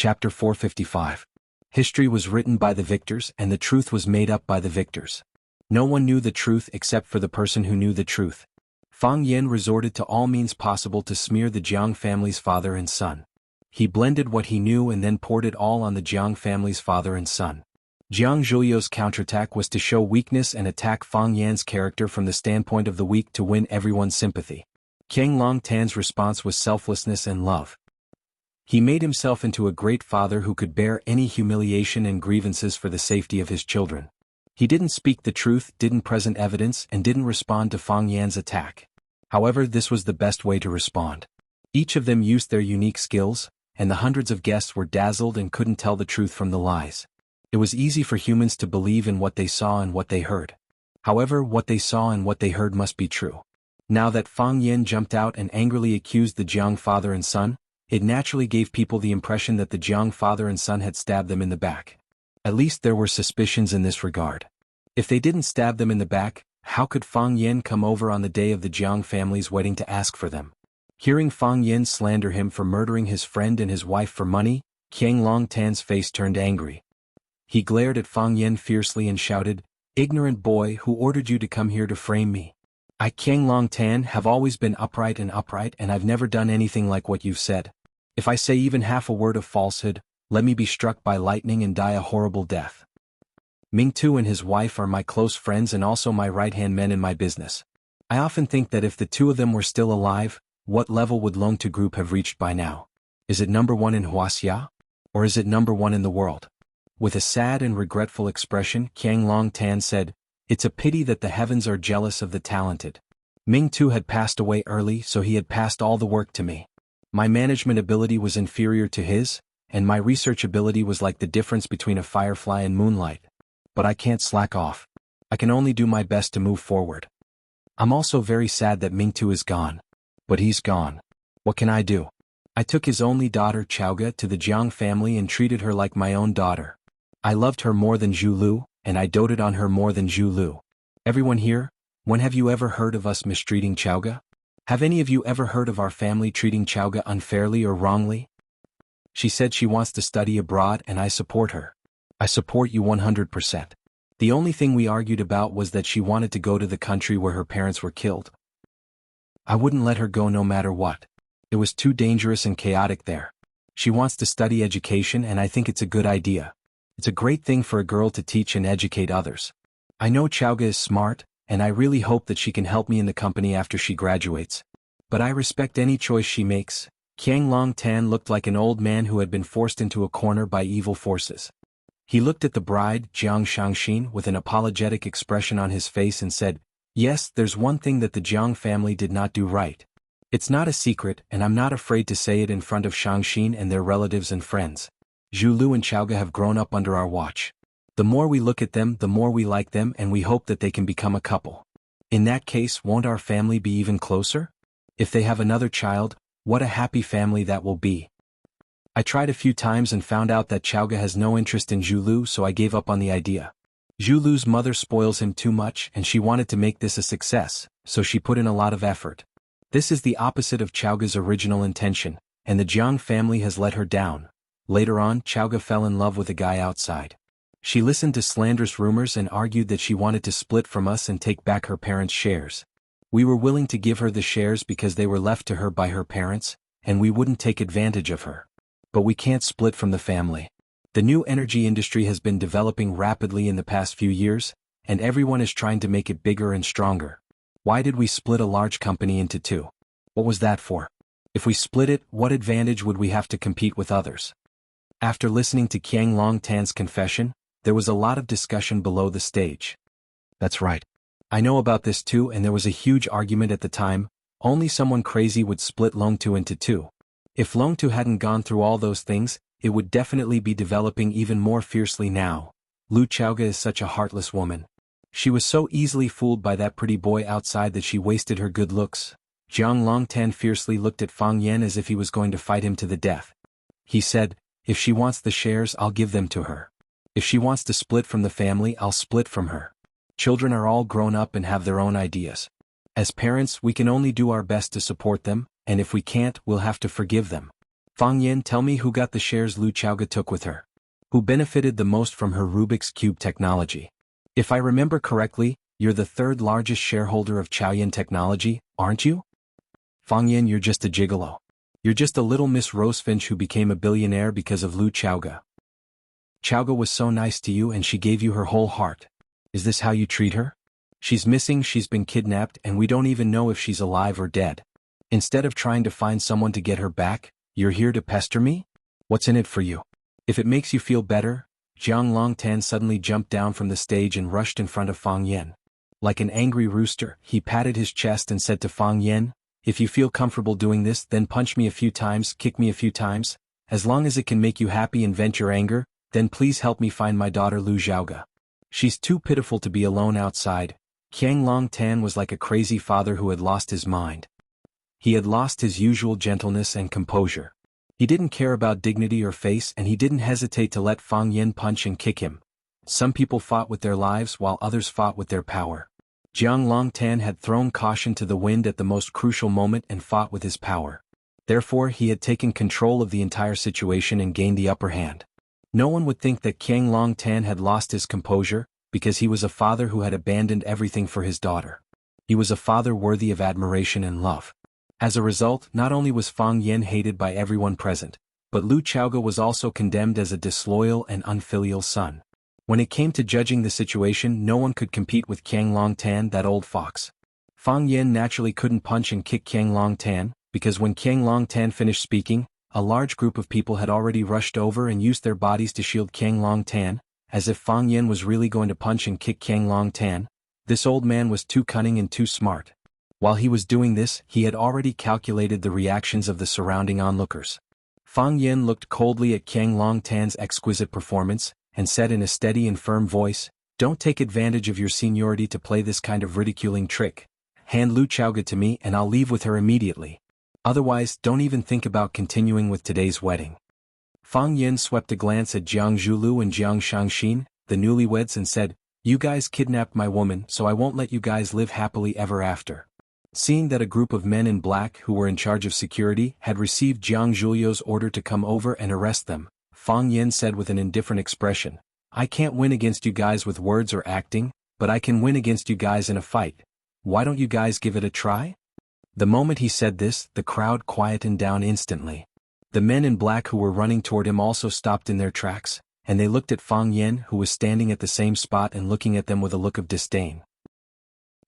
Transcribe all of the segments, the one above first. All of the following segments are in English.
Chapter 455. History was written by the victors and the truth was made up by the victors. No one knew the truth except for the person who knew the truth. Fang Yen resorted to all means possible to smear the Jiang family's father and son. He blended what he knew and then poured it all on the Jiang family's father and son. Jiang Zhuliu's counterattack was to show weakness and attack Fang Yan's character from the standpoint of the weak to win everyone's sympathy. Qiang Longtan's response was selflessness and love. He made himself into a great father who could bear any humiliation and grievances for the safety of his children. He didn't speak the truth, didn't present evidence, and didn't respond to Fang Yan's attack. However, this was the best way to respond. Each of them used their unique skills, and the hundreds of guests were dazzled and couldn't tell the truth from the lies. It was easy for humans to believe in what they saw and what they heard. However, what they saw and what they heard must be true. Now that Fang Yan jumped out and angrily accused the Jiang father and son, it naturally gave people the impression that the Jiang father and son had stabbed them in the back. At least there were suspicions in this regard. If they didn't stab them in the back, how could Fang Yan come over on the day of the Jiang family's wedding to ask for them? Hearing Fang Yan slander him for murdering his friend and his wife for money, Qiang Longtan's face turned angry. He glared at Fang Yan fiercely and shouted, "Ignorant boy, who ordered you to come here to frame me? I, Qiang Longtan, have always been upright and I've never done anything like what you've said. If I say even half a word of falsehood, let me be struck by lightning and die a horrible death. Ming Tu and his wife are my close friends and also my right-hand men in my business. I often think that if the two of them were still alive, what level would Long Tu Group have reached by now? Is it number 1 in Wuxia? Or is it number 1 in the world?" With a sad and regretful expression, Qiang Longtan said, "It's a pity that the heavens are jealous of the talented. Ming Tu had passed away early, so he had passed all the work to me. My management ability was inferior to his, and my research ability was like the difference between a firefly and moonlight. But I can't slack off. I can only do my best to move forward. I'm also very sad that Ming Tu is gone. But he's gone. What can I do? I took his only daughter Chaoga to the Jiang family and treated her like my own daughter. I loved her more than Zhu Lu, and I doted on her more than Zhu Lu. Everyone here, when have you ever heard of us mistreating Chaoga? Have any of you ever heard of our family treating Chaoga unfairly or wrongly? She said she wants to study abroad and I support her. I support you 100%. The only thing we argued about was that she wanted to go to the country where her parents were killed. I wouldn't let her go no matter what. It was too dangerous and chaotic there. She wants to study education and I think it's a good idea. It's a great thing for a girl to teach and educate others. I know Chaoga is smart, and I really hope that she can help me in the company after she graduates. But I respect any choice she makes." Qiang Longtan looked like an old man who had been forced into a corner by evil forces. He looked at the bride, Jiang Shangxin, with an apologetic expression on his face and said, "Yes, there's one thing that the Jiang family did not do right. It's not a secret and I'm not afraid to say it in front of Shangxin and their relatives and friends. Zhu Lu and Chaoga have grown up under our watch. The more we look at them, the more we like them and we hope that they can become a couple. In that case, won't our family be even closer? If they have another child, what a happy family that will be. I tried a few times and found out that Chaoga has no interest in Zhu Lu, so I gave up on the idea. Zhu Lu's mother spoils him too much and she wanted to make this a success, so she put in a lot of effort. This is the opposite of Chaoga's original intention, and the Jiang family has let her down. Later on, Chaoga fell in love with a guy outside. She listened to slanderous rumors and argued that she wanted to split from us and take back her parents' shares. We were willing to give her the shares because they were left to her by her parents, and we wouldn't take advantage of her. But we can't split from the family. The new energy industry has been developing rapidly in the past few years, and everyone is trying to make it bigger and stronger. Why did we split a large company into two? What was that for? If we split it, what advantage would we have to compete with others?" After listening to Qiang Longtan's confession, there was a lot of discussion below the stage. "That's right. I know about this too, and there was a huge argument at the time. Only someone crazy would split Long Tu into two. If Long Tu hadn't gone through all those things, it would definitely be developing even more fiercely now. Lu Chaoga is such a heartless woman. She was so easily fooled by that pretty boy outside that she wasted her good looks." Jiang Longtan fiercely looked at Fang Yan as if he was going to fight him to the death. He said, "If she wants the shares, I'll give them to her. If she wants to split from the family, I'll split from her. Children are all grown up and have their own ideas. As parents, we can only do our best to support them, and if we can't, we'll have to forgive them. Fang Yen, tell me who got the shares Lu Chaoga took with her. Who benefited the most from her Rubik's Cube technology? If I remember correctly, you're the third largest shareholder of Chaoyan Technology, aren't you? Fang Yen, you're just a gigolo. You're just a little Miss Rosefinch who became a billionaire because of Lu Chaoga. Chaoga was so nice to you and she gave you her whole heart. Is this how you treat her? She's missing, she's been kidnapped, and we don't even know if she's alive or dead. Instead of trying to find someone to get her back, you're here to pester me? What's in it for you? If it makes you feel better. Jiang Longtan suddenly jumped down from the stage and rushed in front of Fang Yen. Like an angry rooster, he patted his chest and said to Fang Yen, if you feel comfortable doing this, then punch me a few times, kick me a few times. As long as it can make you happy and vent your anger, then please help me find my daughter Lu Xiaoga. She's too pitiful to be alone outside. Qiang Longtan was like a crazy father who had lost his mind. He had lost his usual gentleness and composure. He didn't care about dignity or face, and he didn't hesitate to let Fang Yen punch and kick him. Some people fought with their lives while others fought with their power. Jiang Longtan had thrown caution to the wind at the most crucial moment and fought with his power. Therefore he had taken control of the entire situation and gained the upper hand. No one would think that Qiang Longtan had lost his composure, because he was a father who had abandoned everything for his daughter. He was a father worthy of admiration and love. As a result, not only was Fang Yen hated by everyone present, but Lu Chaoga was also condemned as a disloyal and unfilial son. When it came to judging the situation, no one could compete with Qiang Longtan, that old fox. Fang Yen naturally couldn't punch and kick Qiang Longtan, because when Qiang Longtan finished speaking, a large group of people had already rushed over and used their bodies to shield Qiang Longtan, as if Fang Yen was really going to punch and kick Qiang Longtan. This old man was too cunning and too smart. While he was doing this, he had already calculated the reactions of the surrounding onlookers. Fang Yen looked coldly at Qiang Longtan's exquisite performance, and said in a steady and firm voice, "Don't take advantage of your seniority to play this kind of ridiculing trick. Hand Lu Chaoga to me and I'll leave with her immediately. Otherwise, don't even think about continuing with today's wedding." Fang Yen swept a glance at Jiang Zhulu and Jiang Shangxin, the newlyweds, and said, "You guys kidnapped my woman, so I won't let you guys live happily ever after." Seeing that a group of men in black who were in charge of security had received Jiang Zhulio's order to come over and arrest them, Fang Yen said with an indifferent expression, "I can't win against you guys with words or acting, but I can win against you guys in a fight. Why don't you guys give it a try?" The moment he said this, the crowd quietened down instantly. The men in black who were running toward him also stopped in their tracks, and they looked at Fang Yen, who was standing at the same spot and looking at them with a look of disdain.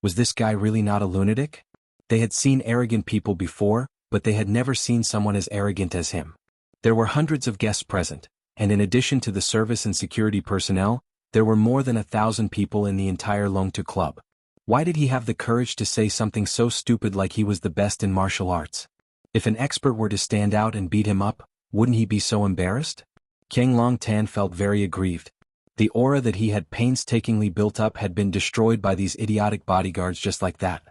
Was this guy really not a lunatic? They had seen arrogant people before, but they had never seen someone as arrogant as him. There were hundreds of guests present, and in addition to the service and security personnel, there were more than 1,000 people in the entire Longtu club. Why did he have the courage to say something so stupid like he was the best in martial arts? If an expert were to stand out and beat him up, wouldn't he be so embarrassed? Qiang Longtan felt very aggrieved. The aura that he had painstakingly built up had been destroyed by these idiotic bodyguards just like that.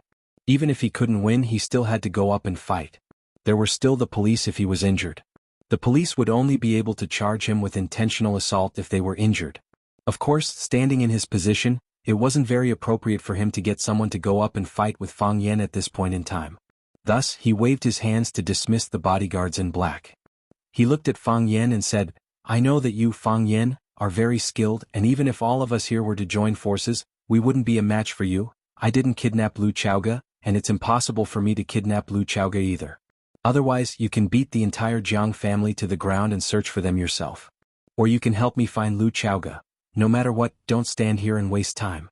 Even if he couldn't win, he still had to go up and fight. There were still the police if he was injured. The police would only be able to charge him with intentional assault if they were injured. Of course, standing in his position, it wasn't very appropriate for him to get someone to go up and fight with Fang Yen at this point in time. Thus, he waved his hands to dismiss the bodyguards in black. He looked at Fang Yen and said, "I know that you, Fang Yen, are very skilled, and even if all of us here were to join forces, we wouldn't be a match for you. I didn't kidnap Lu Chaoga, and it's impossible for me to kidnap Lu Chaoga either. Otherwise, you can beat the entire Jiang family to the ground and search for them yourself. Or you can help me find Lu Chaoga. No matter what, don't stand here and waste time."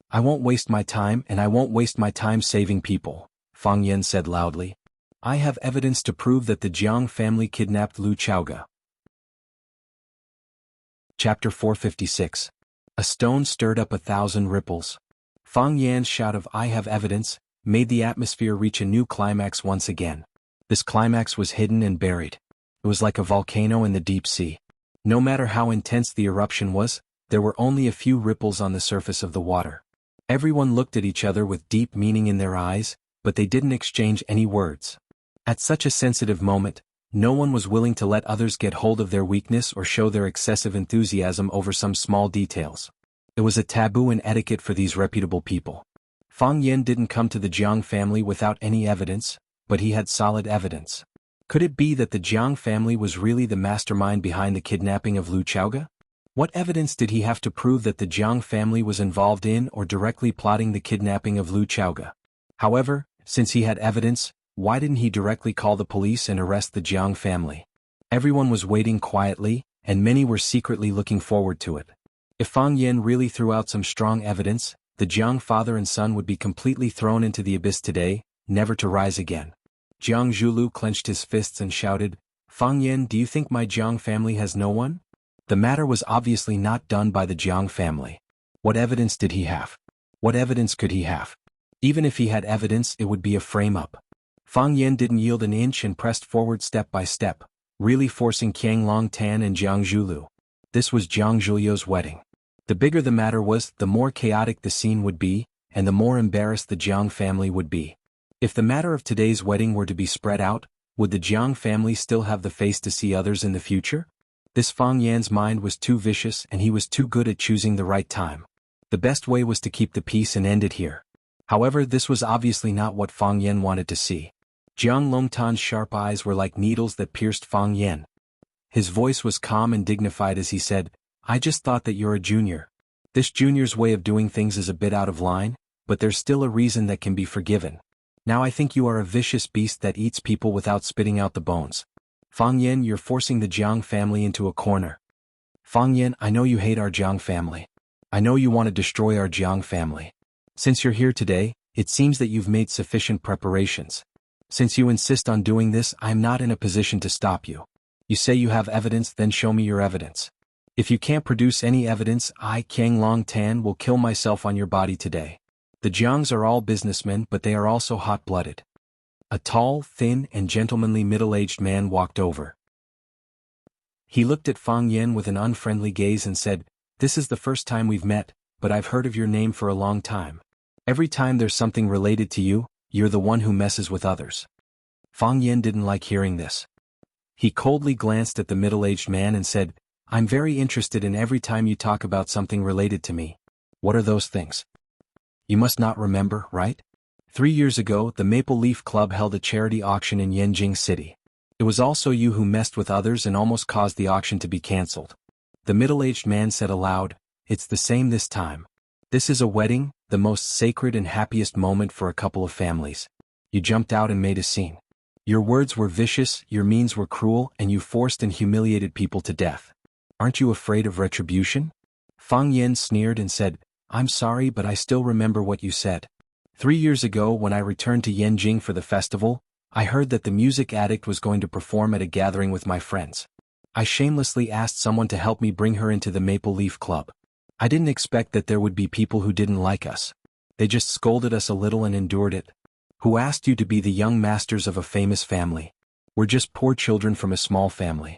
"I won't waste my time, and I won't waste my time saving people," Fang Yen said loudly. "I have evidence to prove that the Jiang family kidnapped Lu Chaoga." Chapter 456. A stone stirred up 1,000 ripples. Fang Yan's shout of "I have evidence" made the atmosphere reach a new climax once again. This climax was hidden and buried. It was like a volcano in the deep sea. No matter how intense the eruption was, there were only a few ripples on the surface of the water. Everyone looked at each other with deep meaning in their eyes, but they didn't exchange any words. At such a sensitive moment, no one was willing to let others get hold of their weakness or show their excessive enthusiasm over some small details. It was a taboo and etiquette for these reputable people. Fang Yen didn't come to the Jiang family without any evidence, but he had solid evidence. Could it be that the Jiang family was really the mastermind behind the kidnapping of Lu Chaoga? What evidence did he have to prove that the Jiang family was involved in or directly plotting the kidnapping of Lu Chaoga? However, since he had evidence, why didn't he directly call the police and arrest the Jiang family? Everyone was waiting quietly, and many were secretly looking forward to it. If Fang Yan really threw out some strong evidence, the Jiang father and son would be completely thrown into the abyss today, never to rise again. Jiang Zhulu clenched his fists and shouted, "Fang Yan, do you think my Jiang family has no one?" The matter was obviously not done by the Jiang family. What evidence did he have? What evidence could he have? Even if he had evidence, it would be a frame-up. Fang Yan didn't yield an inch and pressed forward step by step, really forcing Qiang Long Tan and Jiang Zhulu. This was Jiang Zhulio's wedding. The bigger the matter was, the more chaotic the scene would be, and the more embarrassed the Jiang family would be. If the matter of today's wedding were to be spread out, would the Jiang family still have the face to see others in the future? This Fang Yan's mind was too vicious and he was too good at choosing the right time. The best way was to keep the peace and end it here. However, this was obviously not what Fang Yan wanted to see. Jiang Longtan's sharp eyes were like needles that pierced Fang Yan. His voice was calm and dignified as he said, "I just thought that you're a junior. This junior's way of doing things is a bit out of line, but there's still a reason that can be forgiven. Now I think you are a vicious beast that eats people without spitting out the bones. Fang Yan, you're forcing the Jiang family into a corner. Fang Yan, I know you hate our Jiang family. I know you want to destroy our Jiang family. Since you're here today, it seems that you've made sufficient preparations. Since you insist on doing this, I'm not in a position to stop you. You say you have evidence, then show me your evidence. If you can't produce any evidence, I, Qiang Long Tan, will kill myself on your body today." The Jiangs are all businessmen, but they are also hot-blooded. A tall, thin, and gentlemanly middle-aged man walked over. He looked at Fang Yan with an unfriendly gaze and said, "This is the first time we've met, but I've heard of your name for a long time. Every time there's something related to you, you're the one who messes with others." Fang Yan didn't like hearing this. He coldly glanced at the middle-aged man and said, "I'm very interested in every time you talk about something related to me. What are those things? You must not remember, right? 3 years ago, the Maple Leaf Club held a charity auction in Yanjing City. It was also you who messed with others and almost caused the auction to be cancelled." The middle-aged man said aloud, "It's the same this time. This is a wedding, the most sacred and happiest moment for a couple of families. You jumped out and made a scene. Your words were vicious, your means were cruel, and you forced and humiliated people to death. Aren't you afraid of retribution?" Fang Yan sneered and said, "I'm sorry, but I still remember what you said. 3 years ago when I returned to Yanjing for the festival, I heard that the music addict was going to perform at a gathering with my friends. I shamelessly asked someone to help me bring her into the Maple Leaf Club. I didn't expect that there would be people who didn't like us. They just scolded us a little and endured it. Who asked you to be the young masters of a famous family? We're just poor children from a small family.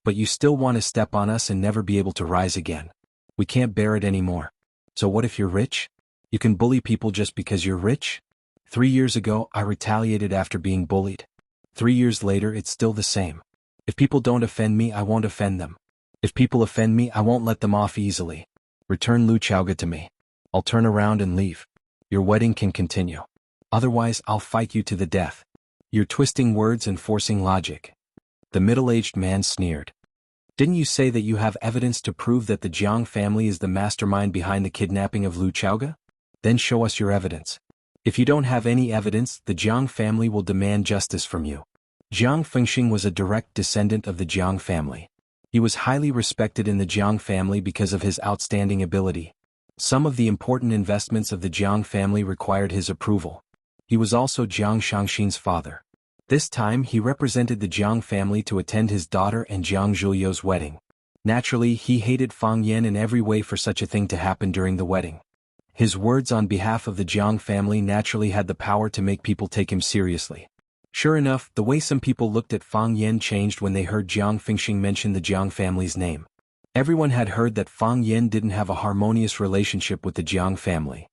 But you still want to step on us and never be able to rise again. We can't bear it anymore. So what if you're rich? You can bully people just because you're rich? 3 years ago, I retaliated after being bullied. 3 years later, it's still the same. If people don't offend me, I won't offend them. If people offend me, I won't let them off easily. Return Lu Chaoga to me. I'll turn around and leave. Your wedding can continue. Otherwise, I'll fight you to the death. You're twisting words and forcing logic." The middle-aged man sneered. "Didn't you say that you have evidence to prove that the Jiang family is the mastermind behind the kidnapping of Lu Chaoga? Then show us your evidence. If you don't have any evidence, the Jiang family will demand justice from you." Jiang Fengxing was a direct descendant of the Jiang family. He was highly respected in the Jiang family because of his outstanding ability. Some of the important investments of the Jiang family required his approval. He was also Jiang Shangxin's father. This time he represented the Jiang family to attend his daughter and Jiang Zhulio's wedding. Naturally, he hated Fang Yan in every way for such a thing to happen during the wedding. His words on behalf of the Jiang family naturally had the power to make people take him seriously. Sure enough, the way some people looked at Fang Yan changed when they heard Jiang Fengxing mention the Jiang family's name. Everyone had heard that Fang Yan didn't have a harmonious relationship with the Jiang family.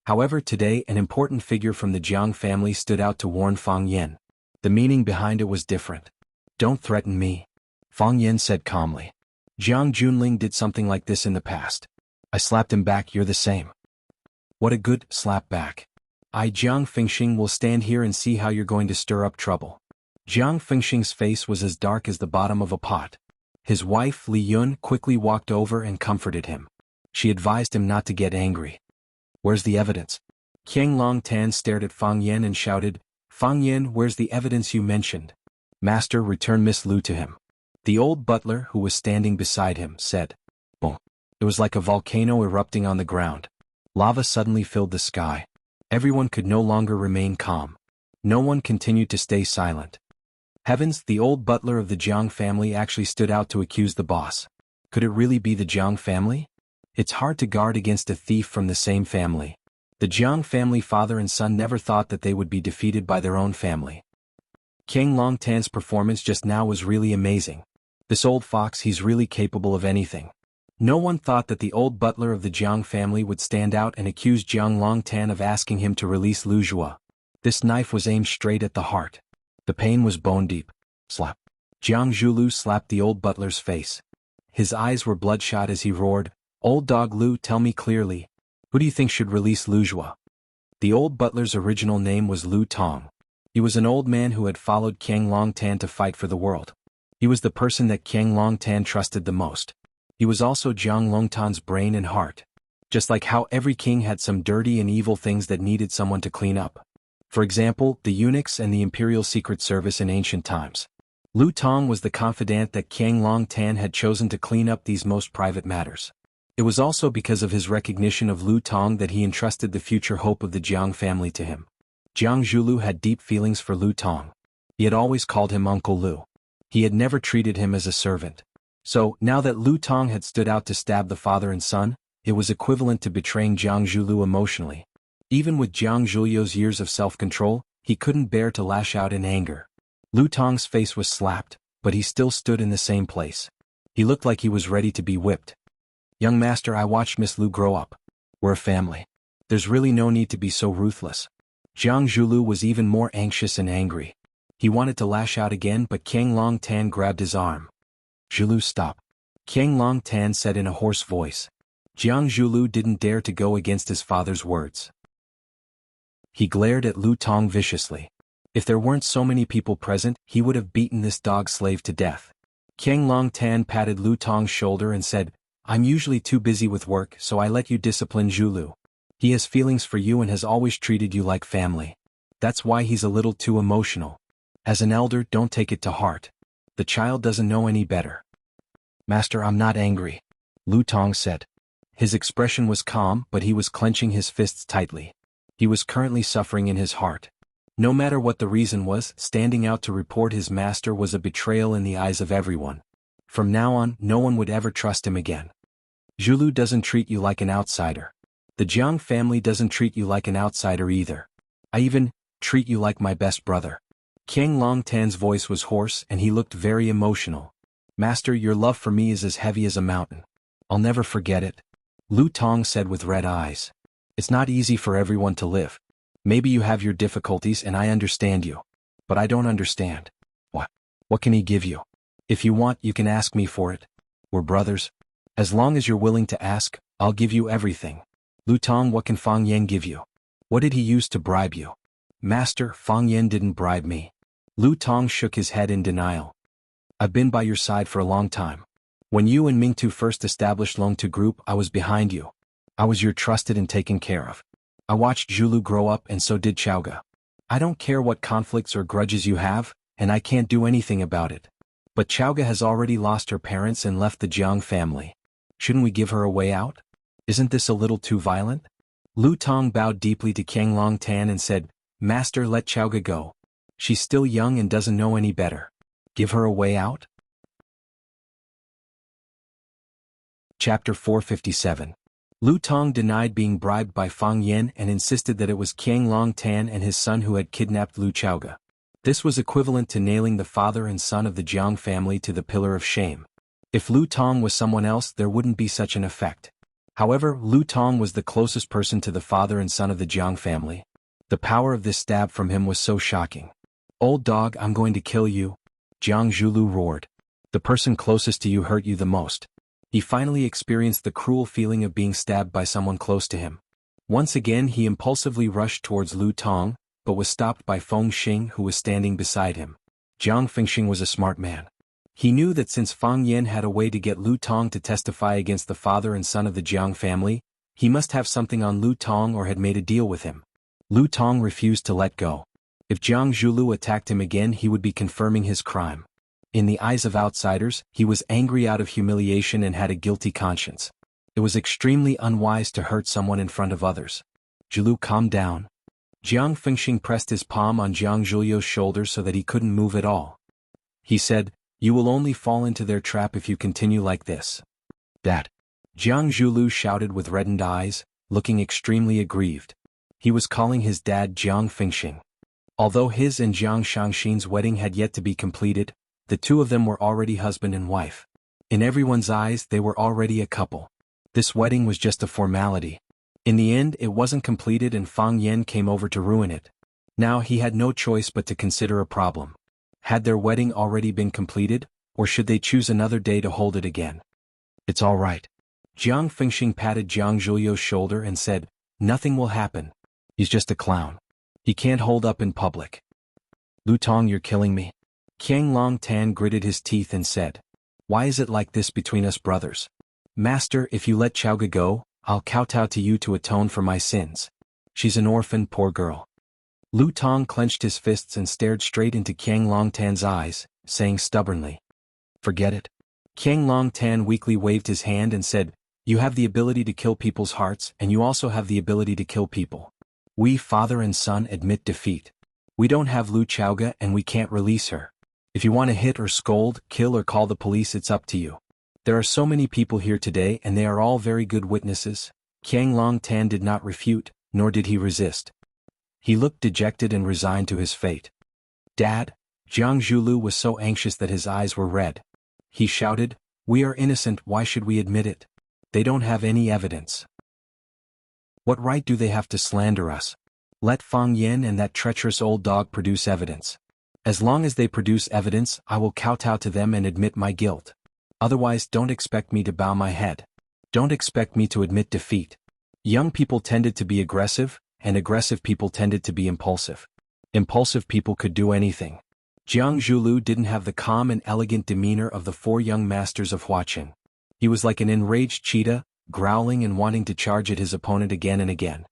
However, today an important figure from the Jiang family stood out to warn Fang Yan. The meaning behind it was different. "Don't threaten me," Fang Yan said calmly. "Jiang Junling did something like this in the past. I slapped him back. You're the same." "What a good slap back. I, Jiang Fengxing, will stand here and see how you're going to stir up trouble." Jiang Fengxing's face was as dark as the bottom of a pot. His wife, Li Yun, quickly walked over and comforted him. She advised him not to get angry. "Where's the evidence?" Qiang Longtan stared at Fang Yan and shouted, "Fang Yan, where's the evidence you mentioned?" "Master, return Miss Lu to him." The old butler, who was standing beside him, said. Boom. It was like a volcano erupting on the ground. Lava suddenly filled the sky. Everyone could no longer remain calm. No one continued to stay silent. Heavens, the old butler of the Jiang family actually stood out to accuse the boss. Could it really be the Jiang family? It's hard to guard against a thief from the same family. The Jiang family father and son never thought that they would be defeated by their own family. Qiang Longtan's performance just now was really amazing. This old fox, he's really capable of anything. No one thought that the old butler of the Jiang family would stand out and accuse Jiang Longtan of asking him to release Lu Zhua. This knife was aimed straight at the heart. The pain was bone deep. Slap. Jiang Zhulu slapped the old butler's face. His eyes were bloodshot as he roared, "Old dog Lu, tell me clearly. Who do you think should release Lu Zhua?" The old butler's original name was Lu Tong. He was an old man who had followed Qiang Longtan to fight for the world. He was the person that Qiang Longtan trusted the most. He was also Jiang Longtan's brain and heart. Just like how every king had some dirty and evil things that needed someone to clean up. For example, the eunuchs and the Imperial Secret Service in ancient times. Lu Tong was the confidant that Qiang Longtan had chosen to clean up these most private matters. It was also because of his recognition of Lu Tong that he entrusted the future hope of the Jiang family to him. Jiang Zhulu had deep feelings for Lu Tong. He had always called him Uncle Lu. He had never treated him as a servant. So, now that Lu Tong had stood out to stab the father and son, it was equivalent to betraying Jiang Zhulu emotionally. Even with Jiang Zhulio's years of self-control, he couldn't bear to lash out in anger. Lu Tong's face was slapped, but he still stood in the same place. He looked like he was ready to be whipped. "Young master, I watched Miss Lu grow up. We're a family. There's really no need to be so ruthless." Jiang Zhulu was even more anxious and angry. He wanted to lash out again, but Qiang Longtan grabbed his arm. "Zhulu, stop." Qiang Longtan said in a hoarse voice. Jiang Zhulu didn't dare to go against his father's words. He glared at Lu Tong viciously. If there weren't so many people present, he would have beaten this dog slave to death. Qiang Longtan patted Lu Tong's shoulder and said, "I'm usually too busy with work, so I let you discipline Zhulu. He has feelings for you and has always treated you like family. That's why he's a little too emotional. As an elder, don't take it to heart. The child doesn't know any better." "Master, I'm not angry," Lu Tong said. His expression was calm, but he was clenching his fists tightly. He was currently suffering in his heart. No matter what the reason was, standing out to report his master was a betrayal in the eyes of everyone. From now on, no one would ever trust him again. "Zhulu doesn't treat you like an outsider. The Jiang family doesn't treat you like an outsider either. I even treat you like my best brother." Qiang Longtan's voice was hoarse and he looked very emotional. "Master, your love for me is as heavy as a mountain. I'll never forget it," Lu Tong said with red eyes. "It's not easy for everyone to live. Maybe you have your difficulties and I understand you. But I don't understand. What can he give you? If you want, you can ask me for it. We're brothers. As long as you're willing to ask, I'll give you everything." "Lu Tong, what can Fang Yan give you? What did he use to bribe you?" "Master, Fang Yan didn't bribe me." Lu Tong shook his head in denial. "I've been by your side for a long time. When you and Mingtu first established Longtu Group, I was behind you. I was your trusted and taken care of. I watched Zhulu grow up and so did Chowga. I don't care what conflicts or grudges you have, and I can't do anything about it. But Chowga has already lost her parents and left the Jiang family. Shouldn't we give her a way out? Isn't this a little too violent?" Lu Tong bowed deeply to Qiang Longtan and said, "Master, let Chowga go. She's still young and doesn't know any better. Give her a way out?" Chapter 457. Lu Tong denied being bribed by Fang Yan and insisted that it was Qiang Longtan and his son who had kidnapped Lu Chowga. This was equivalent to nailing the father and son of the Jiang family to the pillar of shame. If Lu Tong was someone else, there wouldn't be such an effect. However, Lu Tong was the closest person to the father and son of the Jiang family. The power of this stab from him was so shocking. "Old dog, I'm going to kill you," Jiang Zhulu roared. "The person closest to you hurt you the most." He finally experienced the cruel feeling of being stabbed by someone close to him. Once again he impulsively rushed towards Lu Tong, but was stopped by Feng Xing who was standing beside him. Jiang Fengxing was a smart man. He knew that since Fang Yan had a way to get Lu Tong to testify against the father and son of the Jiang family, he must have something on Lu Tong or had made a deal with him. Lu Tong refused to let go. If Jiang Zhulu attacked him again, he would be confirming his crime. In the eyes of outsiders, he was angry out of humiliation and had a guilty conscience. It was extremely unwise to hurt someone in front of others. Zhulu, calm down. Jiang Fengxing pressed his palm on Jiang Zhulio's shoulder so that he couldn't move at all. He said, "You will only fall into their trap if you continue like this." "Dad!" Jiang Zhulu shouted with reddened eyes, looking extremely aggrieved. He was calling his dad Jiang Fengxing. Although his and Jiang Shangxin's wedding had yet to be completed, the two of them were already husband and wife. In everyone's eyes, they were already a couple. This wedding was just a formality. In the end, it wasn't completed and Fang Yan came over to ruin it. Now he had no choice but to consider a problem. Had their wedding already been completed, or should they choose another day to hold it again? "It's all right." Jiang Fengxing patted Jiang Zhulio's shoulder and said, "Nothing will happen. He's just a clown. He can't hold up in public." "Lu Tong, you're killing me." Qiang Long Tan gritted his teeth and said, "Why is it like this between us brothers? Master, if you let Chaoga go, I'll kowtow to you to atone for my sins. She's an orphan, poor girl." Lu Tong clenched his fists and stared straight into Qiang Long Tan's eyes, saying stubbornly, "Forget it." Qiang Long Tan weakly waved his hand and said, "You have the ability to kill people's hearts and you also have the ability to kill people. We, father and son, admit defeat. We don't have Lu Chaoga and we can't release her. If you want to hit or scold, kill or call the police, it's up to you. There are so many people here today and they are all very good witnesses." Qiang Long Tan did not refute, nor did he resist. He looked dejected and resigned to his fate. "Dad!" Jiang Zhulu was so anxious that his eyes were red. He shouted, "We are innocent, why should we admit it? They don't have any evidence. What right do they have to slander us? Let Fang Yan and that treacherous old dog produce evidence. As long as they produce evidence, I will kowtow to them and admit my guilt. Otherwise, don't expect me to bow my head. Don't expect me to admit defeat." Young people tended to be aggressive, and aggressive people tended to be impulsive. Impulsive people could do anything. Jiang Zhulu didn't have the calm and elegant demeanor of the four young masters of Huaqin. He was like an enraged cheetah, growling and wanting to charge at his opponent again and again.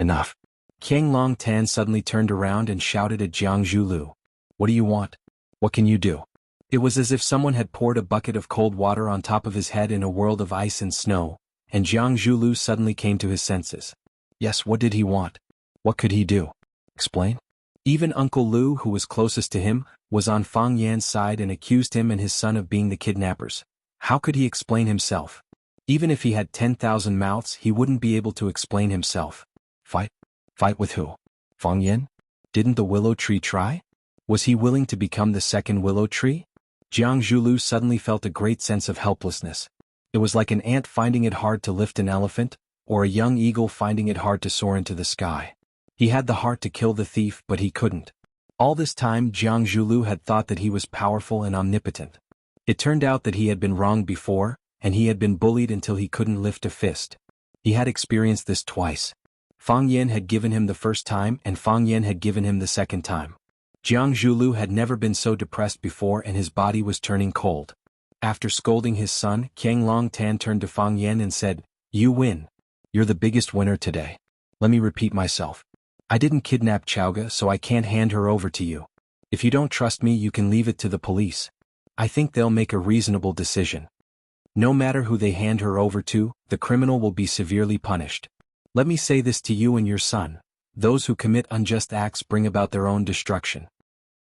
"Enough." Qiang Long Tan suddenly turned around and shouted at Jiang Zhulu, "What do you want? What can you do?" It was as if someone had poured a bucket of cold water on top of his head in a world of ice and snow, and Jiang Zhulu suddenly came to his senses. Yes, what did he want? What could he do? Explain? Even Uncle Lu, who was closest to him, was on Fang Yan's side and accused him and his son of being the kidnappers. How could he explain himself? Even if he had 10,000 mouths, he wouldn't be able to explain himself. Fight? Fight with who? Fang Yan? Didn't the willow tree try? Was he willing to become the second willow tree? Jiang Zhulu suddenly felt a great sense of helplessness. It was like an ant finding it hard to lift an elephant, or a young eagle finding it hard to soar into the sky. He had the heart to kill the thief, but he couldn't. All this time Jiang Zhulu had thought that he was powerful and omnipotent. It turned out that he had been wrong before, and he had been bullied until he couldn't lift a fist. He had experienced this twice. Fang Yan had given him the first time and Fang Yan had given him the second time. Jiang Zhulu had never been so depressed before and his body was turning cold. After scolding his son, Qiang Long Tan turned to Fang Yan and said, "You win. You're the biggest winner today. Let me repeat myself. I didn't kidnap Chaoga, so I can't hand her over to you. If you don't trust me, you can leave it to the police. I think they'll make a reasonable decision. No matter who they hand her over to, the criminal will be severely punished. Let me say this to you and your son. Those who commit unjust acts bring about their own destruction."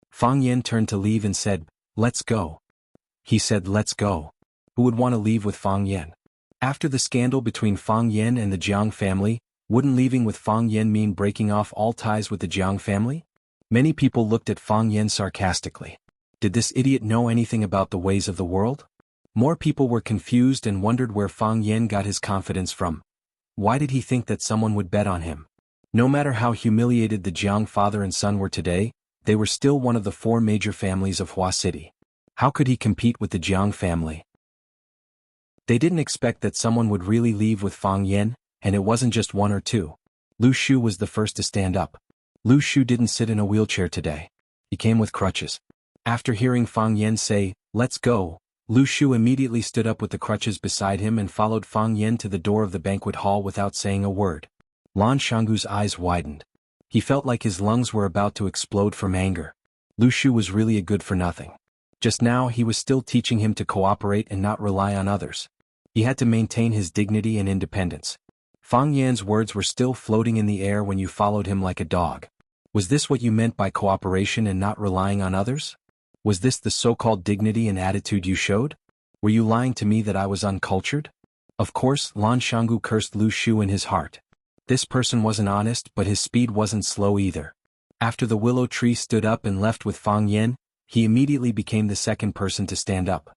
Fang Yan turned to leave and said, "Let's go." He said, "Let's go." Who would want to leave with Fang Yan? After the scandal between Fang Yan and the Jiang family, wouldn't leaving with Fang Yan mean breaking off all ties with the Jiang family? Many people looked at Fang Yan sarcastically. Did this idiot know anything about the ways of the world? More people were confused and wondered where Fang Yan got his confidence from. Why did he think that someone would bet on him? No matter how humiliated the Jiang father and son were today, they were still one of the four major families of Hua City. How could he compete with the Jiang family? They didn't expect that someone would really leave with Fang Yan, and it wasn't just one or two. Lu Shu was the first to stand up. Lu Shu didn't sit in a wheelchair today. He came with crutches. After hearing Fang Yan say, "Let's go," Lu Shu immediately stood up with the crutches beside him and followed Fang Yan to the door of the banquet hall without saying a word. Lan Shanggu's eyes widened. He felt like his lungs were about to explode from anger. Lu Shu was really a good-for-nothing. Just now he was still teaching him to cooperate and not rely on others. He had to maintain his dignity and independence. Fang Yan's words were still floating in the air when you followed him like a dog. Was this what you meant by cooperation and not relying on others? Was this the so-called dignity and attitude you showed? Were you lying to me that I was uncultured? Of course, Lan Shanggu cursed Lu Shu in his heart. This person wasn't honest, but his speed wasn't slow either. After the willow tree stood up and left with Fang Yan, he immediately became the second person to stand up.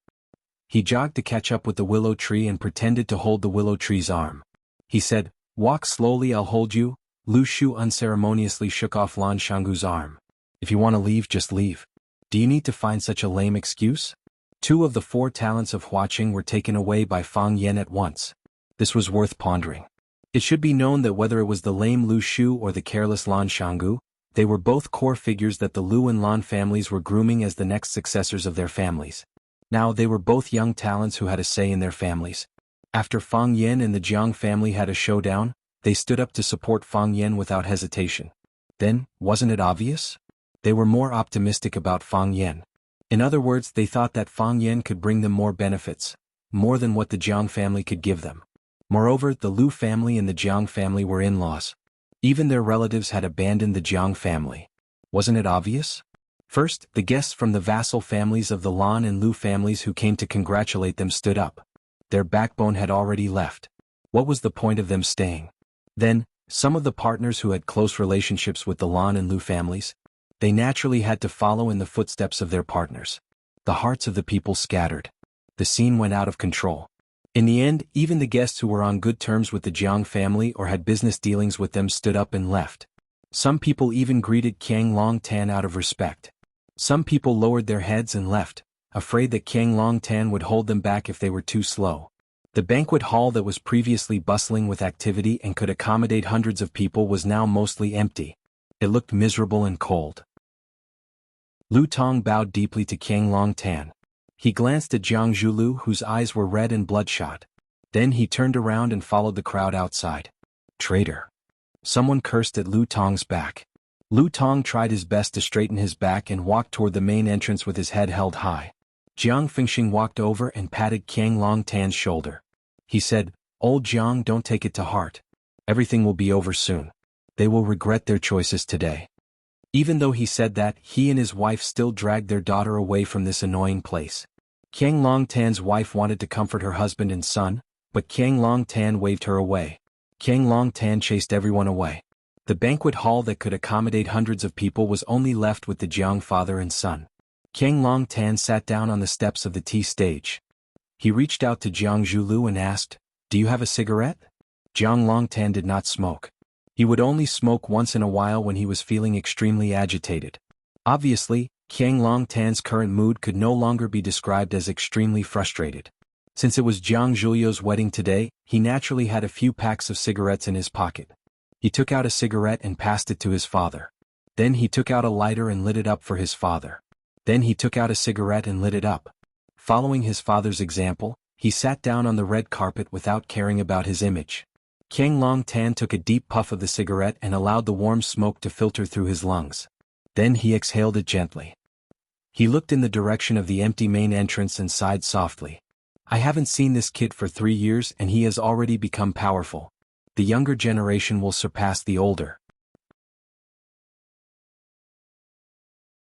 He jogged to catch up with the willow tree and pretended to hold the willow tree's arm. He said, "Walk slowly, I'll hold you." Lu Shu unceremoniously shook off Lan Shanggu's arm. "If you want to leave, just leave. Do you need to find such a lame excuse?" 2 of the 4 talents of Huaqing were taken away by Fang Yan at once. This was worth pondering. It should be known that whether it was the lame Lu Shu or the careless Lan Shanggu, they were both core figures that the Lu and Lan families were grooming as the next successors of their families. Now they were both young talents who had a say in their families. After Fang Yan and the Jiang family had a showdown, they stood up to support Fang Yan without hesitation. Then, wasn't it obvious? They were more optimistic about Fang Yan. In other words, they thought that Fang Yan could bring them more benefits, more than what the Jiang family could give them. Moreover, the Lu family and the Jiang family were in-laws. Even their relatives had abandoned the Jiang family. Wasn't it obvious? First, the guests from the vassal families of the Lan and Lu families who came to congratulate them stood up. Their backbone had already left. What was the point of them staying? Then, some of the partners who had close relationships with the Lan and Lu families, they naturally had to follow in the footsteps of their partners. The hearts of the people scattered. The scene went out of control. In the end, even the guests who were on good terms with the Jiang family or had business dealings with them stood up and left. Some people even greeted Qiang Long Tan out of respect. Some people lowered their heads and left, afraid that Qiang Long Tan would hold them back if they were too slow. The banquet hall that was previously bustling with activity and could accommodate hundreds of people was now mostly empty. It looked miserable and cold. Lu Tong bowed deeply to Qiang Long Tan. He glanced at Jiang Zhulu, whose eyes were red and bloodshot. Then he turned around and followed the crowd outside. "Traitor." Someone cursed at Lu Tong's back. Lu Tong tried his best to straighten his back and walked toward the main entrance with his head held high. Jiang Fengxing walked over and patted Qiang Long Tan's shoulder. He said, "Old Jiang, don't take it to heart. Everything will be over soon. They will regret their choices today." Even though he said that, he and his wife still dragged their daughter away from this annoying place. Qiang Long Tan's wife wanted to comfort her husband and son, but Qiang Long Tan waved her away. Qiang Long Tan chased everyone away. The banquet hall that could accommodate hundreds of people was only left with the Jiang father and son. Qiang Long Tan sat down on the steps of the tea stage. He reached out to Jiang Zhulu and asked, "Do you have a cigarette?" Jiang Long Tan did not smoke. He would only smoke once in a while when he was feeling extremely agitated. Obviously, Qiang Long Tan's current mood could no longer be described as extremely frustrated. Since it was Jiang Zhulio's wedding today, he naturally had a few packs of cigarettes in his pocket. He took out a cigarette and passed it to his father. Then he took out a lighter and lit it up for his father. Then he took out a cigarette and lit it up. Following his father's example, he sat down on the red carpet without caring about his image. Qiang Long Tan took a deep puff of the cigarette and allowed the warm smoke to filter through his lungs. Then he exhaled it gently. He looked in the direction of the empty main entrance and sighed softly. "I haven't seen this kid for 3 years and he has already become powerful. The younger generation will surpass the older."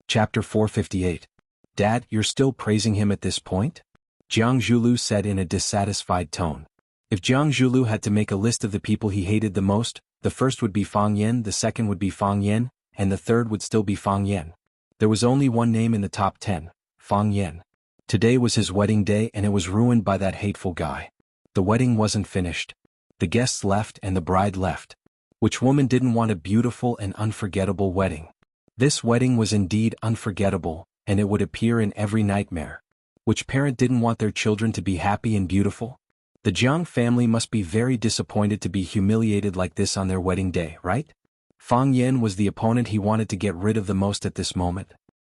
Chapter 458. "Dad, you're still praising him at this point?" Jiang Zhulu said in a dissatisfied tone. If Jiang Zhulu had to make a list of the people he hated the most, the first would be Fang Yan, the second would be Fang Yan, and the third would still be Fang Yan. There was only one name in the top 10, Fang Yan. Today was his wedding day and it was ruined by that hateful guy. The wedding wasn't finished. The guests left and the bride left. Which woman didn't want a beautiful and unforgettable wedding? This wedding was indeed unforgettable, and it would appear in every nightmare. Which parent didn't want their children to be happy and beautiful? The Jiang family must be very disappointed to be humiliated like this on their wedding day, right? Fang Yan was the opponent he wanted to get rid of the most at this moment.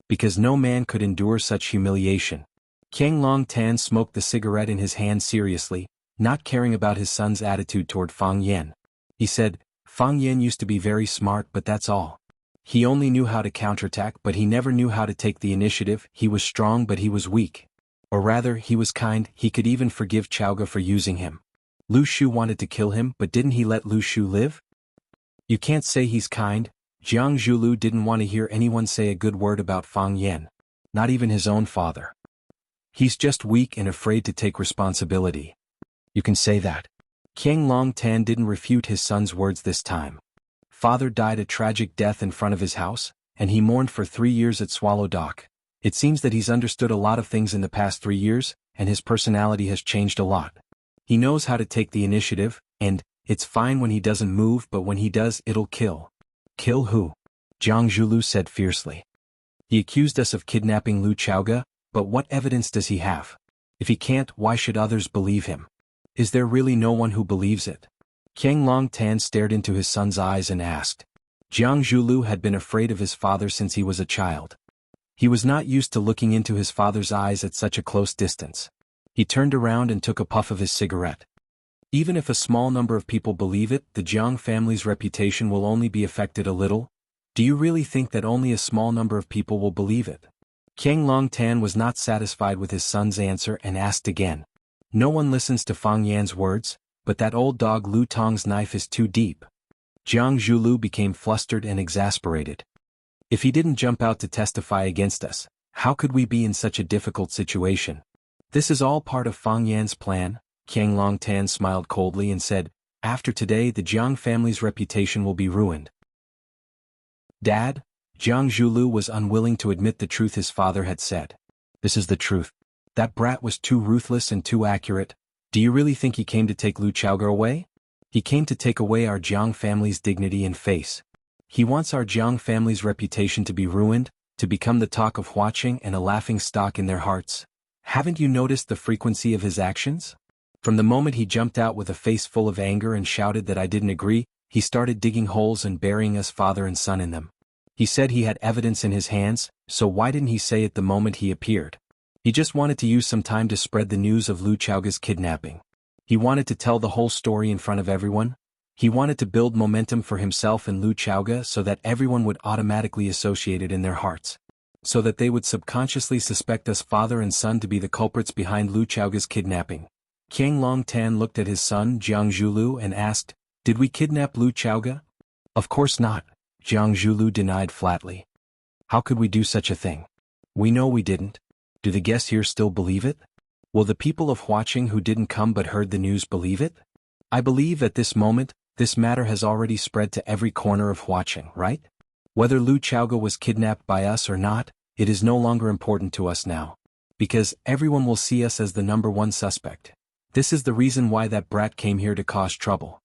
because no man could endure such humiliation. Qiang Long Tan smoked the cigarette in his hand seriously, not caring about his son's attitude toward Fang Yan. He said, Fang Yan used to be very smart, but that's all. He only knew how to counterattack, but he never knew how to take the initiative. He was strong, but he was weak. Or rather, he was kind. He could even forgive Chao for using him. Lu Shu wanted to kill him, but didn't he let Lu Shu live? You can't say he's kind. Jiang Zhulu didn't want to hear anyone say a good word about Fang Yan. Not even his own father. He's just weak and afraid to take responsibility. You can say that. Qiang Long Tan didn't refute his son's words this time. Father died a tragic death in front of his house, and he mourned for 3 years at Swallow Dock. It seems that he's understood a lot of things in the past 3 years, and his personality has changed a lot. He knows how to take the initiative, and it's fine when he doesn't move, but when he does, it'll kill. Kill who? Jiang Zhulu said fiercely. He accused us of kidnapping Lu Chaoga, but what evidence does he have? If he can't, why should others believe him? Is there really no one who believes it? Qiang Long Tan stared into his son's eyes and asked. Jiang Zhulu had been afraid of his father since he was a child. He was not used to looking into his father's eyes at such a close distance. He turned around and took a puff of his cigarette. Even if a small number of people believe it, the Jiang family's reputation will only be affected a little. Do you really think that only a small number of people will believe it? Qiang Long Tan was not satisfied with his son's answer and asked again. No one listens to Fang Yan's words, but that old dog Lu Tong's knife is too deep. Jiang Zhulu became flustered and exasperated. If he didn't jump out to testify against us, how could we be in such a difficult situation? This is all part of Fang Yan's plan. Qiang Long Tan smiled coldly and said, after today the Jiang family's reputation will be ruined. Dad? Jiang Zhulu was unwilling to admit the truth his father had said. This is the truth. That brat was too ruthless and too accurate. Do you really think he came to take Lu Chaoga away? He came to take away our Jiang family's dignity and face. He wants our Jiang family's reputation to be ruined, to become the talk of Huaqing and a laughing stock in their hearts. Haven't you noticed the frequency of his actions? From the moment he jumped out with a face full of anger and shouted that I didn't agree, he started digging holes and burying us father and son in them. He said he had evidence in his hands, so why didn't he say it the moment he appeared? He just wanted to use some time to spread the news of Lu Chaoga's kidnapping. He wanted to tell the whole story in front of everyone. He wanted to build momentum for himself and Lu Chaoga so that everyone would automatically associate it in their hearts. So that they would subconsciously suspect us father and son to be the culprits behind Lu Chaoga's kidnapping. Qiang Long Tan looked at his son Jiang Zhulu and asked, did we kidnap Lu Chaoga? Of course not, Jiang Zhulu denied flatly. How could we do such a thing? We know we didn't. Do the guests here still believe it? Will the people of Huaqing who didn't come but heard the news believe it? I believe at this moment, this matter has already spread to every corner of Huaqing, right? Whether Lu Chaoga was kidnapped by us or not, it is no longer important to us now. Because everyone will see us as the #1 suspect. This is the reason why that brat came here to cause trouble.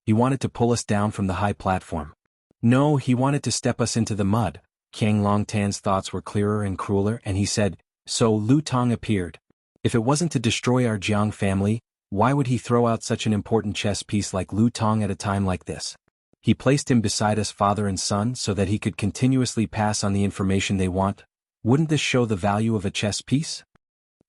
He wanted to pull us down from the high platform. No, he wanted to step us into the mud. Qiang Long Tan's thoughts were clearer and crueler, and he said, so Lu Tong appeared. If it wasn't to destroy our Jiang family, why would he throw out such an important chess piece like Lu Tong at a time like this? He placed him beside us father and son so that he could continuously pass on the information they want. Wouldn't this show the value of a chess piece?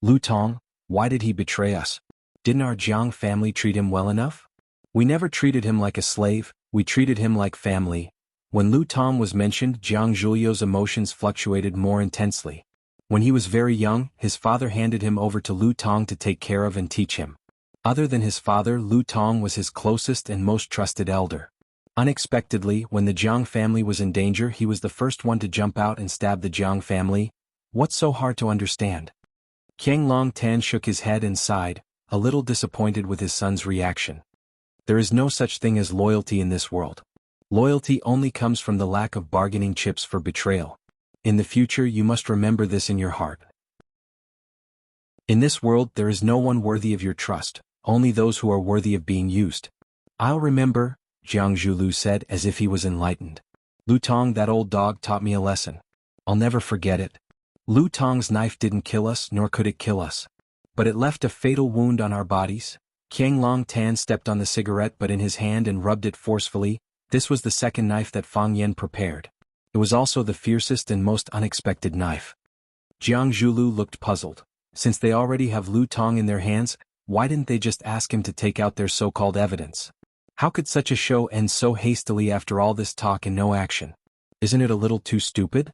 Lu Tong, why did he betray us? Didn't our Jiang family treat him well enough? We never treated him like a slave, we treated him like family. When Lu Tong was mentioned, Jiang Zhulio's emotions fluctuated more intensely. When he was very young, his father handed him over to Lu Tong to take care of and teach him. Other than his father, Lu Tong was his closest and most trusted elder. Unexpectedly, when the Jiang family was in danger, he was the first one to jump out and stab the Jiang family. What's so hard to understand? Qiang Long Tan shook his head and sighed, a little disappointed with his son's reaction. There is no such thing as loyalty in this world. Loyalty only comes from the lack of bargaining chips for betrayal. In the future you must remember this in your heart. In this world there is no one worthy of your trust, only those who are worthy of being used. I'll remember, Jiang Zhulu said as if he was enlightened. Lu Tong, that old dog, taught me a lesson. I'll never forget it. Lu Tong's knife didn't kill us, nor could it kill us. But it left a fatal wound on our bodies. Qiang Long Tan stepped on the cigarette but in his hand and rubbed it forcefully. This was the second knife that Fang Yan prepared. It was also the fiercest and most unexpected knife. Jiang Zhulu looked puzzled. Since they already have Lu Tong in their hands, why didn't they just ask him to take out their so-called evidence? How could such a show end so hastily after all this talk and no action? Isn't it a little too stupid?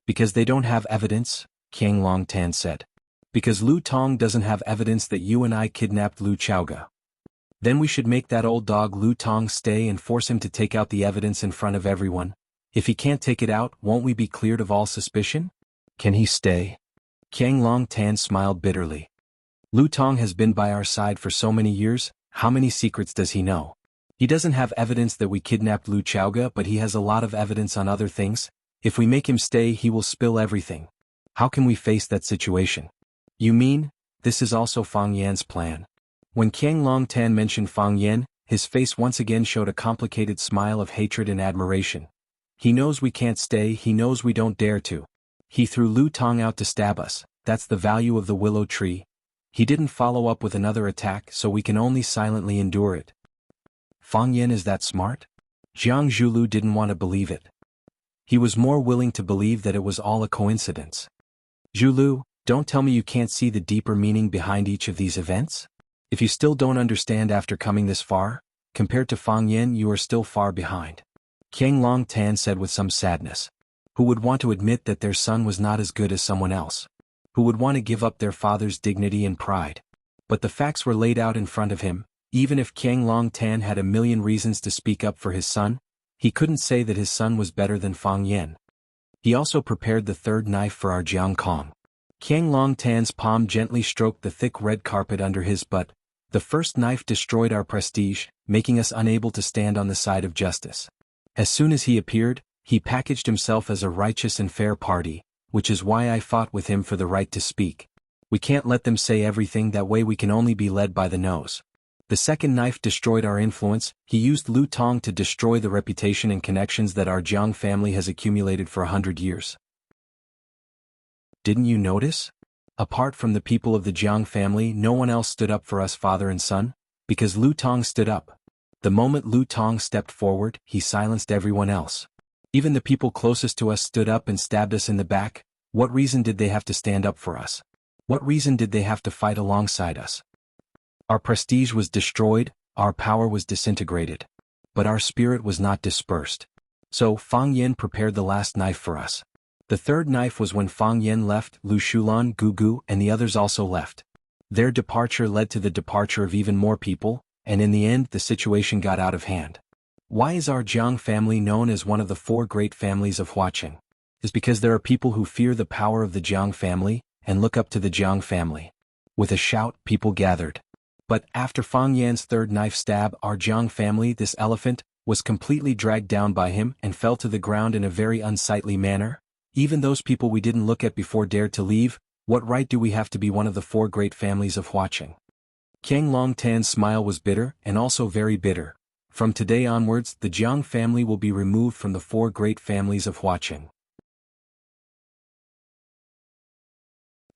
Because they don't have evidence, Qiang Longtan said. Because Lu Tong doesn't have evidence that you and I kidnapped Lu Chaoga. Then we should make that old dog Lu Tong stay and force him to take out the evidence in front of everyone. If he can't take it out, won't we be cleared of all suspicion? Can he stay? Qiang Longtan smiled bitterly. Lu Tong has been by our side for so many years, how many secrets does he know? He doesn't have evidence that we kidnapped Lu Chaoga, but he has a lot of evidence on other things. If we make him stay, he will spill everything. How can we face that situation? You mean, this is also Fang Yan's plan? When Qiang Longtan mentioned Fang Yan, his face once again showed a complicated smile of hatred and admiration. He knows we can't stay, he knows we don't dare to. He threw Lu Tong out to stab us, that's the value of the willow tree. He didn't follow up with another attack, so we can only silently endure it. Fang Yan is that smart? Jiang Zhulu didn't want to believe it. He was more willing to believe that it was all a coincidence. Zhulu, don't tell me you can't see the deeper meaning behind each of these events? If you still don't understand after coming this far, compared to Fang Yan you are still far behind. Qiang Longtan said with some sadness. Who would want to admit that their son was not as good as someone else? Who would want to give up their father's dignity and pride? But the facts were laid out in front of him. Even if Qiang Longtan had a million reasons to speak up for his son, he couldn't say that his son was better than Fang Yan. He also prepared the third knife for our Jiang Kong. Qiang Longtan's palm gently stroked the thick red carpet under his butt. The first knife destroyed our prestige, making us unable to stand on the side of justice. As soon as he appeared, he packaged himself as a righteous and fair party, which is why I fought with him for the right to speak. We can't let them say everything, that way we can only be led by the nose. The second knife destroyed our influence. He used Lu Tong to destroy the reputation and connections that our Jiang family has accumulated for 100 years. Didn't you notice? Apart from the people of the Jiang family, no one else stood up for us father and son, because Lu Tong stood up. The moment Lu Tong stepped forward, he silenced everyone else. Even the people closest to us stood up and stabbed us in the back. What reason did they have to stand up for us? What reason did they have to fight alongside us? Our prestige was destroyed, our power was disintegrated. But our spirit was not dispersed. So Fang Yan prepared the last knife for us. The third knife was when Fang Yan left, Lu Shulan, Gugu, and the others also left. Their departure led to the departure of even more people, and in the end the situation got out of hand. Why is our Jiang family known as one of the four great families of Huaqing? It's because there are people who fear the power of the Jiang family, and look up to the Jiang family. With a shout, people gathered. But after Fang Yan's third knife stab, our Jiang family, this elephant, was completely dragged down by him and fell to the ground in a very unsightly manner. Even those people we didn't look at before dared to leave. What right do we have to be one of the four great families of Huaqing? Qiang Longtan's smile was bitter, and also very bitter. From today onwards, the Jiang family will be removed from the four great families of Huaqing.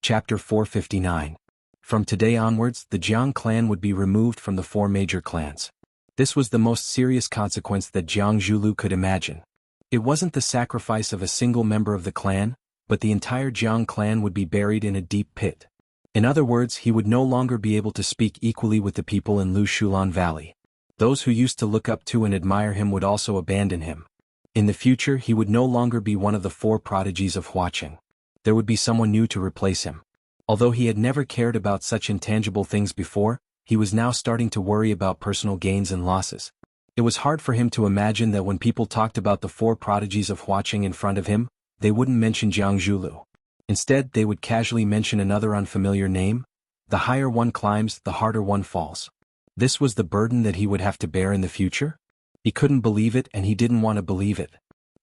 Chapter 459. From today onwards, the Jiang clan would be removed from the four major clans. This was the most serious consequence that Jiang Zhulu could imagine. It wasn't the sacrifice of a single member of the clan, but the entire Jiang clan would be buried in a deep pit. In other words, he would no longer be able to speak equally with the people in Lu Shulan Valley. Those who used to look up to and admire him would also abandon him. In the future, he would no longer be one of the four prodigies of Huaqing. There would be someone new to replace him. Although he had never cared about such intangible things before, he was now starting to worry about personal gains and losses. It was hard for him to imagine that when people talked about the four prodigies of Huaqing in front of him, they wouldn't mention Jiang Zhulu. Instead, they would casually mention another unfamiliar name. The higher one climbs, the harder one falls. This was the burden that he would have to bear in the future? He couldn't believe it, and he didn't want to believe it.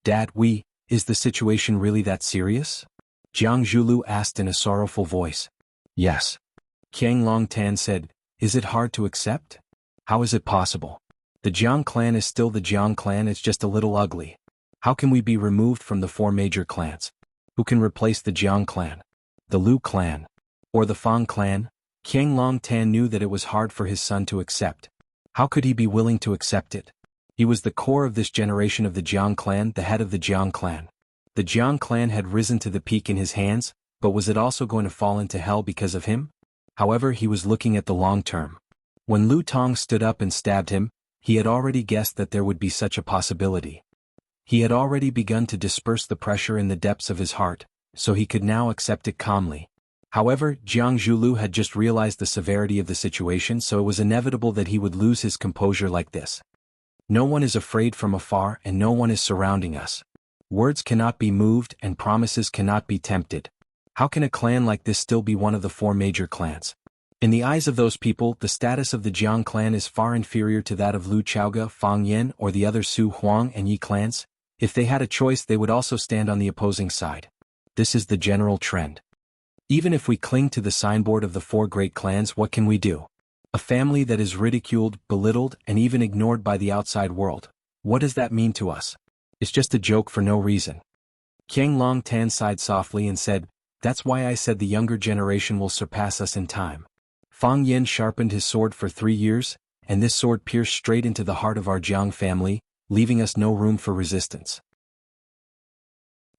Dad, is the situation really that serious? Jiang Zhulu asked in a sorrowful voice. Yes. Qiang Longtan said, is it hard to accept? How is it possible? The Jiang clan is still the Jiang clan, it's just a little ugly. How can we be removed from the four major clans? Who can replace the Jiang clan? The Lu clan? Or the Fang clan? Qiang Longtan knew that it was hard for his son to accept. How could he be willing to accept it? He was the core of this generation of the Jiang clan, the head of the Jiang clan. The Jiang clan had risen to the peak in his hands, but was it also going to fall into hell because of him? However, he was looking at the long term. When Lu Tong stood up and stabbed him, he had already guessed that there would be such a possibility. He had already begun to disperse the pressure in the depths of his heart, so he could now accept it calmly. However, Jiang Zhulu had just realized the severity of the situation, so it was inevitable that he would lose his composure like this. No one is afraid from afar and no one is surrounding us. Words cannot be moved and promises cannot be tempted. How can a clan like this still be one of the 4 major clans? In the eyes of those people, the status of the Jiang clan is far inferior to that of Lu Chaoga, Fang Yan, or the other Su Huang and Yi clans. If they had a choice, they would also stand on the opposing side. This is the general trend. Even if we cling to the signboard of the 4 great clans, what can we do? A family that is ridiculed, belittled, and even ignored by the outside world. What does that mean to us? It's just a joke for no reason. Qiang Long Tan sighed softly and said, "That's why I said the younger generation will surpass us in time." Fang Yan sharpened his sword for 3 years, and this sword pierced straight into the heart of our Jiang family, leaving us no room for resistance.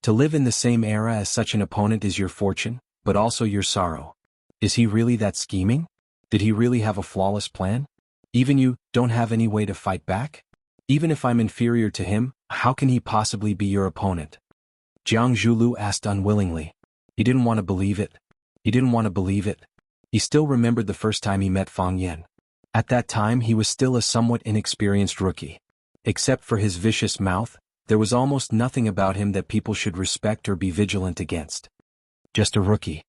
To live in the same era as such an opponent is your fortune, but also your sorrow. Is he really that scheming? Did he really have a flawless plan? Even you don't have any way to fight back? Even if I'm inferior to him, how can he possibly be your opponent? Jiang Zhulu asked unwillingly. He didn't want to believe it. He didn't want to believe it. He still remembered the first time he met Fang Yan. At that time he was still a somewhat inexperienced rookie. Except for his vicious mouth, there was almost nothing about him that people should respect or be vigilant against. Just a rookie.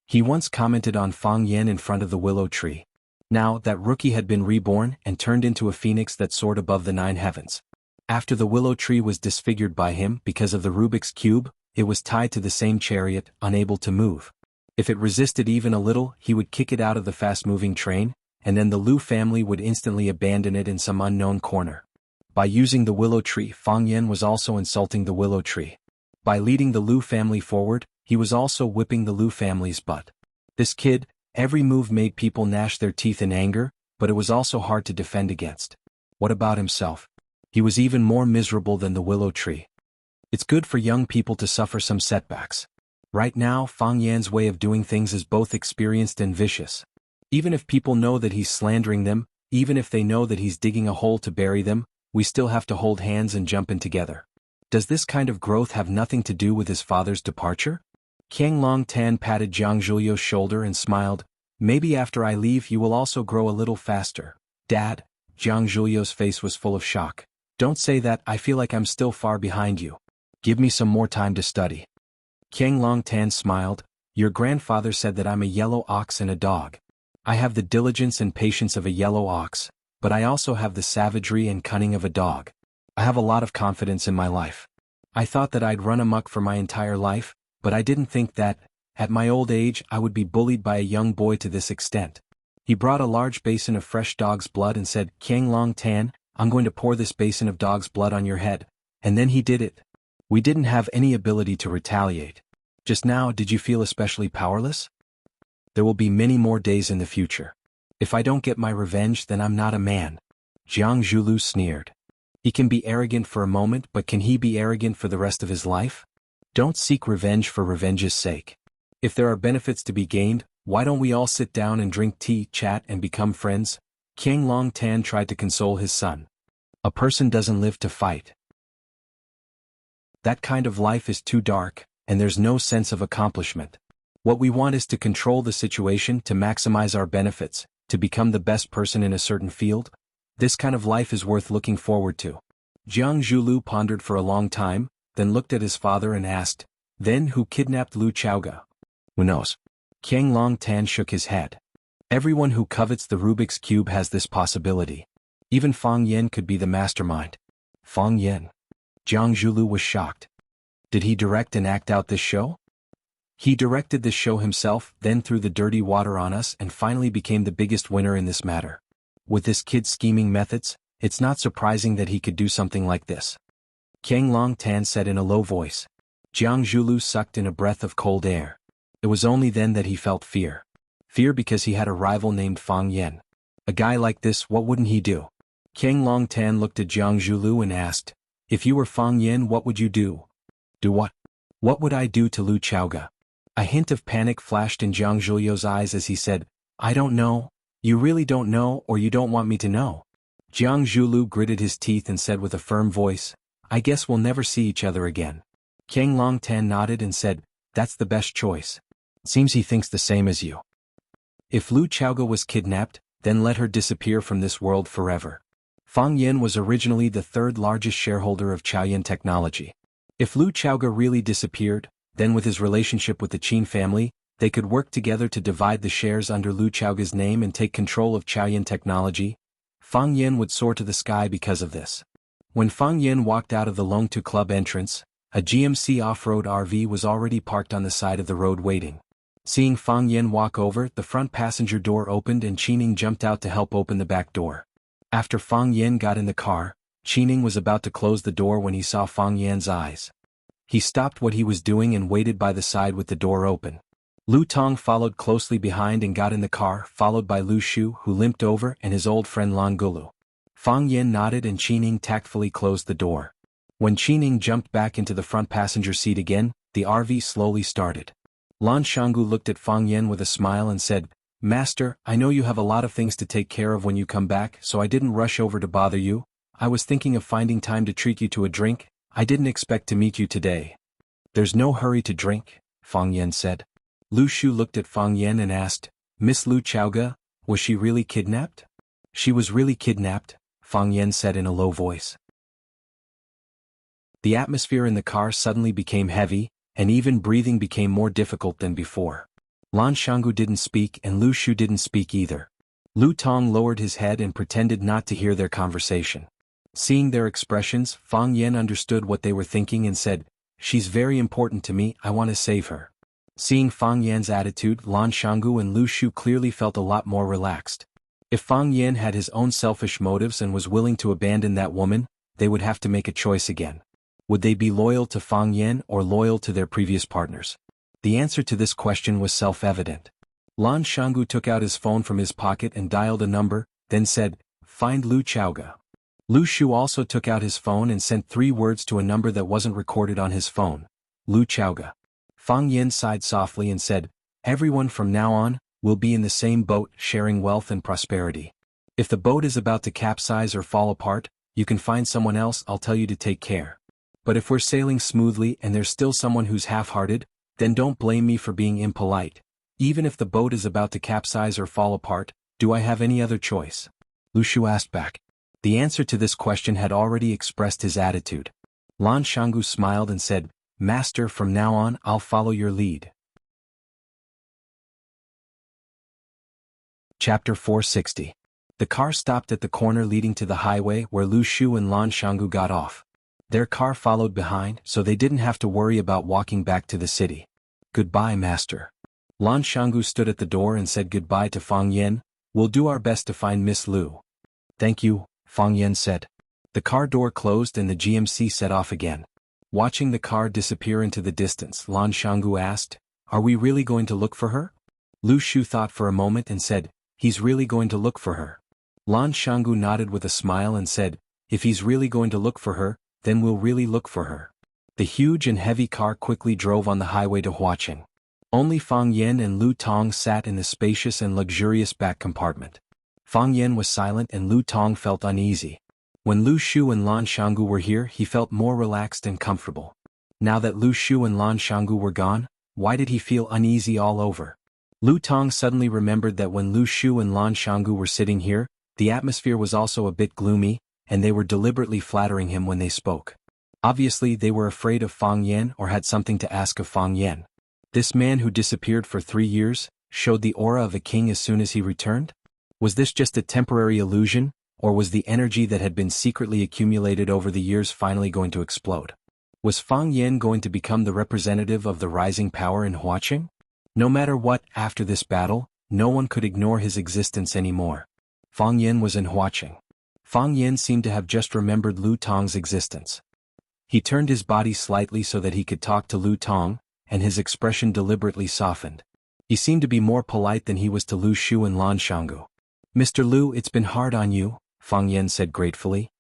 He once commented on Fang Yan in front of the willow tree. Now, that rookie had been reborn and turned into a phoenix that soared above the 9 heavens. After the willow tree was disfigured by him because of the Rubik's Cube, it was tied to the same chariot, unable to move. If it resisted even a little, he would kick it out of the fast-moving train, and then the Lu family would instantly abandon it in some unknown corner. By using the willow tree, Fang Yan was also insulting the willow tree. By leading the Lu family forward, he was also whipping the Lu family's butt. This kid, every move made people gnash their teeth in anger, but it was also hard to defend against. What about himself? He was even more miserable than the willow tree. It's good for young people to suffer some setbacks. Right now, Fang Yan's way of doing things is both experienced and vicious. Even if people know that he's slandering them, even if they know that he's digging a hole to bury them, we still have to hold hands and jump in together. Does this kind of growth have nothing to do with his father's departure? Qiang Long Tan patted Jiang Zhulio's shoulder and smiled. Maybe after I leave you will also grow a little faster. Dad, Jiang Zhulio's face was full of shock. Don't say that, I feel like I'm still far behind you. Give me some more time to study. Qiang Long Tan smiled. Your grandfather said that I'm a yellow ox and a dog. I have the diligence and patience of a yellow ox, but I also have the savagery and cunning of a dog. I have a lot of confidence in my life. I thought that I'd run amok for my entire life, but I didn't think that, at my old age, I would be bullied by a young boy to this extent. He brought a large basin of fresh dog's blood and said, Qiang Long Tan, I'm going to pour this basin of dog's blood on your head. And then he did it. We didn't have any ability to retaliate. Just now, did you feel especially powerless? There will be many more days in the future. If I don't get my revenge, then I'm not a man. Jiang Zhulu sneered. He can be arrogant for a moment, but can he be arrogant for the rest of his life? Don't seek revenge for revenge's sake. If there are benefits to be gained, why don't we all sit down and drink tea, chat, and become friends? Qiang Long Tan tried to console his son. A person doesn't live to fight. That kind of life is too dark, and there's no sense of accomplishment. What we want is to control the situation, to maximize our benefits, to become the best person in a certain field. This kind of life is worth looking forward to. Jiang Zhulu pondered for a long time, then looked at his father and asked, Then who kidnapped Lu Chaoga? Who knows? Qiang Long Tan shook his head. Everyone who covets the Rubik's Cube has this possibility. Even Fang Yan could be the mastermind. Fang Yan. Jiang Zhulu was shocked. Did he direct and act out this show? He directed this show himself, then threw the dirty water on us and finally became the biggest winner in this matter. With this kid's scheming methods, it's not surprising that he could do something like this. Qiang Long Tan said in a low voice. Jiang Zhulu sucked in a breath of cold air. It was only then that he felt fear. Fear because he had a rival named Fang Yan. A guy like this, what wouldn't he do? King Longtan looked at Jiang Zhulu and asked, "If you were Fang Yin, what would you do?" "Do what? What would I do to Lu Chaoga?" A hint of panic flashed in Jiang Zhulio's eyes as he said, "I don't know. You really don't know, or you don't want me to know." Jiang Zhulu gritted his teeth and said with a firm voice, "I guess we'll never see each other again." King Longtan nodded and said, "That's the best choice. Seems he thinks the same as you. If Lu Chaoga was kidnapped, then let her disappear from this world forever." Fang Yin was originally the third largest shareholder of Chaoyin Technology. If Lu Chaoga really disappeared, then with his relationship with the Qin family, they could work together to divide the shares under Lu Chaoga's name and take control of Chaoyin Technology. Fang Yin would soar to the sky because of this. When Fang Yin walked out of the Longtu Club entrance, a GMC off-road RV was already parked on the side of the road waiting. Seeing Fang Yin walk over, the front passenger door opened and Qining jumped out to help open the back door. After Fang Yin got in the car, Qining was about to close the door when he saw Fang Yin's eyes. He stopped what he was doing and waited by the side with the door open. Lu Tong followed closely behind and got in the car, followed by Lu Shu, who limped over, and his old friend Lan Gulu. Fang Yin nodded and Qining tactfully closed the door. When Qining jumped back into the front passenger seat again, the RV slowly started. Lan Shanggu looked at Fang Yin with a smile and said, "Master, I know you have a lot of things to take care of when you come back, so I didn't rush over to bother you. I was thinking of finding time to treat you to a drink. I didn't expect to meet you today." "There's no hurry to drink," Fang Yin said. Lu Shu looked at Fang Yin and asked, "Miss Lu Chaoga, was she really kidnapped?" "She was really kidnapped," Fang Yin said in a low voice. The atmosphere in the car suddenly became heavy, and even breathing became more difficult than before. Lan Shanggu didn't speak and Lu Shu didn't speak either. Lu Tong lowered his head and pretended not to hear their conversation. Seeing their expressions, Fang Yin understood what they were thinking and said, "She's very important to me, I want to save her." Seeing Fang Yin's attitude, Lan Shanggu and Lu Shu clearly felt a lot more relaxed. If Fang Yin had his own selfish motives and was willing to abandon that woman, they would have to make a choice again. Would they be loyal to Fang Yin or loyal to their previous partners? The answer to this question was self-evident. Lan Shanggu took out his phone from his pocket and dialed a number, then said, "Find Lu Chaoga." Lu Shu also took out his phone and sent 3 words to a number that wasn't recorded on his phone. "Lu Chaoga." Fang Yin sighed softly and said, "Everyone from now on, will be in the same boat, sharing wealth and prosperity. If the boat is about to capsize or fall apart, you can find someone else, I'll tell you to take care. But if we're sailing smoothly and there's still someone who's half-hearted, then don't blame me for being impolite. Even if the boat is about to capsize or fall apart, do I have any other choice?" Lu Shu asked back. The answer to this question had already expressed his attitude. Lan Shanggu smiled and said, "Master, from now on I'll follow your lead." Chapter 460. The car stopped at the corner leading to the highway where Lu Shu and Lan Shanggu got off. Their car followed behind, so they didn't have to worry about walking back to the city. "Goodbye, Master." Lan Shanggu stood at the door and said goodbye to Fang Yin. "We'll do our best to find Miss Lu." "Thank you," Fang Yin said. The car door closed and the GMC set off again. Watching the car disappear into the distance, Lan Shanggu asked, "Are we really going to look for her?" Lu Shu thought for a moment and said, "He's really going to look for her." Lan Shanggu nodded with a smile and said, "If he's really going to look for her, then we'll really look for her." The huge and heavy car quickly drove on the highway to Huaqing. Only Fang Yin and Lu Tong sat in the spacious and luxurious back compartment. Fang Yin was silent and Lu Tong felt uneasy. When Lu Shu and Lan Shanggu were here, he felt more relaxed and comfortable. Now that Lu Shu and Lan Shanggu were gone, why did he feel uneasy all over? Lu Tong suddenly remembered that when Lu Shu and Lan Shanggu were sitting here, the atmosphere was also a bit gloomy, and they were deliberately flattering him when they spoke. Obviously they were afraid of Fang Yin or had something to ask of Fang Yin. This man who disappeared for 3 years, showed the aura of a king as soon as he returned? Was this just a temporary illusion, or was the energy that had been secretly accumulated over the years finally going to explode? Was Fang Yin going to become the representative of the rising power in Huaqing? No matter what, after this battle, no one could ignore his existence anymore. Fang Yin was in Huaqing. Fang Yin seemed to have just remembered Lu Tong's existence. He turned his body slightly so that he could talk to Lu Tong, and his expression deliberately softened. He seemed to be more polite than he was to Lu Shu and Lan Shanggu. "Mr. Lu, it's been hard on you," Fang Yen said gratefully.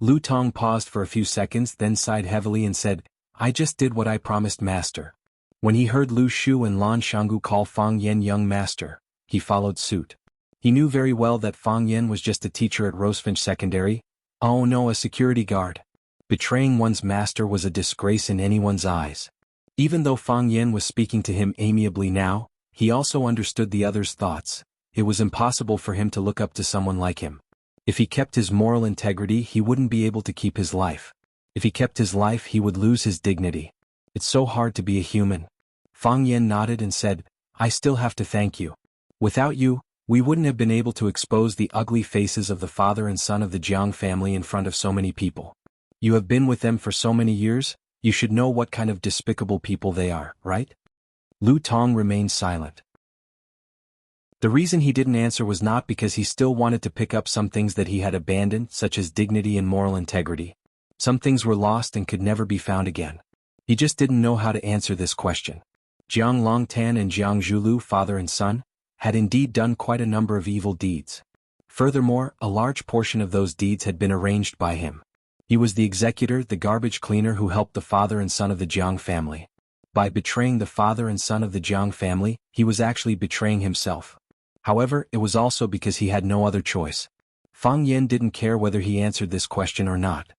Lu Tong paused for a few seconds, then sighed heavily and said, I just did what I promised, master. When he heard Lu Shu and Lan Shanggu call Fang Yen young master, he followed suit. He knew very well that Fang Yen was just a teacher at Rosefinch Secondary. Oh no, a security guard. Betraying one's master was a disgrace in anyone's eyes. Even though Fang Yen was speaking to him amiably now, he also understood the other's thoughts. It was impossible for him to look up to someone like him. If he kept his moral integrity, he wouldn't be able to keep his life. If he kept his life, he would lose his dignity. It's so hard to be a human. Fang Yen nodded and said, I still have to thank you. Without you, we wouldn't have been able to expose the ugly faces of the father and son of the Jiang family in front of so many people. You have been with them for so many years, you should know what kind of despicable people they are, right? Lu Tong remained silent. The reason he didn't answer was not because he still wanted to pick up some things that he had abandoned, such as dignity and moral integrity. Some things were lost and could never be found again. He just didn't know how to answer this question. Jiang Longtan and Jiang Zhulu, father and son, had indeed done quite a number of evil deeds. Furthermore, a large portion of those deeds had been arranged by him. He was the executor, the garbage cleaner who helped the father and son of the Jiang family. By betraying the father and son of the Jiang family, he was actually betraying himself. However, it was also because he had no other choice. Fang Yen didn't care whether he answered this question or not.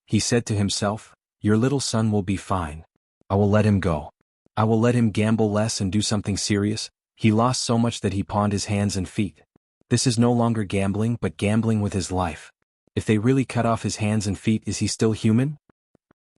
He said to himself, your little son will be fine. I will let him go. I will let him gamble less and do something serious. He lost so much that he pawned his hands and feet. This is no longer gambling but gambling with his life. If they really cut off his hands and feet, is he still human?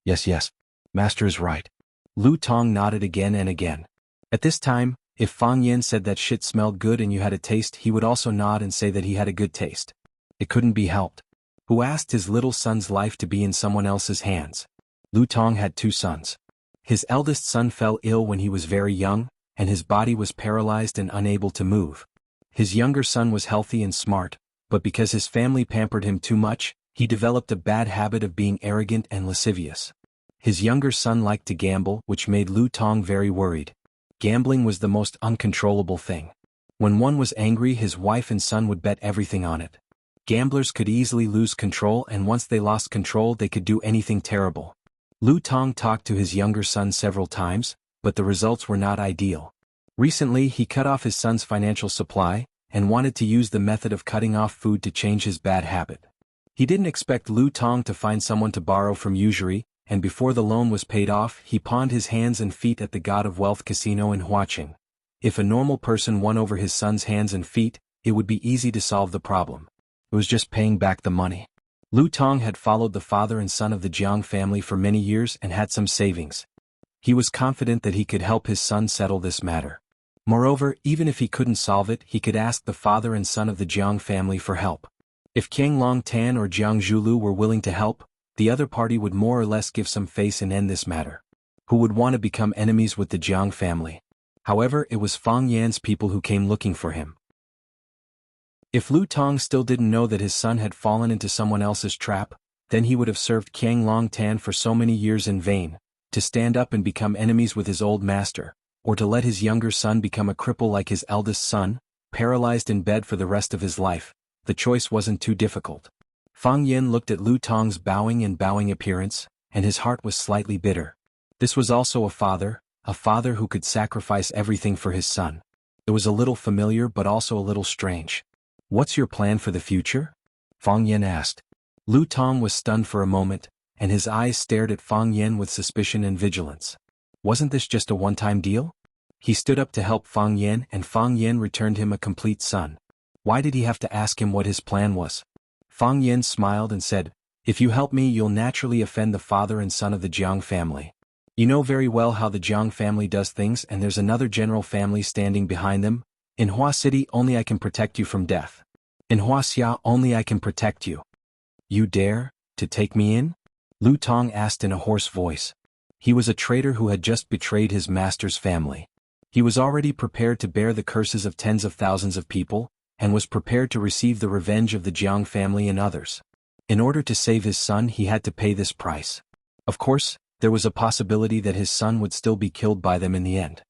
Yes, master is right. Lu Tong nodded again and again. At this time, if Fang Yen said that shit smelled good and you had a taste, he would also nod and say that he had a good taste. It couldn't be helped. Who asked his little son's life to be in someone else's hands? Lu Tong had 2 sons. His eldest son fell ill when he was very young, and his body was paralyzed and unable to move. His younger son was healthy and smart, but because his family pampered him too much, he developed a bad habit of being arrogant and lascivious. His younger son liked to gamble, which made Lu Tong very worried. Gambling was the most uncontrollable thing. When one was angry, his wife and son would bet everything on it. Gamblers could easily lose control, and once they lost control, they could do anything terrible. Lu Tong talked to his younger son several times, but the results were not ideal. Recently, he cut off his son's financial supply, and wanted to use the method of cutting off food to change his bad habit. He didn't expect Lu Tong to find someone to borrow from usury, and before the loan was paid off, he pawned his hands and feet at the God of Wealth casino in Huaqing. If a normal person won over his son's hands and feet, it would be easy to solve the problem. It was just paying back the money. Lu Tong had followed the father and son of the Jiang family for many years and had some savings. He was confident that he could help his son settle this matter. Moreover, even if he couldn't solve it, he could ask the father and son of the Jiang family for help. If Qiang Longtan or Jiang Zhulu were willing to help, the other party would more or less give some face and end this matter. Who would want to become enemies with the Jiang family? However, it was Fang Yan's people who came looking for him. If Lu Tong still didn't know that his son had fallen into someone else's trap, then he would have served Qiang Longtan for so many years in vain, to stand up and become enemies with his old master, or to let his younger son become a cripple like his eldest son, paralyzed in bed for the rest of his life. The choice wasn't too difficult. Fang Yen looked at Lu Tong's bowing appearance, and his heart was slightly bitter. This was also a father who could sacrifice everything for his son. It was a little familiar but also a little strange. What's your plan for the future? Fang Yen asked. Lu Tong was stunned for a moment, and his eyes stared at Fang Yen with suspicion and vigilance. Wasn't this just a one-time deal? He stood up to help Fang Yen, and Fang Yen returned him a complete son. Why did he have to ask him what his plan was? Fang Yen smiled and said, if you help me, you'll naturally offend the father and son of the Jiang family. You know very well how the Jiang family does things, and there's another general family standing behind them. In Hua City, only I can protect you from death. In Huaxia, only I can protect you. You dare to take me in? Lu Tong asked in a hoarse voice. He was a traitor who had just betrayed his master's family. He was already prepared to bear the curses of tens of thousands of people, and was prepared to receive the revenge of the Jiang family and others. In order to save his son, he had to pay this price. Of course, there was a possibility that his son would still be killed by them in the end.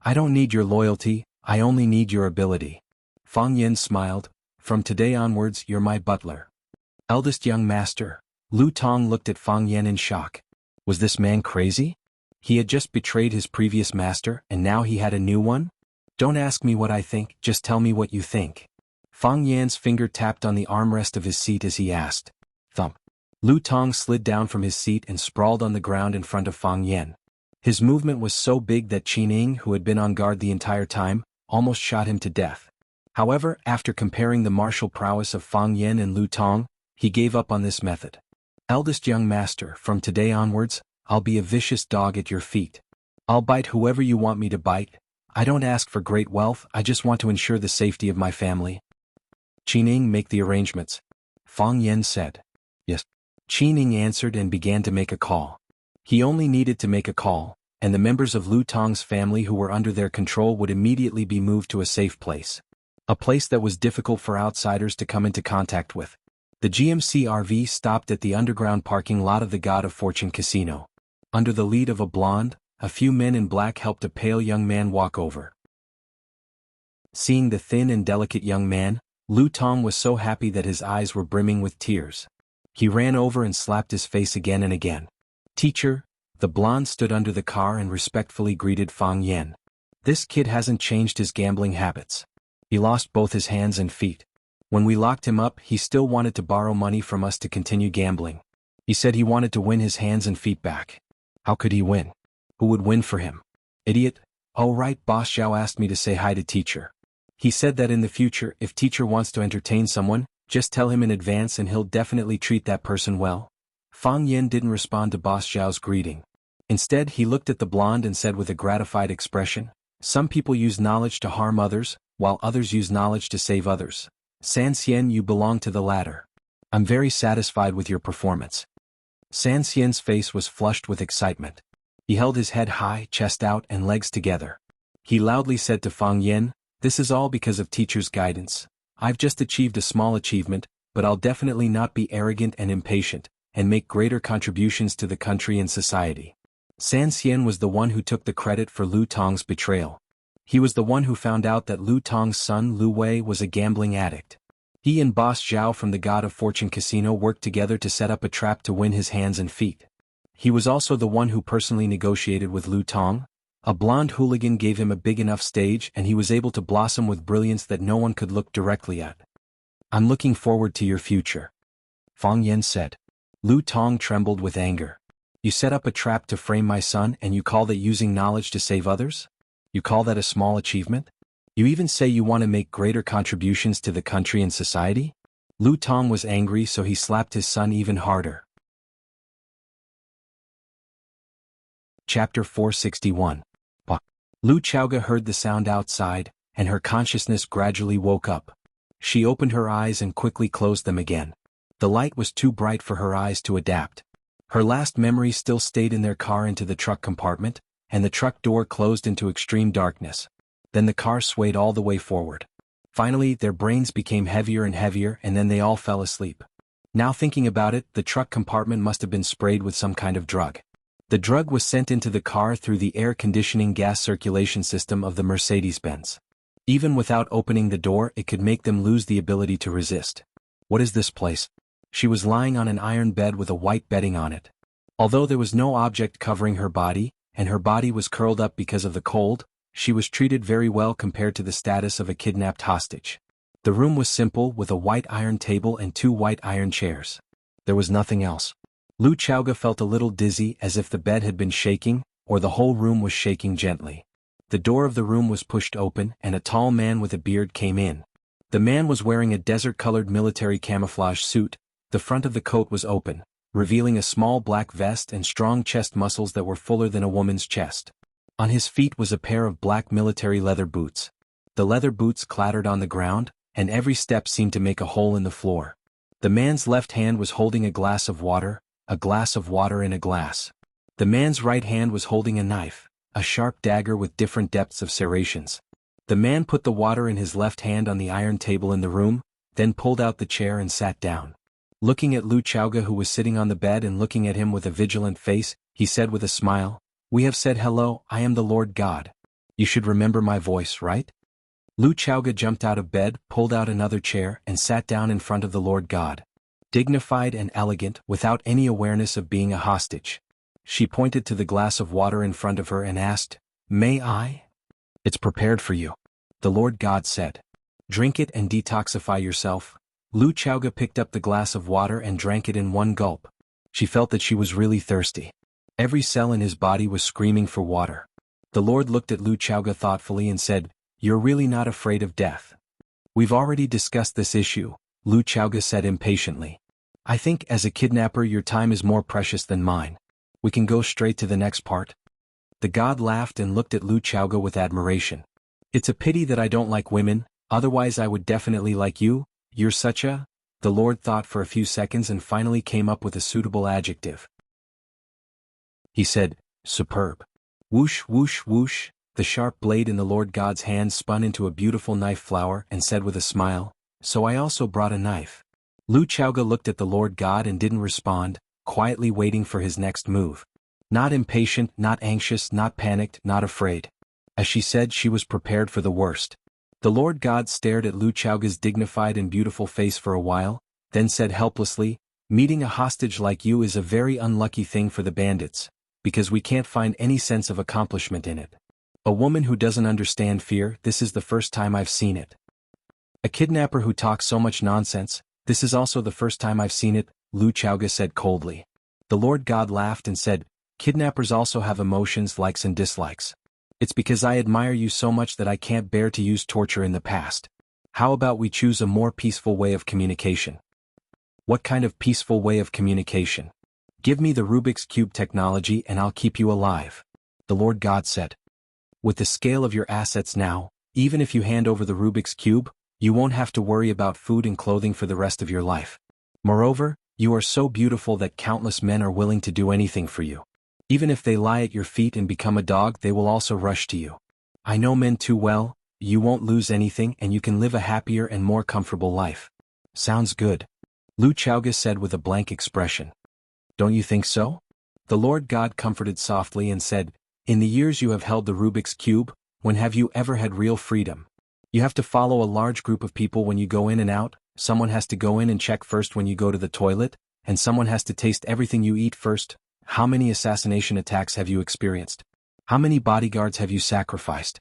I don't need your loyalty, I only need your ability. Fang Yen smiled, From today onwards you're my butler. Eldest young master. Lu Tong looked at Fang Yan in shock. Was this man crazy? He had just betrayed his previous master and now he had a new one? Don't ask me what I think, just tell me what you think. Fang Yan's finger tapped on the armrest of his seat as he asked. Thump. Lu Tong slid down from his seat and sprawled on the ground in front of Fang Yan. His movement was so big that Qining, who had been on guard the entire time, almost shot him to death. However, after comparing the martial prowess of Fang Yan and Lu Tong, he gave up on this method. Eldest young master, from today onwards, I'll be a vicious dog at your feet. I'll bite whoever you want me to bite. I don't ask for great wealth, I just want to ensure the safety of my family. Qining, make the arrangements. Fang Yan said. Yes. Qining answered and began to make a call. He only needed to make a call, and the members of Lu Tong's family who were under their control would immediately be moved to a safe place. A place that was difficult for outsiders to come into contact with. The GMC RV stopped at the underground parking lot of the God of Fortune Casino. Under the lead of a blonde, a few men in black helped a pale young man walk over. Seeing the thin and delicate young man, Lu Tong was so happy that his eyes were brimming with tears. He ran over and slapped his face again and again. Teacher, the blonde stood under the car and respectfully greeted Fang Yan. This kid hasn't changed his gambling habits. He lost both his hands and feet. When we locked him up, he still wanted to borrow money from us to continue gambling. He said he wanted to win his hands and feet back. How could he win? Who would win for him? Idiot. Oh right, Boss Zhao asked me to say hi to teacher. He said that in the future, if teacher wants to entertain someone, just tell him in advance and he'll definitely treat that person well. Fang Yan didn't respond to Boss Zhao's greeting. Instead, he looked at the blonde and said with a gratified expression, some people use knowledge to harm others, while others use knowledge to save others. San Xian, you belong to the latter. I'm very satisfied with your performance. San Xian's face was flushed with excitement. He held his head high, chest out and legs together. He loudly said to Fang Yan, this is all because of teacher's guidance. I've just achieved a small achievement, but I'll definitely not be arrogant and impatient, and make greater contributions to the country and society. San Xian was the one who took the credit for Lu Tong's betrayal. He was the one who found out that Lu Tong's son Lu Wei was a gambling addict. He and Boss Zhao from the God of Fortune Casino worked together to set up a trap to win his hands and feet. He was also the one who personally negotiated with Lu Tong. A blonde hooligan gave him a big enough stage and he was able to blossom with brilliance that no one could look directly at. I'm looking forward to your future. Fang Yan said. Lu Tong trembled with anger. You set up a trap to frame my son and you call that using knowledge to save others? You call that a small achievement? You even say you want to make greater contributions to the country and society? Lu Tong was angry so he slapped his son even harder. Chapter 461. Lu Chaoga heard the sound outside, and her consciousness gradually woke up. She opened her eyes and quickly closed them again. The light was too bright for her eyes to adapt. Her last memory still stayed in their car into the truck compartment, and the truck door closed into extreme darkness. Then the car swayed all the way forward. Finally, their brains became heavier and heavier and then they all fell asleep. Now thinking about it, the truck compartment must have been sprayed with some kind of drug. The drug was sent into the car through the air conditioning gas circulation system of the Mercedes-Benz. Even without opening the door, it could make them lose the ability to resist. What is this place? She was lying on an iron bed with a white bedding on it. Although there was no object covering her body, and her body was curled up because of the cold, she was treated very well compared to the status of a kidnapped hostage. The room was simple with a white iron table and 2 white iron chairs. There was nothing else. Lu Chaoga felt a little dizzy as if the bed had been shaking, or the whole room was shaking gently. The door of the room was pushed open and a tall man with a beard came in. The man was wearing a desert-colored military camouflage suit. The front of the coat was open, revealing a small black vest and strong chest muscles that were fuller than a woman's chest. On his feet was a pair of black military leather boots. The leather boots clattered on the ground, and every step seemed to make a hole in the floor. The man's left hand was holding a glass of water in a glass. The man's right hand was holding a knife, a sharp dagger with different depths of serrations. The man put the water in his left hand on the iron table in the room, then pulled out the chair and sat down. Looking at Lu Chaoga who was sitting on the bed and looking at him with a vigilant face, he said with a smile, "We have said hello, I am the Lord God. You should remember my voice, right?" Lu Chaoga jumped out of bed, pulled out another chair, and sat down in front of the Lord God. Dignified and elegant, without any awareness of being a hostage. She pointed to the glass of water in front of her and asked, "May I?" "It's prepared for you," the Lord God said. "Drink it and detoxify yourself." Lu Chaoga picked up the glass of water and drank it in one gulp. She felt that she was really thirsty. Every cell in his body was screaming for water. The Lord looked at Lu Chaoga thoughtfully and said, "You're really not afraid of death." "We've already discussed this issue," Lu Chaoga said impatiently. "I think as a kidnapper your time is more precious than mine. We can go straight to the next part." The god laughed and looked at Lu Chaoga with admiration. "It's a pity that I don't like women, otherwise I would definitely like you. You're such a—" The Lord thought for a few seconds and finally came up with a suitable adjective. He said, "Superb." Whoosh, whoosh, whoosh, the sharp blade in the Lord God's hand spun into a beautiful knife flower and said with a smile, "So I also brought a knife." Lu Chaoga looked at the Lord God and didn't respond, quietly waiting for his next move. Not impatient, not anxious, not panicked, not afraid. As she said, she was prepared for the worst. The Lord God stared at Lu Chaoga's dignified and beautiful face for a while, then said helplessly, "Meeting a hostage like you is a very unlucky thing for the bandits, because we can't find any sense of accomplishment in it. A woman who doesn't understand fear, this is the first time I've seen it. A kidnapper who talks so much nonsense, this is also the first time I've seen it," Lu Chaoga said coldly. The Lord God laughed and said, "Kidnappers also have emotions, likes and dislikes. It's because I admire you so much that I can't bear to use torture in the past. How about we choose a more peaceful way of communication?" "What kind of peaceful way of communication?" "Give me the Rubik's Cube technology and I'll keep you alive," the Lord God said. "With the scale of your assets now, even if you hand over the Rubik's Cube, you won't have to worry about food and clothing for the rest of your life. Moreover, you are so beautiful that countless men are willing to do anything for you. Even if they lie at your feet and become a dog, they will also rush to you. I know men too well, you won't lose anything and you can live a happier and more comfortable life." "Sounds good," Lu Chaoga said with a blank expression. "Don't you think so?" The Lord God comforted softly and said, "In the years you have held the Rubik's Cube, when have you ever had real freedom? You have to follow a large group of people when you go in and out, someone has to go in and check first when you go to the toilet, and someone has to taste everything you eat first. How many assassination attacks have you experienced? How many bodyguards have you sacrificed?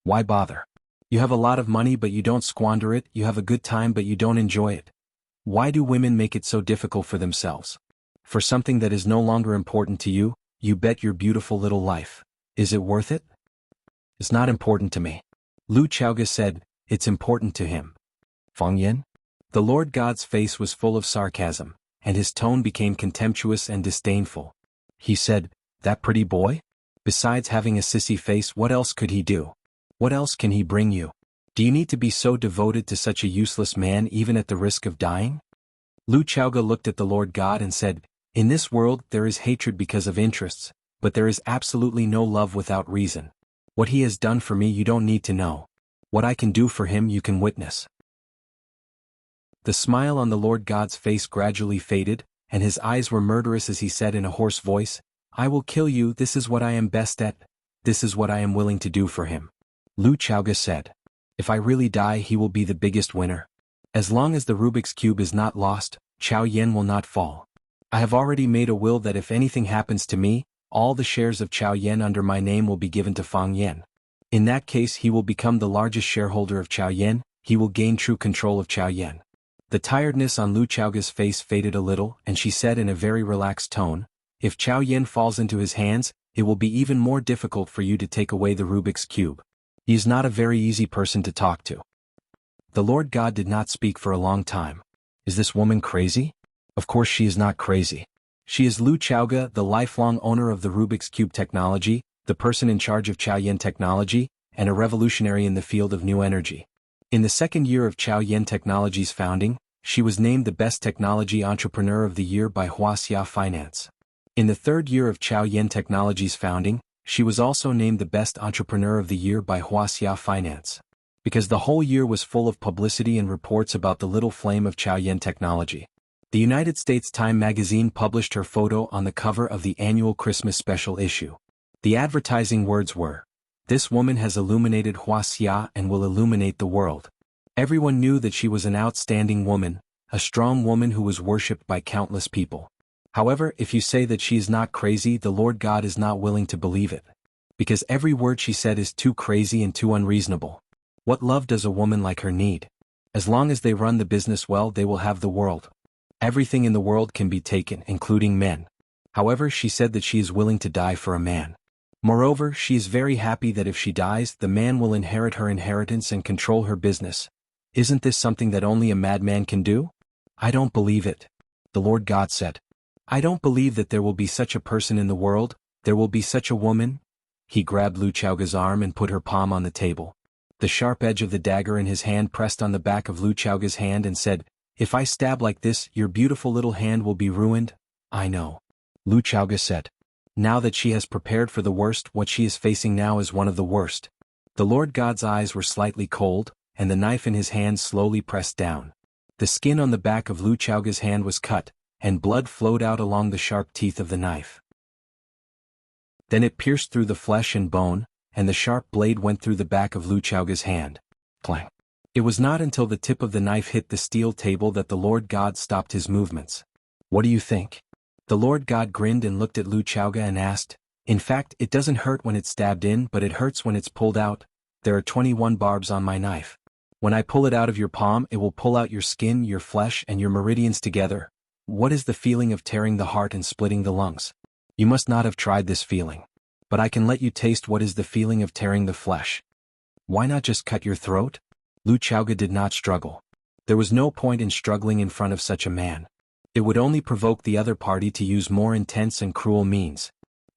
Why bother? You have a lot of money but you don't squander it, you have a good time but you don't enjoy it. Why do women make it so difficult for themselves? For something that is no longer important to you, you bet your beautiful little life. Is it worth it?" "It's not important to me," Lu Chaoga said. "It's important to him." "Fang Yan?" The Lord God's face was full of sarcasm, and his tone became contemptuous and disdainful. He said, "That pretty boy? Besides having a sissy face, what else could he do? What else can he bring you? Do you need to be so devoted to such a useless man even at the risk of dying?" Lu Chaoga looked at the Lord God and said, "In this world there is hatred because of interests, but there is absolutely no love without reason. What he has done for me you don't need to know. What I can do for him you can witness." The smile on the Lord God's face gradually faded, and his eyes were murderous as he said in a hoarse voice, "I will kill you, this is what I am best at, this is what I am willing to do for him." Lu Chaoga said, "If I really die he will be the biggest winner. As long as the Rubik's Cube is not lost, Chao Yan will not fall. I have already made a will that if anything happens to me, all the shares of Chao Yan under my name will be given to Fang Yan. In that case he will become the largest shareholder of Chao Yan, he will gain true control of Chao Yan." The tiredness on Lu Chaoga's face faded a little and she said in a very relaxed tone, "If Chao Yan falls into his hands, it will be even more difficult for you to take away the Rubik's Cube. He is not a very easy person to talk to." The Lord God did not speak for a long time. Is this woman crazy? Of course she is not crazy. She is Lu Chaoga, the lifelong owner of the Rubik's Cube technology, the person in charge of Chao Yan technology, and a revolutionary in the field of new energy. In the second year of Chao Yan Technology's founding, she was named the Best Technology Entrepreneur of the Year by Wuxia Finance. In the third year of Chao Yan Technology's founding, she was also named the Best Entrepreneur of the Year by Wuxia Finance. Because the whole year was full of publicity and reports about the little flame of Chao Yan Technology. The United States Time magazine published her photo on the cover of the annual Christmas special issue. The advertising words were, This woman has illuminated Wuxia and will illuminate the world. Everyone knew that she was an outstanding woman, a strong woman who was worshipped by countless people. However, if you say that she is not crazy, the Lord God is not willing to believe it. Because every word she said is too crazy and too unreasonable. What love does a woman like her need? As long as they run the business well, they will have the world. Everything in the world can be taken, including men. However, she said that she is willing to die for a man. Moreover, she is very happy that if she dies, the man will inherit her inheritance and control her business. Isn't this something that only a madman can do? I don't believe it. The Lord God said. I don't believe that there will be such a person in the world, there will be such a woman. He grabbed Lu Chaoga's arm and put her palm on the table. The sharp edge of the dagger in his hand pressed on the back of Lu Chaoga's hand and said, "If I stab like this, your beautiful little hand will be ruined." I know. Lu Chaoga said. Now that she has prepared for the worst, what she is facing now is one of the worst. The Lord God's eyes were slightly cold, and the knife in his hand slowly pressed down. The skin on the back of Lu Chaoga's hand was cut, and blood flowed out along the sharp teeth of the knife. Then it pierced through the flesh and bone, and the sharp blade went through the back of Lu Chaoga's hand. Clang. It was not until the tip of the knife hit the steel table that the Lord God stopped his movements. What do you think? The Lord God grinned and looked at Lu Chaoga and asked, "In fact, it doesn't hurt when it's stabbed in, but it hurts when it's pulled out. There are 21 barbs on my knife. When I pull it out of your palm, it will pull out your skin, your flesh, and your meridians together. What is the feeling of tearing the heart and splitting the lungs? You must not have tried this feeling. But I can let you taste what is the feeling of tearing the flesh. Why not just cut your throat?" Lu Chaoga did not struggle. There was no point in struggling in front of such a man. It would only provoke the other party to use more intense and cruel means.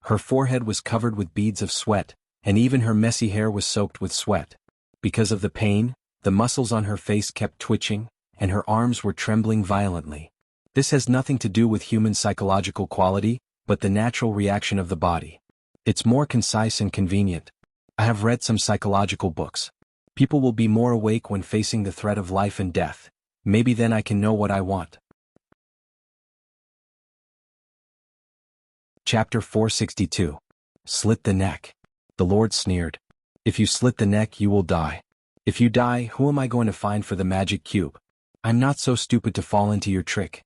Her forehead was covered with beads of sweat, and even her messy hair was soaked with sweat. Because of the pain, the muscles on her face kept twitching, and her arms were trembling violently. This has nothing to do with human psychological quality, but the natural reaction of the body. It's more concise and convenient. I have read some psychological books. People will be more awake when facing the threat of life and death. Maybe then I can know what I want. Chapter 462. Slit the neck. The Lord sneered. If you slit the neck, you will die. If you die, who am I going to find for the magic cube? I'm not so stupid to fall into your trick.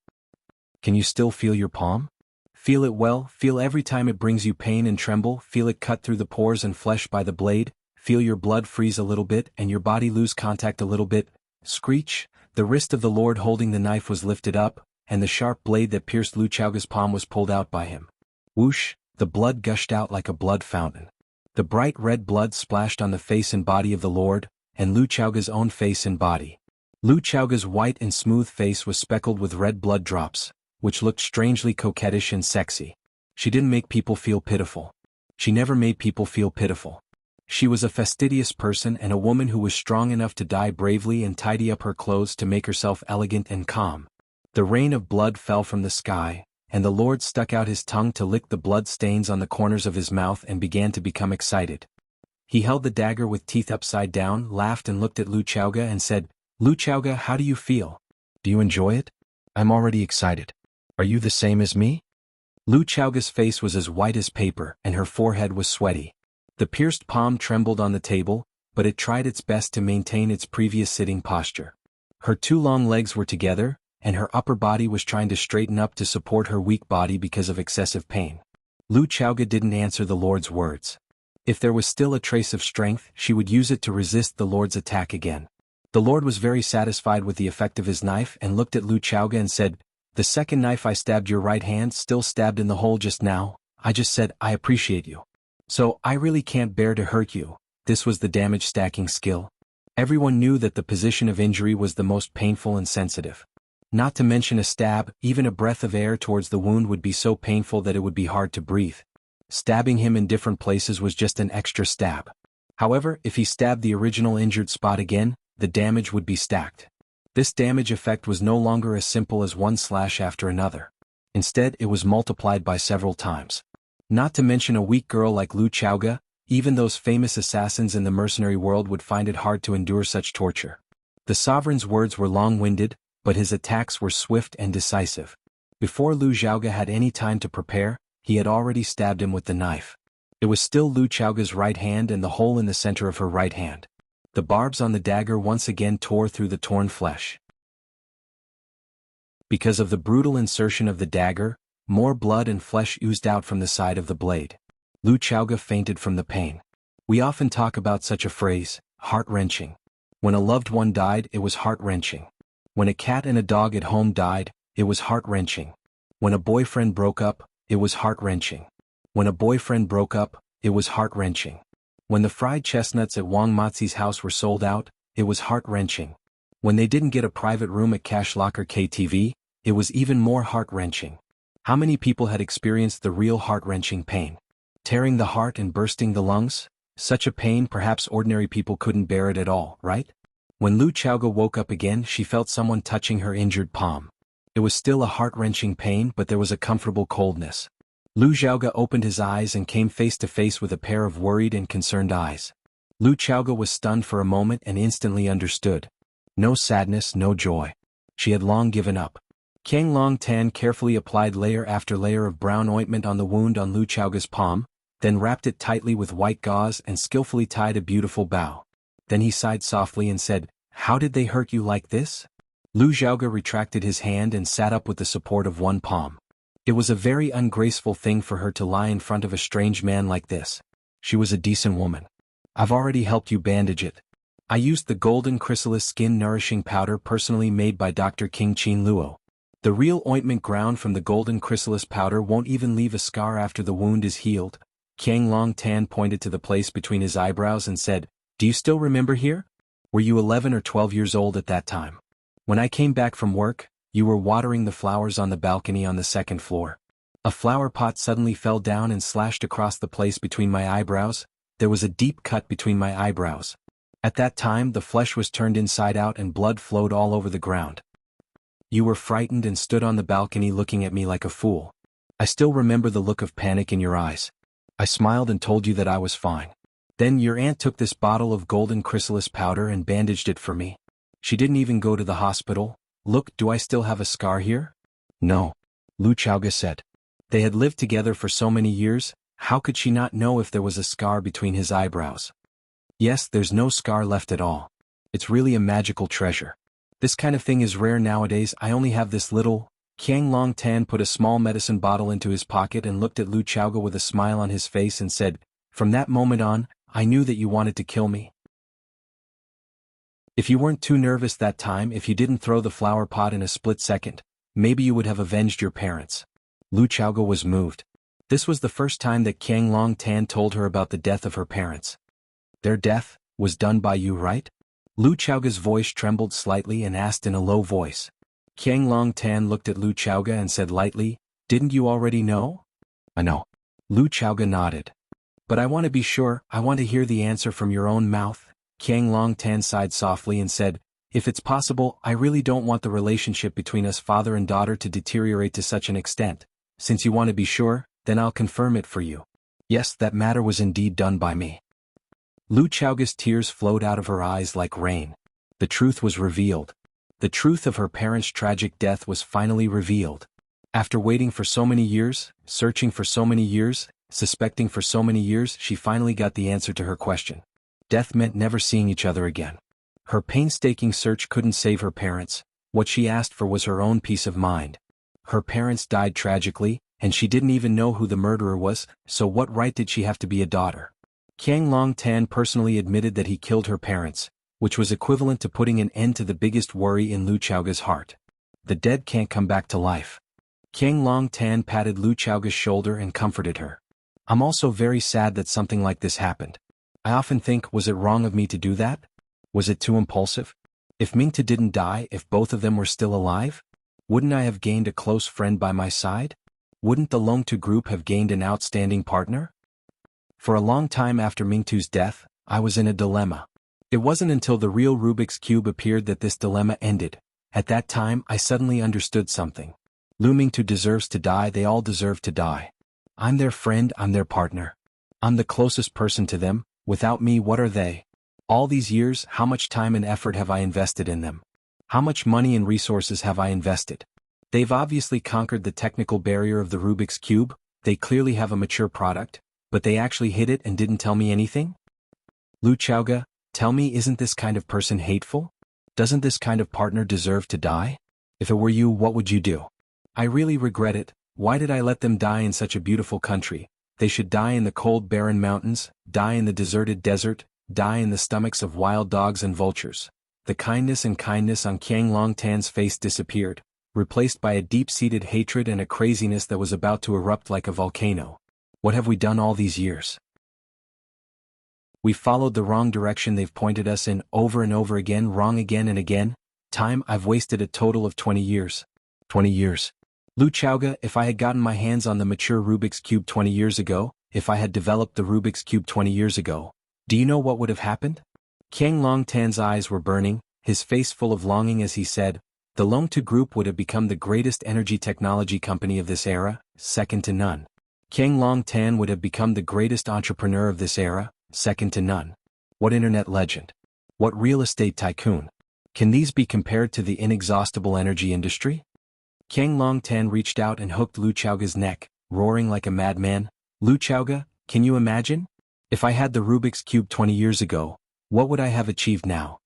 Can you still feel your palm? Feel it well, feel every time it brings you pain and tremble, feel it cut through the pores and flesh by the blade, feel your blood freeze a little bit and your body lose contact a little bit. Screech. The wrist of the Lord holding the knife was lifted up, and the sharp blade that pierced Lu Chaoga's palm was pulled out by him. Whoosh, the blood gushed out like a blood fountain. The bright red blood splashed on the face and body of the Lord, and Lu Chaoga's own face and body. Lu Chaoga's white and smooth face was speckled with red blood drops, which looked strangely coquettish and sexy. She didn't make people feel pitiful. She never made people feel pitiful. She was a fastidious person and a woman who was strong enough to die bravely and tidy up her clothes to make herself elegant and calm. The rain of blood fell from the sky, and the Lord stuck out his tongue to lick the blood stains on the corners of his mouth and began to become excited. He held the dagger with teeth upside down, laughed and looked at Lu Chaoga and said, "Lu Chaoga, how do you feel? Do you enjoy it? I'm already excited. Are you the same as me?" Lu Chaoga's face was as white as paper and her forehead was sweaty. The pierced palm trembled on the table, but it tried its best to maintain its previous sitting posture. Her two long legs were together, and her upper body was trying to straighten up to support her weak body because of excessive pain. Lu Chaoga didn't answer the Lord's words. If there was still a trace of strength, she would use it to resist the Lord's attack again. The Lord was very satisfied with the effect of his knife and looked at Lu Chaoga and said, "The second knife I stabbed your right hand still stabbed in the hole just now. I just said, I appreciate you. So, I really can't bear to hurt you." This was the damage stacking skill. Everyone knew that the position of injury was the most painful and sensitive. Not to mention a stab, even a breath of air towards the wound would be so painful that it would be hard to breathe. Stabbing him in different places was just an extra stab. However, if he stabbed the original injured spot again, the damage would be stacked. This damage effect was no longer as simple as one slash after another. Instead, it was multiplied by several times. Not to mention a weak girl like Lu Chaoga, even those famous assassins in the mercenary world would find it hard to endure such torture. The sovereign's words were long-winded, but his attacks were swift and decisive. Before Lu Chaoga had any time to prepare, he had already stabbed him with the knife. It was still Lu Chaoga's right hand and the hole in the center of her right hand. The barbs on the dagger once again tore through the torn flesh. Because of the brutal insertion of the dagger, more blood and flesh oozed out from the side of the blade. Lu Chaoga fainted from the pain. We often talk about such a phrase, heart-wrenching. When a loved one died, it was heart-wrenching. When a cat and a dog at home died, it was heart-wrenching. When a boyfriend broke up, it was heart-wrenching. When a boyfriend broke up, it was heart-wrenching. When the fried chestnuts at Wang Mazi's house were sold out, it was heart-wrenching. When they didn't get a private room at Cash Locker KTV, it was even more heart-wrenching. How many people had experienced the real heart-wrenching pain? Tearing the heart and bursting the lungs? Such a pain perhaps ordinary people couldn't bear it at all, right? When Lu Chaoga woke up again, she felt someone touching her injured palm. It was still a heart-wrenching pain, but there was a comfortable coldness. Lu Chaoga opened his eyes and came face to face with a pair of worried and concerned eyes. Lu Chaoga was stunned for a moment and instantly understood. No sadness, no joy. She had long given up. Qiang Long Tan carefully applied layer after layer of brown ointment on the wound on Lu Chaoga's palm, then wrapped it tightly with white gauze and skillfully tied a beautiful bow. Then he sighed softly and said, "How did they hurt you like this?" Lu Chaoga retracted his hand and sat up with the support of one palm. It was a very ungraceful thing for her to lie in front of a strange man like this. She was a decent woman. "I've already helped you bandage it. I used the golden chrysalis skin nourishing powder personally made by Dr. King Qin Luo. The real ointment ground from the golden chrysalis powder won't even leave a scar after the wound is healed." Qiang Long Tan pointed to the place between his eyebrows and said, "Do you still remember here? Were you 11 or 12 years old at that time? When I came back from work, you were watering the flowers on the balcony on the second floor. A flower pot suddenly fell down and slashed across the place between my eyebrows. There was a deep cut between my eyebrows. At that time the flesh was turned inside out and blood flowed all over the ground. You were frightened and stood on the balcony looking at me like a fool. I still remember the look of panic in your eyes. I smiled and told you that I was fine. Then your aunt took this bottle of golden chrysalis powder and bandaged it for me. She didn't even go to the hospital. Look, do I still have a scar here?" "No," Lu Chaoga said. They had lived together for so many years, how could she not know if there was a scar between his eyebrows? "Yes, there's no scar left at all. It's really a magical treasure. This kind of thing is rare nowadays. I only have this little." Qiang Long Tan put a small medicine bottle into his pocket and looked at Lu Chaoga with a smile on his face and said, "From that moment on, I knew that you wanted to kill me. If you weren't too nervous that time, if you didn't throw the flower pot in a split second, maybe you would have avenged your parents." Lu Chaoga was moved. This was the first time that Qiang Long Tan told her about the death of her parents. "Their death was done by you, right?" Lu Chaoga's voice trembled slightly and asked in a low voice. Qiang Long Tan looked at Lu Chaoga and said lightly, "Didn't you already know?" "I know." Lu Chaoga nodded. "But I want to be sure, I want to hear the answer from your own mouth." Qiang Long Tan sighed softly and said, "If it's possible, I really don't want the relationship between us father and daughter to deteriorate to such an extent. Since you want to be sure, then I'll confirm it for you. Yes, that matter was indeed done by me." Lu Chaoga's tears flowed out of her eyes like rain. The truth was revealed. The truth of her parents' tragic death was finally revealed. After waiting for so many years, searching for so many years, suspecting for so many years, she finally got the answer to her question. Death meant never seeing each other again. Her painstaking search couldn't save her parents. What she asked for was her own peace of mind. Her parents died tragically, and she didn't even know who the murderer was, so what right did she have to be a daughter? Qiang Long Tan personally admitted that he killed her parents, which was equivalent to putting an end to the biggest worry in Lu Chaoga's heart. The dead can't come back to life. Qiang Long Tan patted Lu Chaoga's shoulder and comforted her. "I'm also very sad that something like this happened. I often think, was it wrong of me to do that? Was it too impulsive? If Mingtu didn't die, if both of them were still alive, wouldn't I have gained a close friend by my side? Wouldn't the Longtu group have gained an outstanding partner?" For a long time after Mingtu's death, I was in a dilemma. It wasn't until the real Rubik's Cube appeared that this dilemma ended. At that time, I suddenly understood something. Lu Mingtu deserves to die, they all deserve to die. I'm their friend, I'm their partner. I'm the closest person to them. Without me, what are they? All these years, how much time and effort have I invested in them? How much money and resources have I invested? They've obviously conquered the technical barrier of the Rubik's Cube, they clearly have a mature product, But they actually hid it and didn't tell me anything? Lu Chaoga, tell me, isn't this kind of person hateful? Doesn't this kind of partner deserve to die? If it were you, what would you do? I really regret it. Why did I let them die in such a beautiful country? They should die in the cold barren mountains, die in the deserted desert, die in the stomachs of wild dogs and vultures. The kindness on Qiang Longtan's face disappeared, replaced by a deep-seated hatred and a craziness that was about to erupt like a volcano. What have we done all these years? We followed the wrong direction they've pointed us in over and over again, wrong again and again. Time, I've wasted a total of 20 years. 20 years. Lu Chaoga, if I had gotten my hands on the mature Rubik's Cube 20 years ago, if I had developed the Rubik's Cube 20 years ago, do you know what would have happened? Qiang Longtan's eyes were burning, his face full of longing as he said, the Longtu Group would have become the greatest energy technology company of this era, second to none. Qiang Longtan would have become the greatest entrepreneur of this era, second to none. What internet legend? What real estate tycoon? Can these be compared to the inexhaustible energy industry? Qiang Longtan reached out and hooked Lu Chaoga's neck, roaring like a madman. Lu Chaoga, can you imagine? If I had the Rubik's Cube 20 years ago, what would I have achieved now?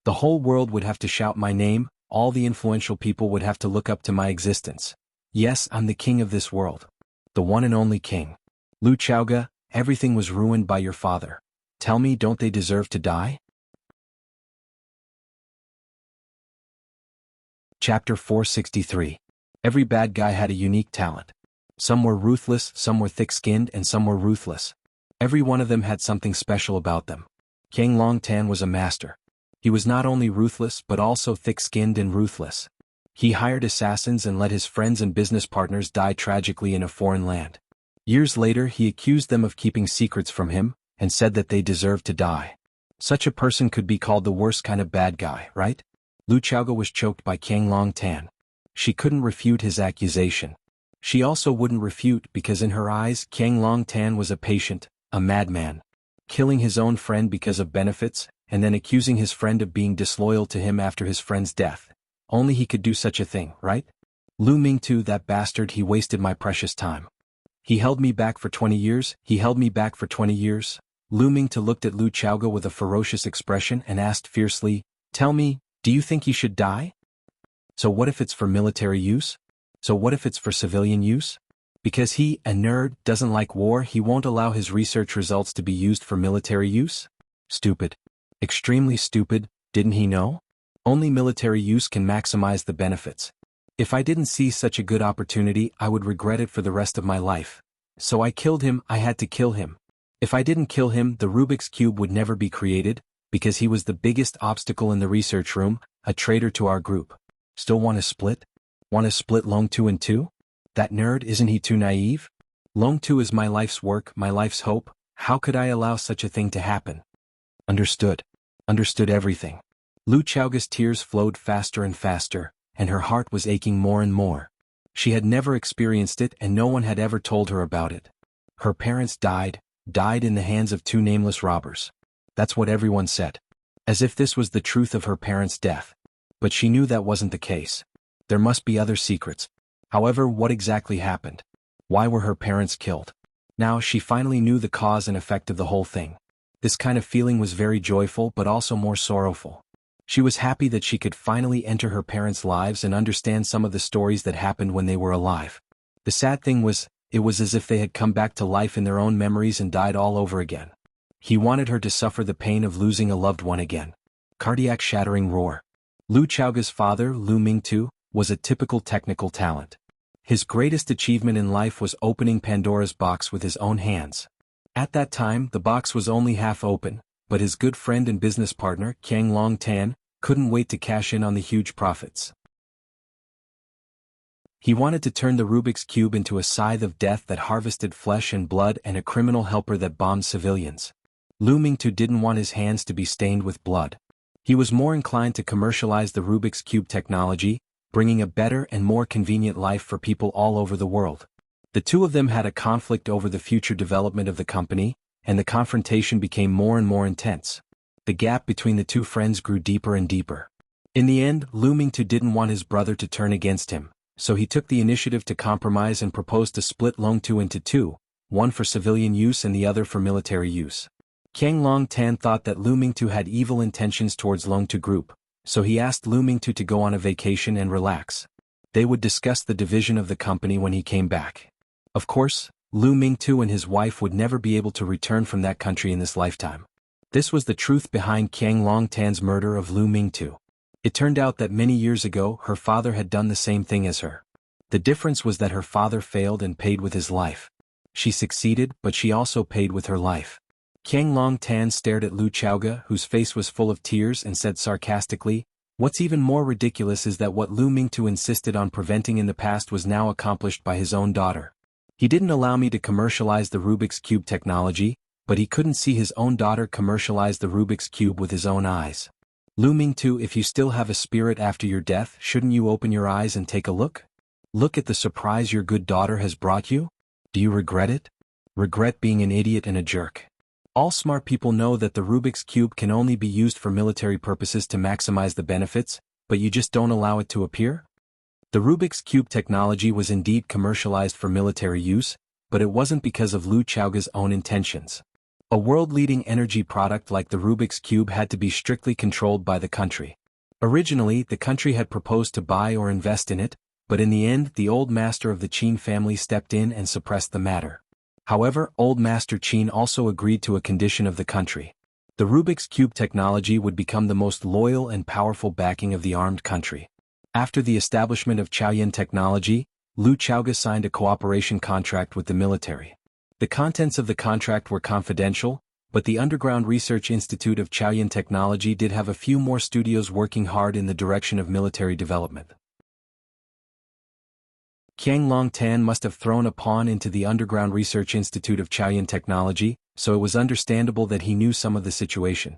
The whole world would have to shout my name, all the influential people would have to look up to my existence. Yes, I'm the king of this world. The one and only king. Lu Chaoga, everything was ruined by your father. Tell me, don't they deserve to die? Chapter 463. Every bad guy had a unique talent. Some were ruthless, some were thick-skinned, and some were ruthless. Every one of them had something special about them. Qiang Longtan was a master. He was not only ruthless but also thick-skinned and ruthless. He hired assassins and let his friends and business partners die tragically in a foreign land. Years later he accused them of keeping secrets from him, and said that they deserved to die. Such a person could be called the worst kind of bad guy, right? Lu Chaoga was choked by Qiang Longtan. She couldn't refute his accusation. She also wouldn't refute because in her eyes Qiang Longtan was a patient, a madman. Killing his own friend because of benefits, and then accusing his friend of being disloyal to him after his friend's death. Only he could do such a thing, right? Lu Mingtu, that bastard, he wasted my precious time. He held me back for 20 years, he held me back for 20 years. Lu Mingtu looked at Lu Chaoga with a ferocious expression and asked fiercely, tell me, do you think he should die? So what if it's for military use? So what if it's for civilian use? Because he, a nerd, doesn't like war, he won't allow his research results to be used for military use? Stupid. Extremely stupid, didn't he know? Only military use can maximize the benefits. If I didn't see such a good opportunity, I would regret it for the rest of my life. So I killed him, I had to kill him. If I didn't kill him, the Rubik's Cube would never be created, because he was the biggest obstacle in the research room, a traitor to our group. Still want to split? Want to split Longtu in two? That nerd, isn't he too naive? Longtu is my life's work, my life's hope. How could I allow such a thing to happen? Understood. Understood everything. Lu Chaoga's tears flowed faster and faster, and her heart was aching more and more. She had never experienced it and no one had ever told her about it. Her parents died in the hands of two nameless robbers. That's what everyone said. As if this was the truth of her parents' death. But she knew that wasn't the case. There must be other secrets. However, what exactly happened? Why were her parents killed? Now she finally knew the cause and effect of the whole thing. This kind of feeling was very joyful but also more sorrowful. She was happy that she could finally enter her parents' lives and understand some of the stories that happened when they were alive. The sad thing was, it was as if they had come back to life in their own memories and died all over again. He wanted her to suffer the pain of losing a loved one again. Cardiac-shattering roar. Lu Chaoga's father, Lu Mingtu, was a typical technical talent. His greatest achievement in life was opening Pandora's box with his own hands. At that time, the box was only half open, but his good friend and business partner, Qiang Longtan, couldn't wait to cash in on the huge profits. He wanted to turn the Rubik's Cube into a scythe of death that harvested flesh and blood and a criminal helper that bombed civilians. Lu Mingtu didn't want his hands to be stained with blood. He was more inclined to commercialize the Rubik's Cube technology, bringing a better and more convenient life for people all over the world. The two of them had a conflict over the future development of the company, and the confrontation became more and more intense. The gap between the two friends grew deeper and deeper. In the end, Lu Mingtu didn't want his brother to turn against him, so he took the initiative to compromise and propose to split Longtu into two, one for civilian use and the other for military use. Qiang Longtan thought that Lu Mingtu had evil intentions towards Longtu Group, so he asked Lu Mingtu to go on a vacation and relax. They would discuss the division of the company when he came back. Of course, Lu Mingtu and his wife would never be able to return from that country in this lifetime. This was the truth behind Qiang Longtan's murder of Lu Mingtu. It turned out that many years ago her father had done the same thing as her. The difference was that her father failed and paid with his life. She succeeded, but she also paid with her life. Qiang Longtan stared at Lu Chaoge, whose face was full of tears, and said sarcastically, "What's even more ridiculous is that what Lu Mingtu insisted on preventing in the past was now accomplished by his own daughter. He didn't allow me to commercialize the Rubik's Cube technology, but he couldn't see his own daughter commercialize the Rubik's Cube with his own eyes. Lu Mingtu, if you still have a spirit after your death, shouldn't you open your eyes and take a look? Look at the surprise your good daughter has brought you? Do you regret it? Regret being an idiot and a jerk? All smart people know that the Rubik's Cube can only be used for military purposes to maximize the benefits, but you just don't allow it to appear? The Rubik's Cube technology was indeed commercialized for military use, but it wasn't because of Lu Chaoge's own intentions. A world-leading energy product like the Rubik's Cube had to be strictly controlled by the country. Originally, the country had proposed to buy or invest in it, but in the end, the old master of the Qin family stepped in and suppressed the matter. However, old master Qin also agreed to a condition of the country. The Rubik's Cube technology would become the most loyal and powerful backing of the armed country. After the establishment of Chaoyan technology, Lu Chaoge signed a cooperation contract with the military. The contents of the contract were confidential, but the Underground Research Institute of Chaoyan Technology did have a few more studios working hard in the direction of military development. Qiang Longtan must have thrown a pawn into the Underground Research Institute of Chaoyan Technology, so it was understandable that he knew some of the situation.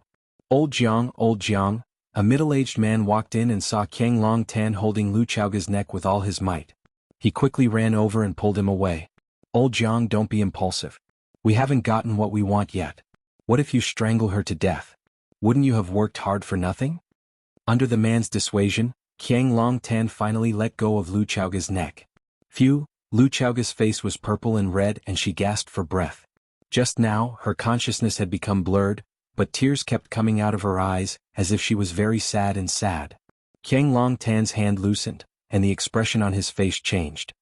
Old Jiang, a middle-aged man walked in and saw Qiang Longtan holding Lu Chaoge's neck with all his might. He quickly ran over and pulled him away. "Old Jiang, don't be impulsive. We haven't gotten what we want yet. What if you strangle her to death? Wouldn't you have worked hard for nothing?" Under the man's dissuasion, Qiang Longtan finally let go of Lu Chaoge's neck. Phew, Lu Chaoge's face was purple and red and she gasped for breath. Just now, her consciousness had become blurred, but tears kept coming out of her eyes, as if she was very sad. Qiang Longtan's hand loosened, and the expression on his face changed.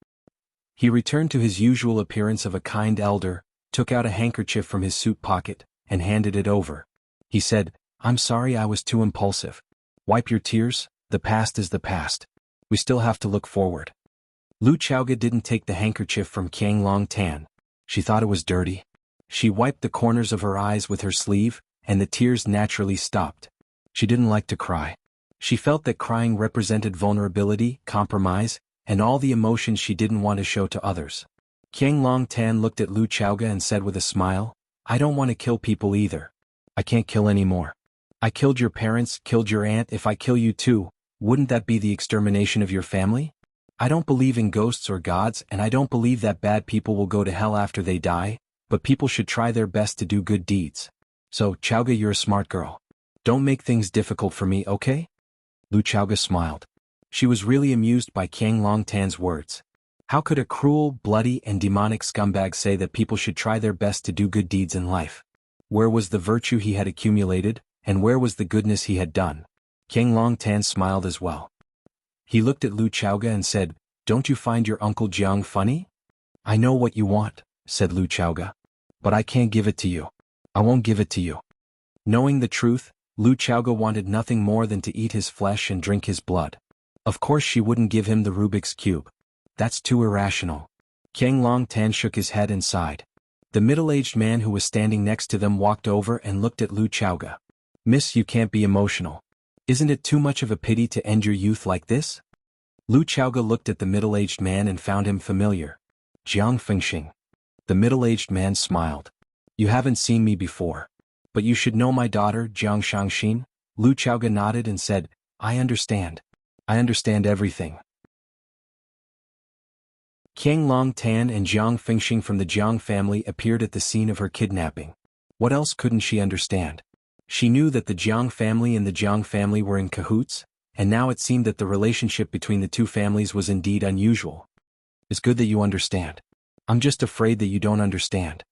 He returned to his usual appearance of a kind elder, took out a handkerchief from his suit pocket, and handed it over. He said, "I'm sorry I was too impulsive. Wipe your tears, the past is the past. We still have to look forward." Lu Chaoge didn't take the handkerchief from Qiang Longtan. She thought it was dirty. She wiped the corners of her eyes with her sleeve, and the tears naturally stopped. She didn't like to cry. She felt that crying represented vulnerability, compromise, and all the emotions she didn't want to show to others. Qiang Longtan looked at Lu Chaoge and said with a smile, "I don't want to kill people either. I can't kill anymore. I killed your parents, killed your aunt. If I kill you too, wouldn't that be the extermination of your family? I don't believe in ghosts or gods, and I don't believe that bad people will go to hell after they die, but people should try their best to do good deeds. So, Chaoge, you're a smart girl. Don't make things difficult for me, okay?" Lu Chaoge smiled. She was really amused by Qiang Longtan's words. How could a cruel, bloody, and demonic scumbag say that people should try their best to do good deeds in life? Where was the virtue he had accumulated, and where was the goodness he had done? Qiang Longtan smiled as well. He looked at Lu Chaoge and said, "Don't you find your Uncle Jiang funny?" "I know what you want," said Lu Chaoge. "But I can't give it to you. I won't give it to you." Knowing the truth, Lu Chaoge wanted nothing more than to eat his flesh and drink his blood. Of course she wouldn't give him the Rubik's Cube. That's too irrational. Qiang Longtan shook his head and sighed. The middle-aged man who was standing next to them walked over and looked at Lu Chaoge. "Miss, you can't be emotional. Isn't it too much of a pity to end your youth like this?" Lu Chaoge looked at the middle-aged man and found him familiar. "Jiang Fengxing." The middle-aged man smiled. "You haven't seen me before. But you should know my daughter, Jiang Shangxin." Lu Chaoge nodded and said, "I understand. I understand everything." Qiang Longtan and Jiang Fengxing from the Jiang family appeared at the scene of her kidnapping. What else couldn't she understand? She knew that the Jiang family and the Jiang family were in cahoots, and now it seemed that the relationship between the two families was indeed unusual. "It's good that you understand. I'm just afraid that you don't understand.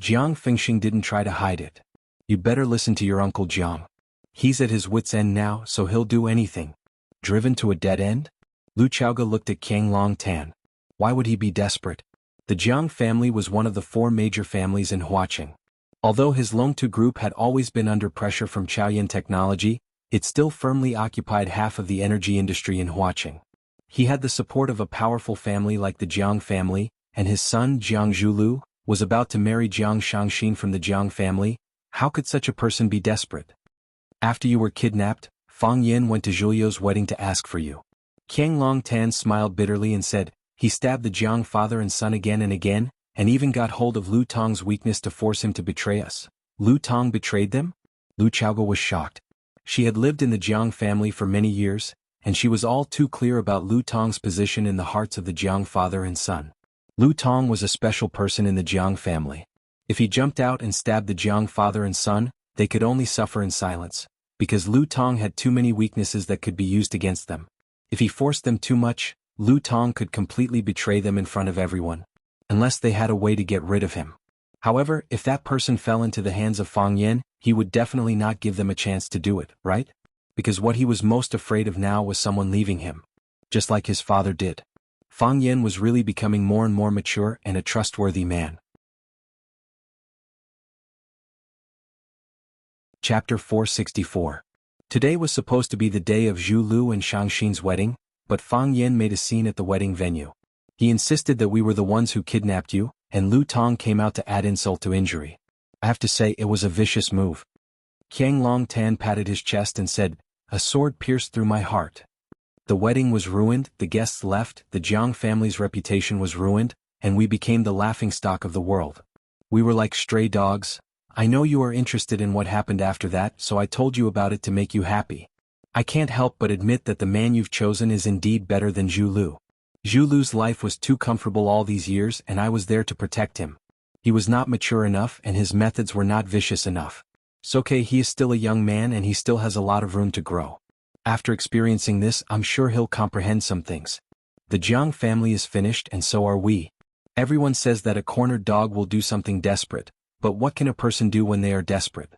Jiang Fengxing didn't try to hide it. You better listen to your Uncle Jiang. He's at his wit's end now, so he'll do anything. Driven to a dead end? Lu Chaoge looked at Qiang Long Tan. Why would he be desperate? The Jiang family was one of the 4 major families in Huaqing. Although his Longtu group had always been under pressure from Chaoyan technology, it still firmly occupied half of the energy industry in Huaqing. He had the support of a powerful family like the Jiang family, and his son Jiang Zhulu was about to marry Jiang Shangxin from the Jiang family. How could such a person be desperate? After you were kidnapped, Fang Yin went to Zhulio's wedding to ask for you. Qiang Long Tan smiled bitterly and said, he stabbed the Jiang father and son again and again, and even got hold of Lu Tong's weakness to force him to betray us. Lu Tong betrayed them? Lu Chaoge was shocked. She had lived in the Jiang family for many years, and she was all too clear about Lu Tong's position in the hearts of the Jiang father and son. Lu Tong was a special person in the Jiang family. If he jumped out and stabbed the Jiang father and son, they could only suffer in silence, because Lu Tong had too many weaknesses that could be used against them. If he forced them too much, Lu Tong could completely betray them in front of everyone, unless they had a way to get rid of him. However, if that person fell into the hands of Fang Yin, he would definitely not give them a chance to do it, right? Because what he was most afraid of now was someone leaving him, just like his father did. Fang Yin was really becoming more and more mature and a trustworthy man. Chapter 464. Today was supposed to be the day of Zhu Lu and Shangxin's wedding, but Fang Yin made a scene at the wedding venue. He insisted that we were the ones who kidnapped you, and Lu Tong came out to add insult to injury. I have to say it was a vicious move. Qiang Long Tan patted his chest and said, a sword pierced through my heart. The wedding was ruined, the guests left, the Jiang family's reputation was ruined, and we became the laughingstock of the world. We were like stray dogs. I know you are interested in what happened after that, so I told you about it to make you happy. I can't help but admit that the man you've chosen is indeed better than Zhu Lu. Zhu Lu's life was too comfortable all these years, and I was there to protect him. He was not mature enough and his methods were not vicious enough. It's okay, he is still a young man and he still has a lot of room to grow. After experiencing this, I'm sure he'll comprehend some things. The Jiang family is finished and so are we. Everyone says that a cornered dog will do something desperate, but what can a person do when they are desperate?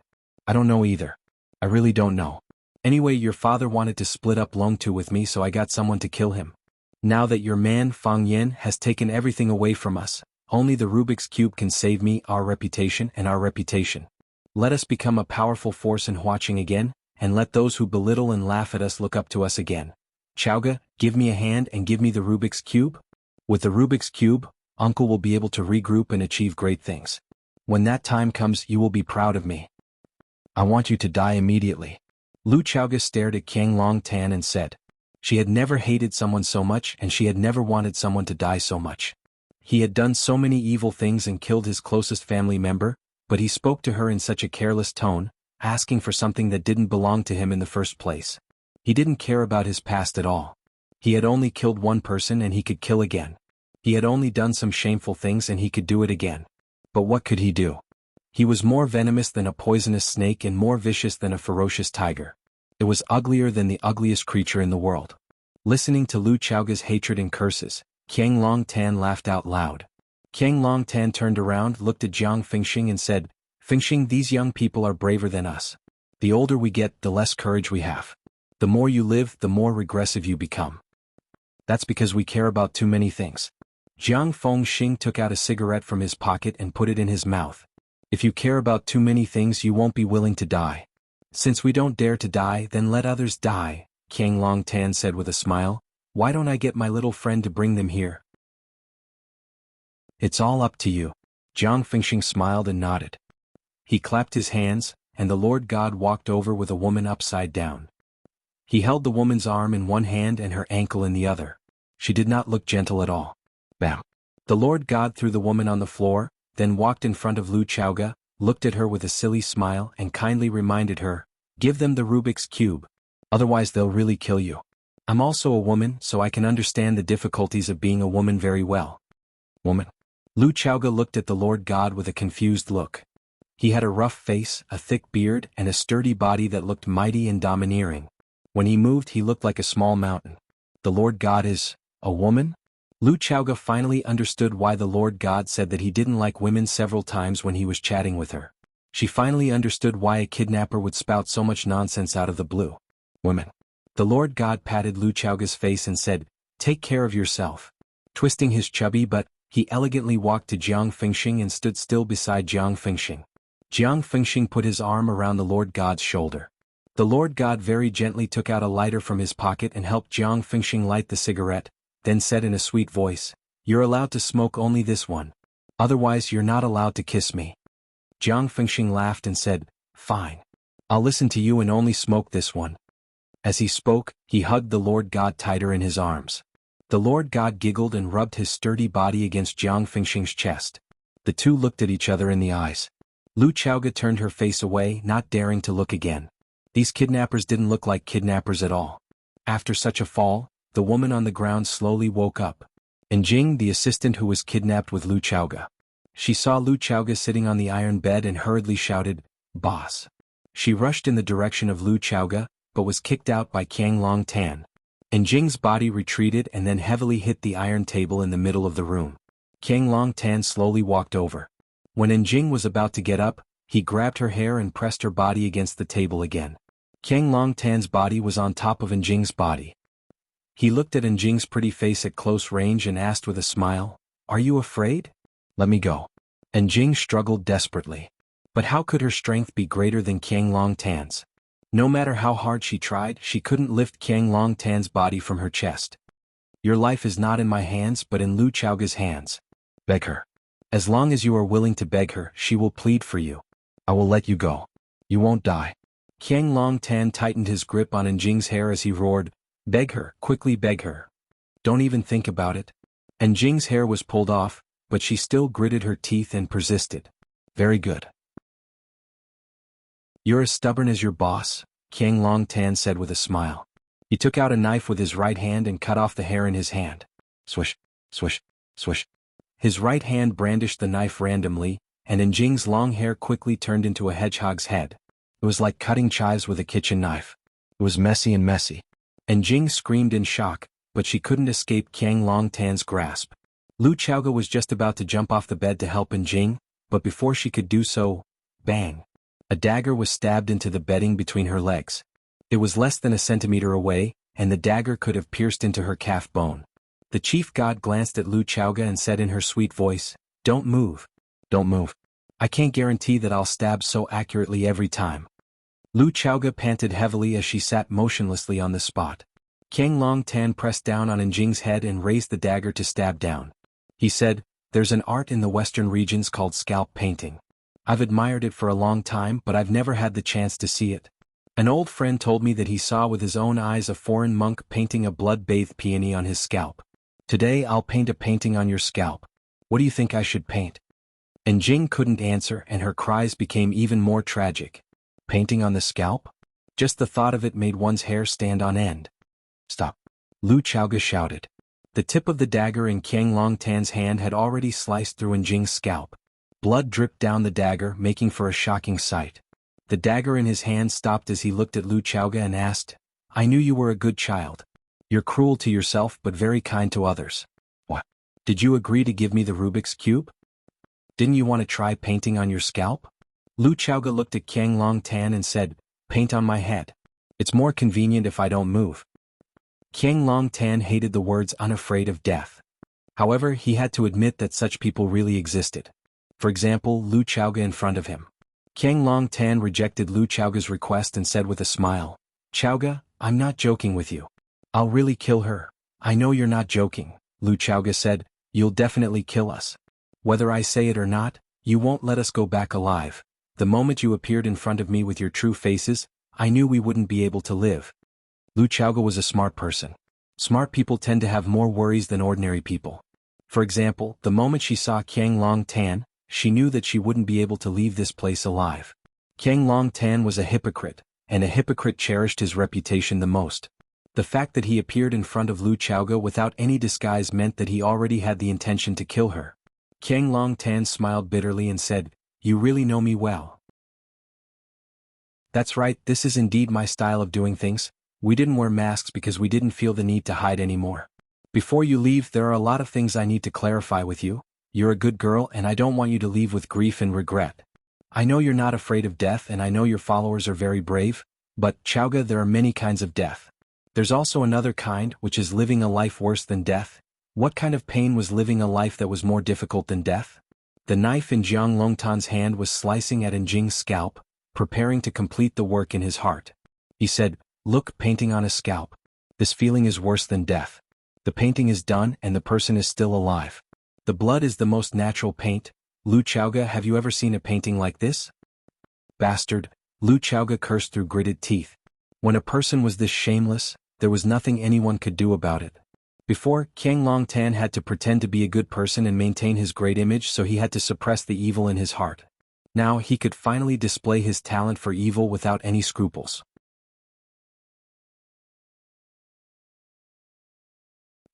I don't know either. I really don't know. Anyway, your father wanted to split up Longtu with me, so I got someone to kill him. Now that your man Fang Yin has taken everything away from us, only the Rubik's Cube can save me, our reputation and our reputation. Let us become a powerful force in Huaqing again, and let those who belittle and laugh at us look up to us again. Chaoge, give me a hand and give me the Rubik's Cube. With the Rubik's Cube, Uncle will be able to regroup and achieve great things. When that time comes, you will be proud of me. I want you to die immediately. Lu Chaoge stared at Qiang Long Tan and said. She had never hated someone so much and she had never wanted someone to die so much. He had done so many evil things and killed his closest family member, but he spoke to her in such a careless tone, asking for something that didn't belong to him in the first place. He didn't care about his past at all. He had only killed one person and he could kill again. He had only done some shameful things and he could do it again. But what could he do? He was more venomous than a poisonous snake and more vicious than a ferocious tiger. It was uglier than the ugliest creature in the world. Listening to Lu Chaoge's hatred and curses, Qiang Long Tan laughed out loud. Qiang Long Tan turned around, looked at Jiang Fengxing and said, Fengxing, these young people are braver than us. The older we get, the less courage we have. The more you live, the more regressive you become. That's because we care about too many things. Jiang Fengxing took out a cigarette from his pocket and put it in his mouth. If you care about too many things, you won't be willing to die. Since we don't dare to die, then let others die, Qiang Long Tan said with a smile. Why don't I get my little friend to bring them here? It's all up to you. Jiang Fengxing smiled and nodded. He clapped his hands, and the Lord God walked over with a woman upside down. He held the woman's arm in one hand and her ankle in the other. She did not look gentle at all. Bam! The Lord God threw the woman on the floor, then walked in front of Lu Chaoge, looked at her with a silly smile and kindly reminded her, give them the Rubik's Cube. Otherwise they'll really kill you. I'm also a woman, so I can understand the difficulties of being a woman very well. Woman? Lu Chaoge looked at the Lord God with a confused look. He had a rough face, a thick beard, and a sturdy body that looked mighty and domineering. When he moved, he looked like a small mountain. The Lord God is a woman? Lu Chaoga finally understood why the Lord God said that he didn't like women several times when he was chatting with her. She finally understood why a kidnapper would spout so much nonsense out of the blue. Women. The Lord God patted Lu Chaoga's face and said, "Take care of yourself." Twisting his chubby butt, he elegantly walked to Jiang Fengxing and stood still beside Jiang Fengxing. Jiang Fengxing put his arm around the Lord God's shoulder. The Lord God very gently took out a lighter from his pocket and helped Jiang Fengxing light the cigarette, then said in a sweet voice, "You're allowed to smoke only this one. Otherwise you're not allowed to kiss me." Jiang Fengxing laughed and said, "Fine. I'll listen to you and only smoke this one." As he spoke, he hugged the Lord God tighter in his arms. The Lord God giggled and rubbed his sturdy body against Jiang Fengxing's chest. The two looked at each other in the eyes. Lu Chaoga turned her face away, not daring to look again. These kidnappers didn't look like kidnappers at all. After such a fall, the woman on the ground slowly woke up. And Jing, the assistant who was kidnapped with Lu Chaoga. She saw Lu Chaoga sitting on the iron bed and hurriedly shouted, "Boss." She rushed in the direction of Lu Chaoga, but was kicked out by Qiang Long Tan. And Jing's body retreated and then heavily hit the iron table in the middle of the room. Qiang Long Tan slowly walked over. When Enjing was about to get up, he grabbed her hair and pressed her body against the table again. Qiang Long Tan's body was on top of Enjing's body. He looked at Enjing's pretty face at close range and asked with a smile, "Are you afraid? Let me go." Enjing struggled desperately. But how could her strength be greater than Qiang Long Tan's? No matter how hard she tried, she couldn't lift Qiang Long Tan's body from her chest. "Your life is not in my hands but in Lu Chaoga's hands. Beg her. As long as you are willing to beg her, she will plead for you. I will let you go. You won't die." Qiang Long Tan tightened his grip on Enjing's hair as he roared, "Beg her, quickly beg her. Don't even think about it." Enjing's hair was pulled off, but she still gritted her teeth and persisted. "Very good. You're as stubborn as your boss," Qiang Long Tan said with a smile. He took out a knife with his right hand and cut off the hair in his hand. Swish, swish, swish. His right hand brandished the knife randomly, and Enjing's long hair quickly turned into a hedgehog's head. It was like cutting chives with a kitchen knife. It was messy and messy. Enjing screamed in shock, but she couldn't escape Qiang Long Tan's grasp. Lu Chaoga was just about to jump off the bed to help Enjing, but before she could do so, bang! A dagger was stabbed into the bedding between her legs. It was less than a centimeter away, and the dagger could have pierced into her calf bone. The chief god glanced at Lu Chaoga and said in her sweet voice, "Don't move. Don't move. I can't guarantee that I'll stab so accurately every time." Lu Chaoga panted heavily as she sat motionlessly on the spot. Qiang Long Tan pressed down on Enjing's head and raised the dagger to stab down. He said, "There's an art in the western regions called scalp painting. I've admired it for a long time but I've never had the chance to see it. An old friend told me that he saw with his own eyes a foreign monk painting a blood-bathed peony on his scalp. Today I'll paint a painting on your scalp. What do you think I should paint?" Enjing couldn't answer and her cries became even more tragic. Painting on the scalp? Just the thought of it made one's hair stand on end. "Stop!" Lu Chaoga shouted. The tip of the dagger in Qiang Long Tan's hand had already sliced through Enjing's scalp. Blood dripped down the dagger, making for a shocking sight. The dagger in his hand stopped as he looked at Lu Chaoga and asked, "I knew you were a good child. You're cruel to yourself but very kind to others. What? Did you agree to give me the Rubik's Cube? Didn't you want to try painting on your scalp?" Lu Chaoga looked at Qiang Long Tan and said, "Paint on my head. It's more convenient if I don't move." Qiang Long Tan hated the words "unafraid of death." However, he had to admit that such people really existed. For example, Lu Chaoga in front of him. Qiang Long Tan rejected Lu Chaoga's request and said with a smile, "Chaoga, I'm not joking with you. I'll really kill her." "I know you're not joking," Lu Chaoga said, "you'll definitely kill us. Whether I say it or not, you won't let us go back alive. The moment you appeared in front of me with your true faces, I knew we wouldn't be able to live." Lu Chaoga was a smart person. Smart people tend to have more worries than ordinary people. For example, the moment she saw Qiang Long Tan, she knew that she wouldn't be able to leave this place alive. Qiang Long Tan was a hypocrite, and a hypocrite cherished his reputation the most. The fact that he appeared in front of Lu Chaoga without any disguise meant that he already had the intention to kill her. Qiang Long Tan smiled bitterly and said, "You really know me well." "That's right, this is indeed my style of doing things. We didn't wear masks because we didn't feel the need to hide anymore. Before you leave, there are a lot of things I need to clarify with you. You're a good girl and I don't want you to leave with grief and regret. I know you're not afraid of death and I know your followers are very brave, but, Chowga, there are many kinds of death. There's also another kind, which is living a life worse than death. What kind of pain was living a life that was more difficult than death? The knife in Jiang Longtan's hand was slicing at Njing's scalp, preparing to complete the work in his heart. He said, "Look, painting on a scalp. This feeling is worse than death. The painting is done and the person is still alive. The blood is the most natural paint. Lu Chowga, have you ever seen a painting like this?" "Bastard," Lu Chowga cursed through gritted teeth. When a person was this shameless, there was nothing anyone could do about it. Before, Qiang Longtan had to pretend to be a good person and maintain his great image, so he had to suppress the evil in his heart. Now he could finally display his talent for evil without any scruples.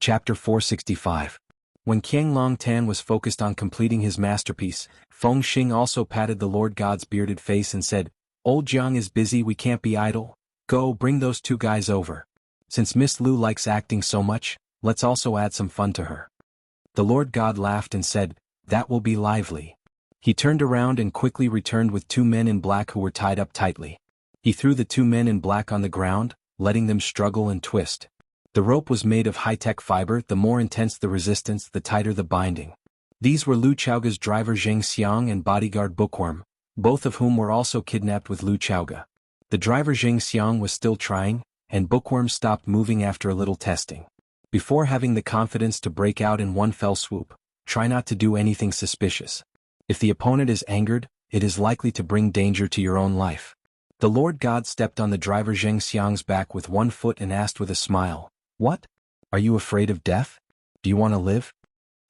Chapter 465. When Qiang Longtan was focused on completing his masterpiece, Feng Xing also patted the Lord God's bearded face and said, "Old Jiang is busy, we can't be idle. Go, bring those two guys over. Since Miss Lu likes acting so much, let's also add some fun to her." The Lord God laughed and said, "That will be lively." He turned around and quickly returned with two men in black who were tied up tightly. He threw the two men in black on the ground, letting them struggle and twist. The rope was made of high-tech fiber. The more intense the resistance, the tighter the binding. These were Lu Chowga's driver Zheng Xiang and bodyguard Bookworm, both of whom were also kidnapped with Lu Chowga. The driver Zheng Xiang was still trying, and Bookworm stopped moving after a little testing. Before having the confidence to break out in one fell swoop, try not to do anything suspicious. If the opponent is angered, it is likely to bring danger to your own life. The Lord God stepped on the driver Zheng Xiang's back with one foot and asked with a smile, "What? Are you afraid of death? Do you want to live?"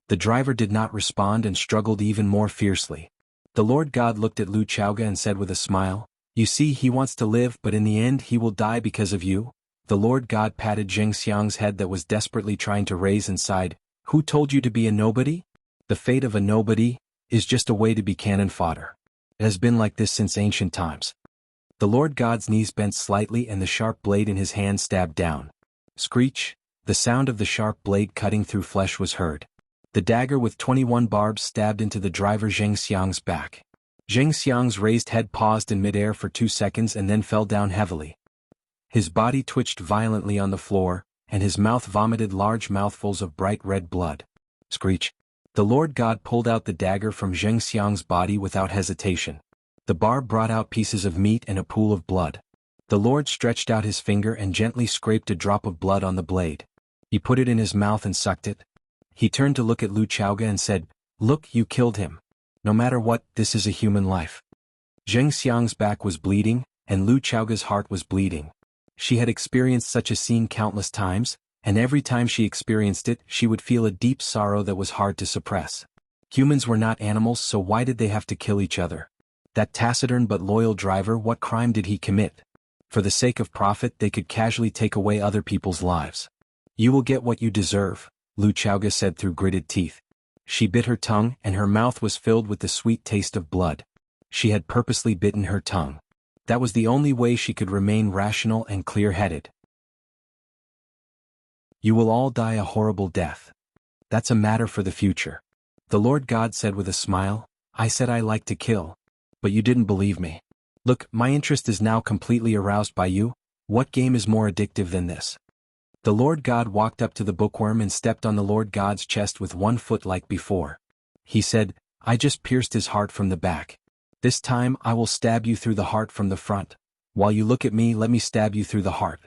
The driver did not respond and struggled even more fiercely. The Lord God looked at Lu Chowga and said with a smile, "You see, he wants to live, but in the end he will die because of you." The Lord God patted Zheng Xiang's head that was desperately trying to raise and sighed, "Who told you to be a nobody? The fate of a nobody is just a way to be cannon fodder. It has been like this since ancient times." The Lord God's knees bent slightly and the sharp blade in his hand stabbed down. Screech, the sound of the sharp blade cutting through flesh was heard. The dagger with 21 barbs stabbed into the driver Zheng Xiang's back. Zheng Xiang's raised head paused in midair for 2 seconds and then fell down heavily. His body twitched violently on the floor, and his mouth vomited large mouthfuls of bright red blood. Screech. The Lord God pulled out the dagger from Zheng Xiang's body without hesitation. The barb brought out pieces of meat and a pool of blood. The Lord stretched out his finger and gently scraped a drop of blood on the blade. He put it in his mouth and sucked it. He turned to look at Lu Chowga and said, "Look, you killed him. No matter what, this is a human life." Zheng Xiang's back was bleeding, and Lu Chowga's heart was bleeding. She had experienced such a scene countless times, and every time she experienced it, she would feel a deep sorrow that was hard to suppress. Humans were not animals, so why did they have to kill each other? That taciturn but loyal driver, what crime did he commit? For the sake of profit, they could casually take away other people's lives. "You will get what you deserve," Lu Chowga said through gritted teeth. She bit her tongue, and her mouth was filled with the sweet taste of blood. She had purposely bitten her tongue. That was the only way she could remain rational and clear-headed. "You will all die a horrible death. That's a matter for the future." The Lord God said with a smile, "I said I like to kill. But you didn't believe me. Look, my interest is now completely aroused by you. What game is more addictive than this?" The Lord God walked up to the bookworm and stepped on the Lord God's chest with one foot like before. He said, "I just pierced his heart from the back. This time I will stab you through the heart from the front. While you look at me, let me stab you through the heart.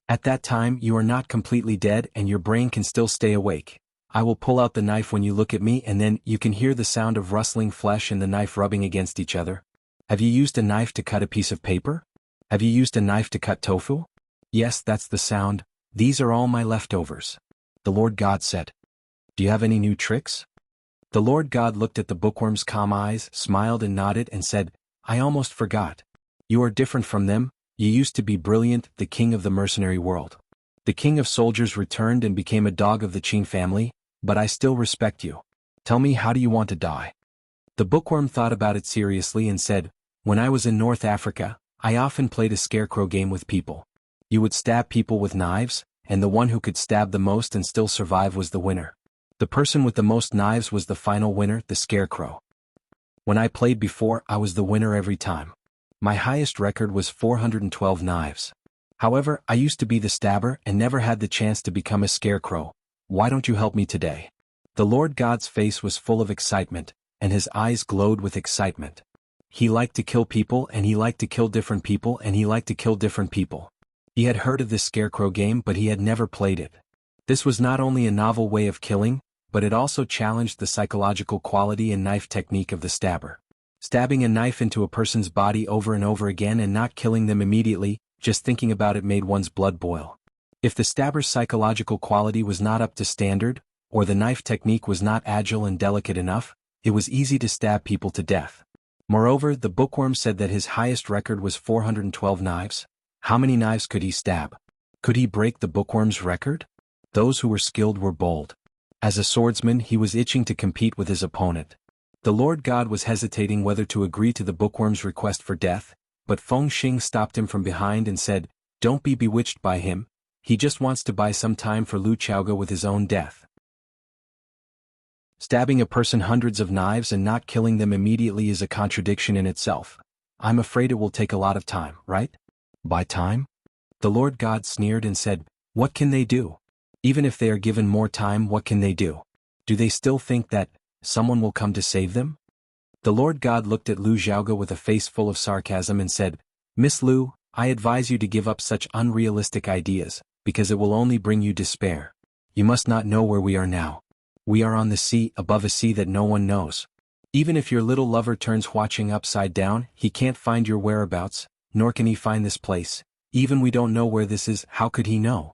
At that time you are not completely dead and your brain can still stay awake. I will pull out the knife when you look at me, and then you can hear the sound of rustling flesh and the knife rubbing against each other. Have you used a knife to cut a piece of paper? Have you used a knife to cut tofu? Yes, that's the sound. These are all my leftovers." The Lord God said. "Do you have any new tricks?" The Lord God looked at the bookworm's calm eyes, smiled and nodded and said, "I almost forgot. You are different from them. You used to be brilliant, the king of the mercenary world. The king of soldiers returned and became a dog of the Qin family, but I still respect you. Tell me, how do you want to die?" The bookworm thought about it seriously and said, "When I was in North Africa, I often played a scarecrow game with people. You would stab people with knives, and the one who could stab the most and still survive was the winner. The person with the most knives was the final winner, the scarecrow. When I played before, I was the winner every time. My highest record was 412 knives. However, I used to be the stabber and never had the chance to become a scarecrow. Why don't you help me today? The Lord God's face was full of excitement, and his eyes glowed with excitement. He liked to kill people, and he liked to kill different people, and he liked to kill different people. He had heard of this scarecrow game, but he had never played it. This was not only a novel way of killing, but it also challenged the psychological quality and knife technique of the stabber. Stabbing a knife into a person's body over and over again and not killing them immediately, just thinking about it made one's blood boil. If the stabber's psychological quality was not up to standard, or the knife technique was not agile and delicate enough, it was easy to stab people to death. Moreover, the bookworm said that his highest record was 412 knives. How many knives could he stab? Could he break the bookworm's record? Those who were skilled were bold. As a swordsman, he was itching to compete with his opponent. The Lord God was hesitating whether to agree to the bookworm's request for death, but Feng Xing stopped him from behind and said, "Don't be bewitched by him. He just wants to buy some time for Lu Chaoge with his own death." Stabbing a person hundreds of knives and not killing them immediately is a contradiction in itself. I'm afraid it will take a lot of time, right? By time? The Lord God sneered and said, "What can they do? Even if they are given more time, what can they do? Do they still think that someone will come to save them?" The Lord God looked at Lu Xiaoge with a face full of sarcasm and said, "Miss Lu, I advise you to give up such unrealistic ideas, because it will only bring you despair. You must not know where we are now. We are on the sea, above a sea that no one knows. Even if your little lover turns watching upside down, he can't find your whereabouts, nor can he find this place. Even we don't know where this is, how could he know?"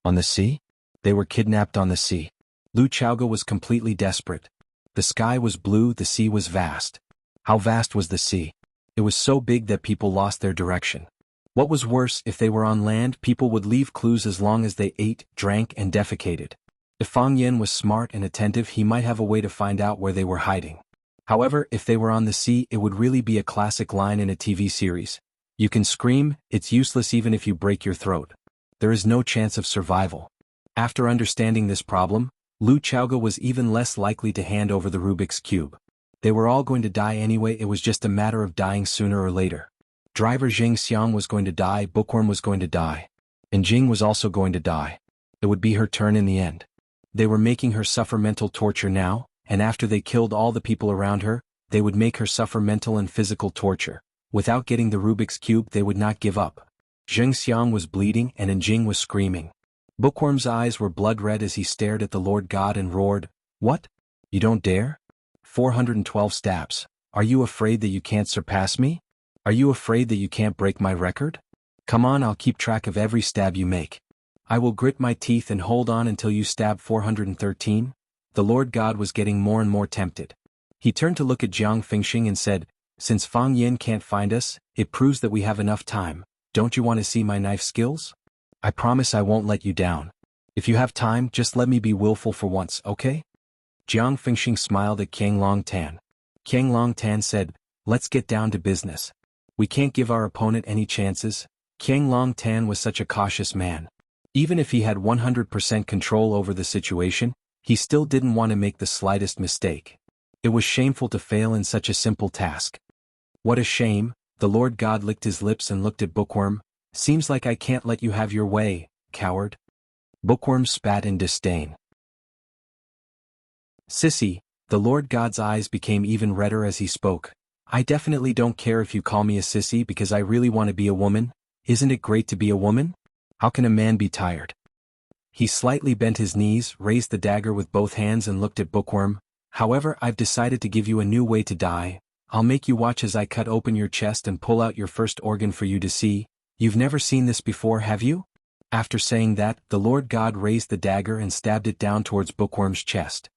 On the sea? They were kidnapped on the sea. Lu Chaoge was completely desperate. The sky was blue, the sea was vast. How vast was the sea? It was so big that people lost their direction. What was worse, if they were on land, people would leave clues as long as they ate, drank, and defecated. If Fang Yen was smart and attentive, he might have a way to find out where they were hiding. However, if they were on the sea, it would really be a classic line in a TV series. You can scream, it's useless even if you break your throat. There is no chance of survival. After understanding this problem, Lu Chaoge was even less likely to hand over the Rubik's Cube. They were all going to die anyway, it was just a matter of dying sooner or later. Driver Jing Xiang was going to die, Bookworm was going to die. And Jing was also going to die. It would be her turn in the end. They were making her suffer mental torture now, and after they killed all the people around her, they would make her suffer mental and physical torture. Without getting the Rubik's Cube, they would not give up. Jing Xiang was bleeding and Jing was screaming. Bookworm's eyes were blood red as he stared at the Lord God and roared, "What? You don't dare? 412 stabs. Are you afraid that you can't surpass me? Are you afraid that you can't break my record? Come on, I'll keep track of every stab you make. I will grit my teeth and hold on until you stab 413. The Lord God was getting more and more tempted. He turned to look at Jiang Fengxing and said, "Since Fang Yen can't find us, it proves that we have enough time. Don't you want to see my knife skills? I promise I won't let you down. If you have time, just let me be willful for once, okay?" Jiang Fengxing smiled at Qiang Long Tan. Qiang Long Tan said, "Let's get down to business. We can't give our opponent any chances." Qiang Long Tan was such a cautious man. Even if he had 100% control over the situation, he still didn't want to make the slightest mistake. It was shameful to fail in such a simple task. "What a shame," the Lord God licked his lips and looked at Bookworm. "Seems like I can't let you have your way, coward." Bookworm spat in disdain. "Sissy," the Lord God's eyes became even redder as he spoke. "I definitely don't care if you call me a sissy because I really want to be a woman. Isn't it great to be a woman? How can a man be tired?" He slightly bent his knees, raised the dagger with both hands and looked at Bookworm. "However, I've decided to give you a new way to die. I'll make you watch as I cut open your chest and pull out your first organ for you to see. You've never seen this before, have you?" After saying that, the Lord God raised the dagger and stabbed it down towards Bookworm's chest.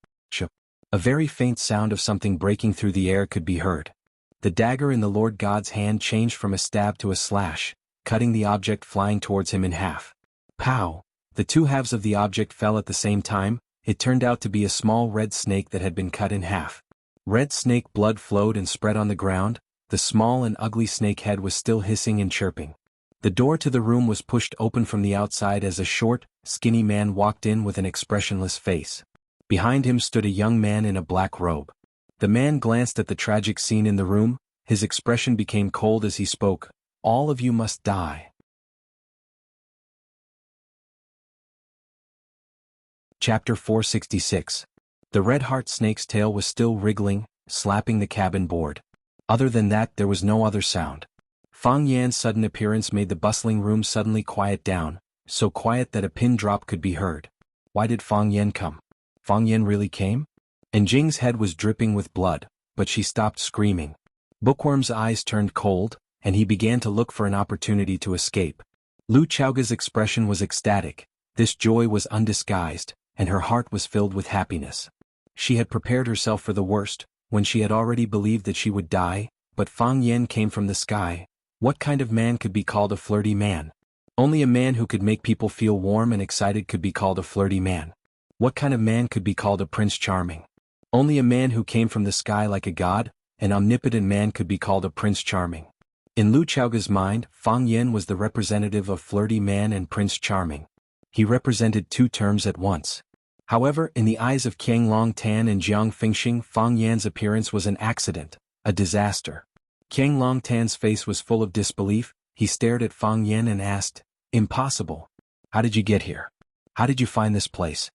A very faint sound of something breaking through the air could be heard. The dagger in the Lord God's hand changed from a stab to a slash, cutting the object flying towards him in half. Pow! The two halves of the object fell at the same time. It turned out to be a small red snake that had been cut in half. Red snake blood flowed and spread on the ground. The small and ugly snake head was still hissing and chirping. The door to the room was pushed open from the outside as a short, skinny man walked in with an expressionless face. Behind him stood a young man in a black robe. The man glanced at the tragic scene in the room, his expression became cold as he spoke, "All of you must die." Chapter 466. The red heart snake's tail was still wriggling, slapping the cabin board. Other than that there was no other sound. Fang Yan's sudden appearance made the bustling room suddenly quiet down, so quiet that a pin drop could be heard. Why did Fang Yan come? Fang Yan really came? And Jing's head was dripping with blood, but she stopped screaming. Bookworm's eyes turned cold, and he began to look for an opportunity to escape. Lu Chaoga's expression was ecstatic. This joy was undisguised, and her heart was filled with happiness. She had prepared herself for the worst, when she had already believed that she would die, but Fang Yan came from the sky. What kind of man could be called a flirty man? Only a man who could make people feel warm and excited could be called a flirty man. What kind of man could be called a Prince Charming? Only a man who came from the sky like a god, an omnipotent man could be called a Prince Charming. In Lu Chaoga's mind, Fang Yan was the representative of flirty man and Prince Charming. He represented two terms at once. However, in the eyes of Qiang Long Tan and Jiang Fengxing, Fang Yan's appearance was an accident, a disaster. Qiang Long Tan's face was full of disbelief. He stared at Fang Yan and asked, "Impossible. How did you get here? How did you find this place?"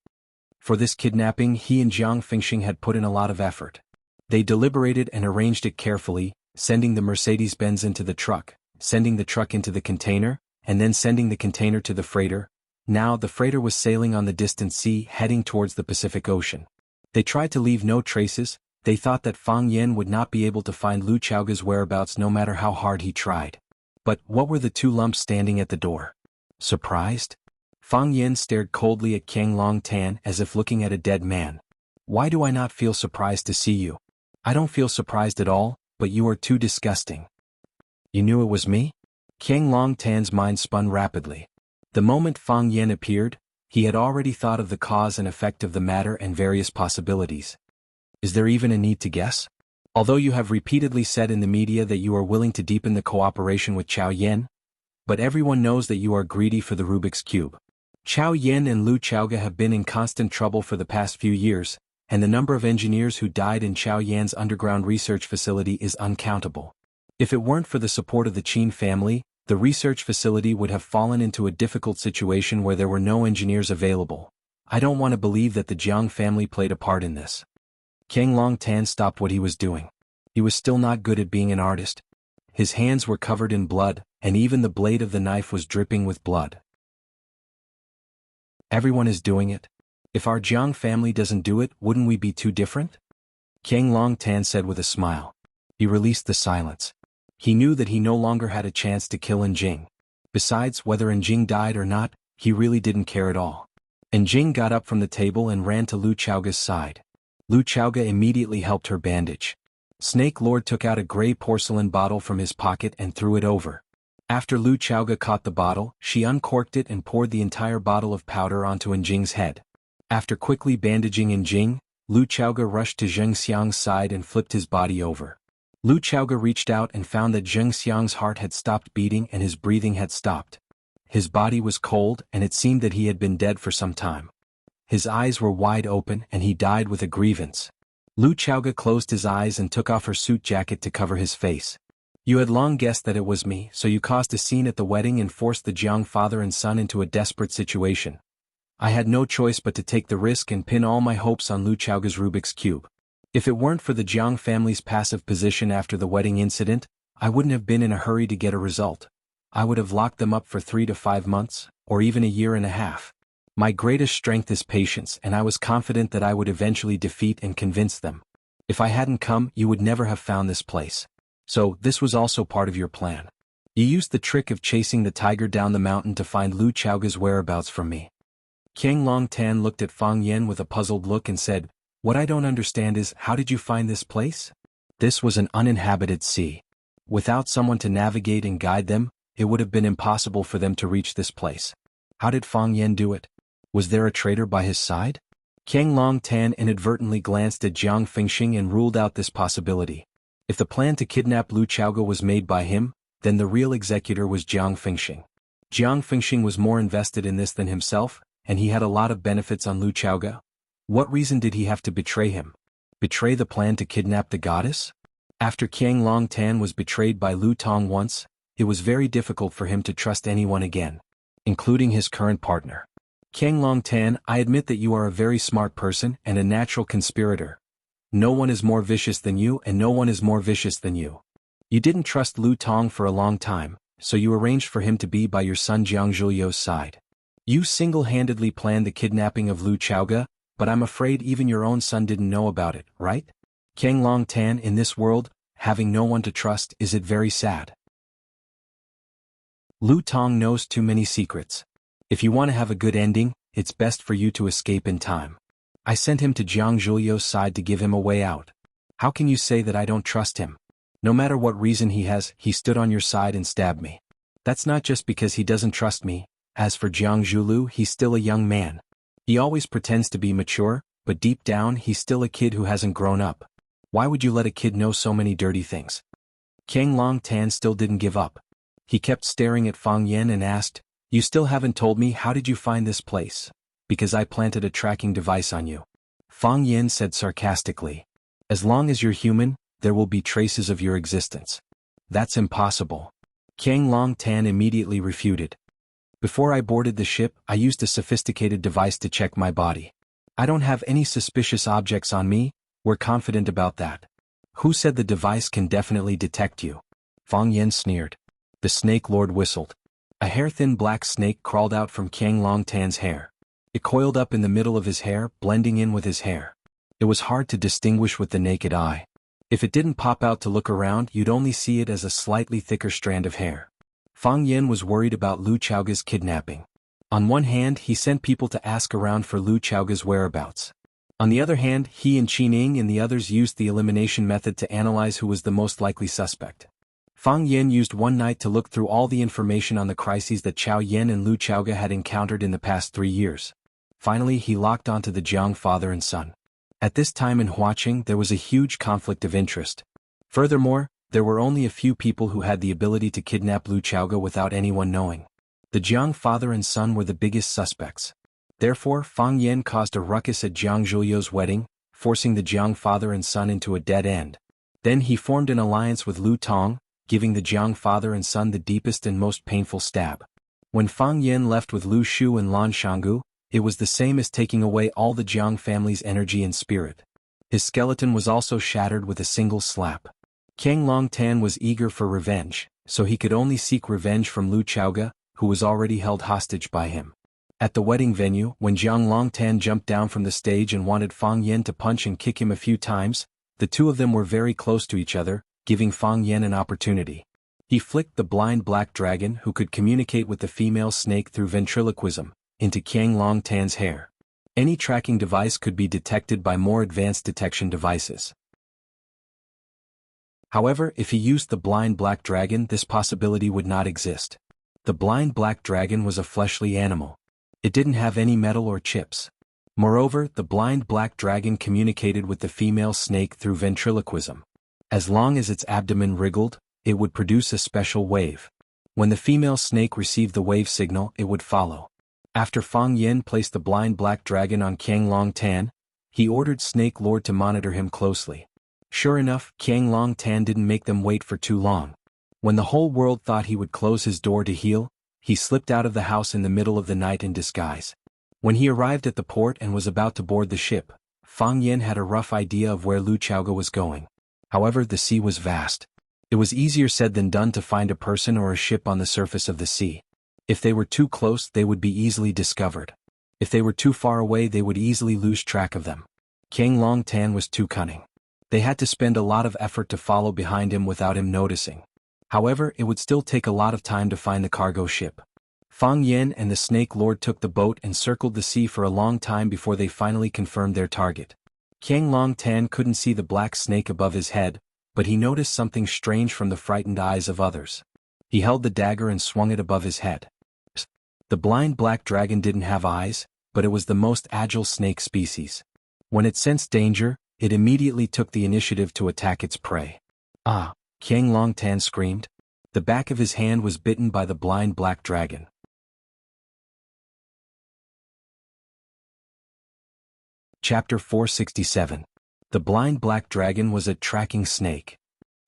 For this kidnapping, he and Jiang Fengxing had put in a lot of effort. They deliberated and arranged it carefully, sending the Mercedes-Benz into the truck, sending the truck into the container, and then sending the container to the freighter. Now the freighter was sailing on the distant sea heading towards the Pacific Ocean. They tried to leave no traces. They thought that Fang Yan would not be able to find Lu Chaoga's whereabouts no matter how hard he tried. But what were the two lumps standing at the door? Surprised? Fang Yan stared coldly at Qiang Long Tan as if looking at a dead man. "Why do I not feel surprised to see you?" "I don't feel surprised at all, but you are too disgusting." "You knew it was me?" Qiang Long Tan's mind spun rapidly. The moment Fang Yan appeared, he had already thought of the cause and effect of the matter and various possibilities. Is there even a need to guess? Although you have repeatedly said in the media that you are willing to deepen the cooperation with Chao Yan, but everyone knows that you are greedy for the Rubik's Cube. Chao Yan and Lu Chaoga have been in constant trouble for the past few years, and the number of engineers who died in Chao Yan's underground research facility is uncountable. If it weren't for the support of the Qin family, the research facility would have fallen into a difficult situation where there were no engineers available. I don't want to believe that the Jiang family played a part in this. Qiang Long Tan stopped what he was doing. He was still not good at being an artist. His hands were covered in blood, and even the blade of the knife was dripping with blood. Everyone is doing it. If our Jiang family doesn't do it, wouldn't we be too different? Qiang Long Tan said with a smile. He released the silence. He knew that he no longer had a chance to kill Enjing. Besides, whether Enjing died or not, he really didn't care at all. Enjing got up from the table and ran to Lu Chaoga's side. Lu Chaoga immediately helped her bandage. Snake Lord took out a gray porcelain bottle from his pocket and threw it over. After Lu Chaoga caught the bottle, she uncorked it and poured the entire bottle of powder onto Enjing's head. After quickly bandaging Enjing, Lu Chaoga rushed to Zheng Xiang's side and flipped his body over. Lu Chaoga reached out and found that Zheng Xiang's heart had stopped beating and his breathing had stopped. His body was cold and it seemed that he had been dead for some time. His eyes were wide open and he died with a grievance. Lu Chaoga closed his eyes and took off her suit jacket to cover his face. "You had long guessed that it was me, so you caused a scene at the wedding and forced the Jiang father and son into a desperate situation. I had no choice but to take the risk and pin all my hopes on Lu Chaoga's Rubik's Cube. If it weren't for the Jiang family's passive position after the wedding incident, I wouldn't have been in a hurry to get a result. I would have locked them up for 3 to 5 months, or even a year and a half. My greatest strength is patience, and I was confident that I would eventually defeat and convince them. If I hadn't come, you would never have found this place. So, this was also part of your plan. You used the trick of chasing the tiger down the mountain to find Lu Chaoga's whereabouts from me." Qiang Long Tan looked at Fang Yan with a puzzled look and said, "What I don't understand is, how did you find this place?" This was an uninhabited sea. Without someone to navigate and guide them, it would have been impossible for them to reach this place. How did Fang Yan do it? Was there a traitor by his side? Qiang Long Tan inadvertently glanced at Jiang Fengxing and ruled out this possibility. If the plan to kidnap Lu Chaoga was made by him, then the real executor was Jiang Fengxing. Jiang Fengxing was more invested in this than himself, and he had a lot of benefits on Lu Chaoge. What reason did he have to betray him? Betray the plan to kidnap the goddess? After Qiang Longtan was betrayed by Lu Tong once, it was very difficult for him to trust anyone again, including his current partner. Qiang Longtan, I admit that you are a very smart person and a natural conspirator. No one is more vicious than you and no one is more vicious than you. You didn't trust Lu Tong for a long time, so you arranged for him to be by your son Jiang Zhuliu's side. You single-handedly planned the kidnapping of Lu Chaoge, but I'm afraid even your own son didn't know about it, right? Qiang Longtan, in this world, having no one to trust, is it very sad? Lu Tong knows too many secrets. If you want to have a good ending, it's best for you to escape in time. I sent him to Jiang Zhuliu's side to give him a way out. How can you say that I don't trust him? No matter what reason he has, he stood on your side and stabbed me. That's not just because he doesn't trust me. As for Jiang Zhuliu, he's still a young man. He always pretends to be mature, but deep down he's still a kid who hasn't grown up. Why would you let a kid know so many dirty things? Qiang Longtan still didn't give up. He kept staring at Fang Yan and asked, "You still haven't told me, how did you find this place?" "Because I planted a tracking device on you," Fang Yan said sarcastically. "As long as you're human, there will be traces of your existence." "That's impossible," Qiang Longtan immediately refuted. "Before I boarded the ship, I used a sophisticated device to check my body. I don't have any suspicious objects on me, we're confident about that." "Who said the device can definitely detect you?" Fang Yan sneered. The Snake Lord whistled. A hair-thin black snake crawled out from Qiang Longtan's hair. It coiled up in the middle of his hair, blending in with his hair. It was hard to distinguish with the naked eye. If it didn't pop out to look around, you'd only see it as a slightly thicker strand of hair. Fang Yan was worried about Lu Chaoge's kidnapping. On one hand, he sent people to ask around for Lu Chaoge's whereabouts. On the other hand, he and Qin Ning and the others used the elimination method to analyze who was the most likely suspect. Fang Yan used one night to look through all the information on the crises that Chao Yan and Lu Chaoge had encountered in the past 3 years. Finally, he locked onto the Jiang father and son. At this time in Huaqing, there was a huge conflict of interest. Furthermore, there were only a few people who had the ability to kidnap Lu Chaoge without anyone knowing. The Jiang father and son were the biggest suspects. Therefore, Fang Yan caused a ruckus at Jiang Zhuliu's wedding, forcing the Jiang father and son into a dead end. Then he formed an alliance with Lu Tong, giving the Jiang father and son the deepest and most painful stab. When Fang Yan left with Lu Shu and Lan Shanggu, it was the same as taking away all the Jiang family's energy and spirit. His skeleton was also shattered with a single slap. Qiang Longtan was eager for revenge, so he could only seek revenge from Lu Chaoge, who was already held hostage by him. At the wedding venue, when Jiang Longtan jumped down from the stage and wanted Fang Yan to punch and kick him a few times, the two of them were very close to each other, giving Fang Yan an opportunity. He flicked the blind black dragon, who could communicate with the female snake through ventriloquism, into Qiang Longtan's hair. Any tracking device could be detected by more advanced detection devices. However, if he used the blind black dragon, this possibility would not exist. The blind black dragon was a fleshly animal. It didn't have any metal or chips. Moreover, the blind black dragon communicated with the female snake through ventriloquism. As long as its abdomen wriggled, it would produce a special wave. When the female snake received the wave signal, it would follow. After Fang Yan placed the blind black dragon on Qiang Longtan, he ordered Snake Lord to monitor him closely. Sure enough, Qiang Longtan didn't make them wait for too long. When the whole world thought he would close his door to heal, he slipped out of the house in the middle of the night in disguise. When he arrived at the port and was about to board the ship, Fang Yan had a rough idea of where Lu Chaoge was going. However, the sea was vast. It was easier said than done to find a person or a ship on the surface of the sea. If they were too close, they would be easily discovered. If they were too far away, they would easily lose track of them. Qiang Longtan was too cunning. They had to spend a lot of effort to follow behind him without him noticing. However, it would still take a lot of time to find the cargo ship. Fang Yan and the Snake Lord took the boat and circled the sea for a long time before they finally confirmed their target. Qiang Longtan couldn't see the black snake above his head, but he noticed something strange from the frightened eyes of others. He held the dagger and swung it above his head. The blind black dragon didn't have eyes, but it was the most agile snake species. When it sensed danger, it immediately took the initiative to attack its prey. "Ah!" Qiang Longtan screamed. The back of his hand was bitten by the blind black dragon. Chapter 467. The blind black dragon was a tracking snake.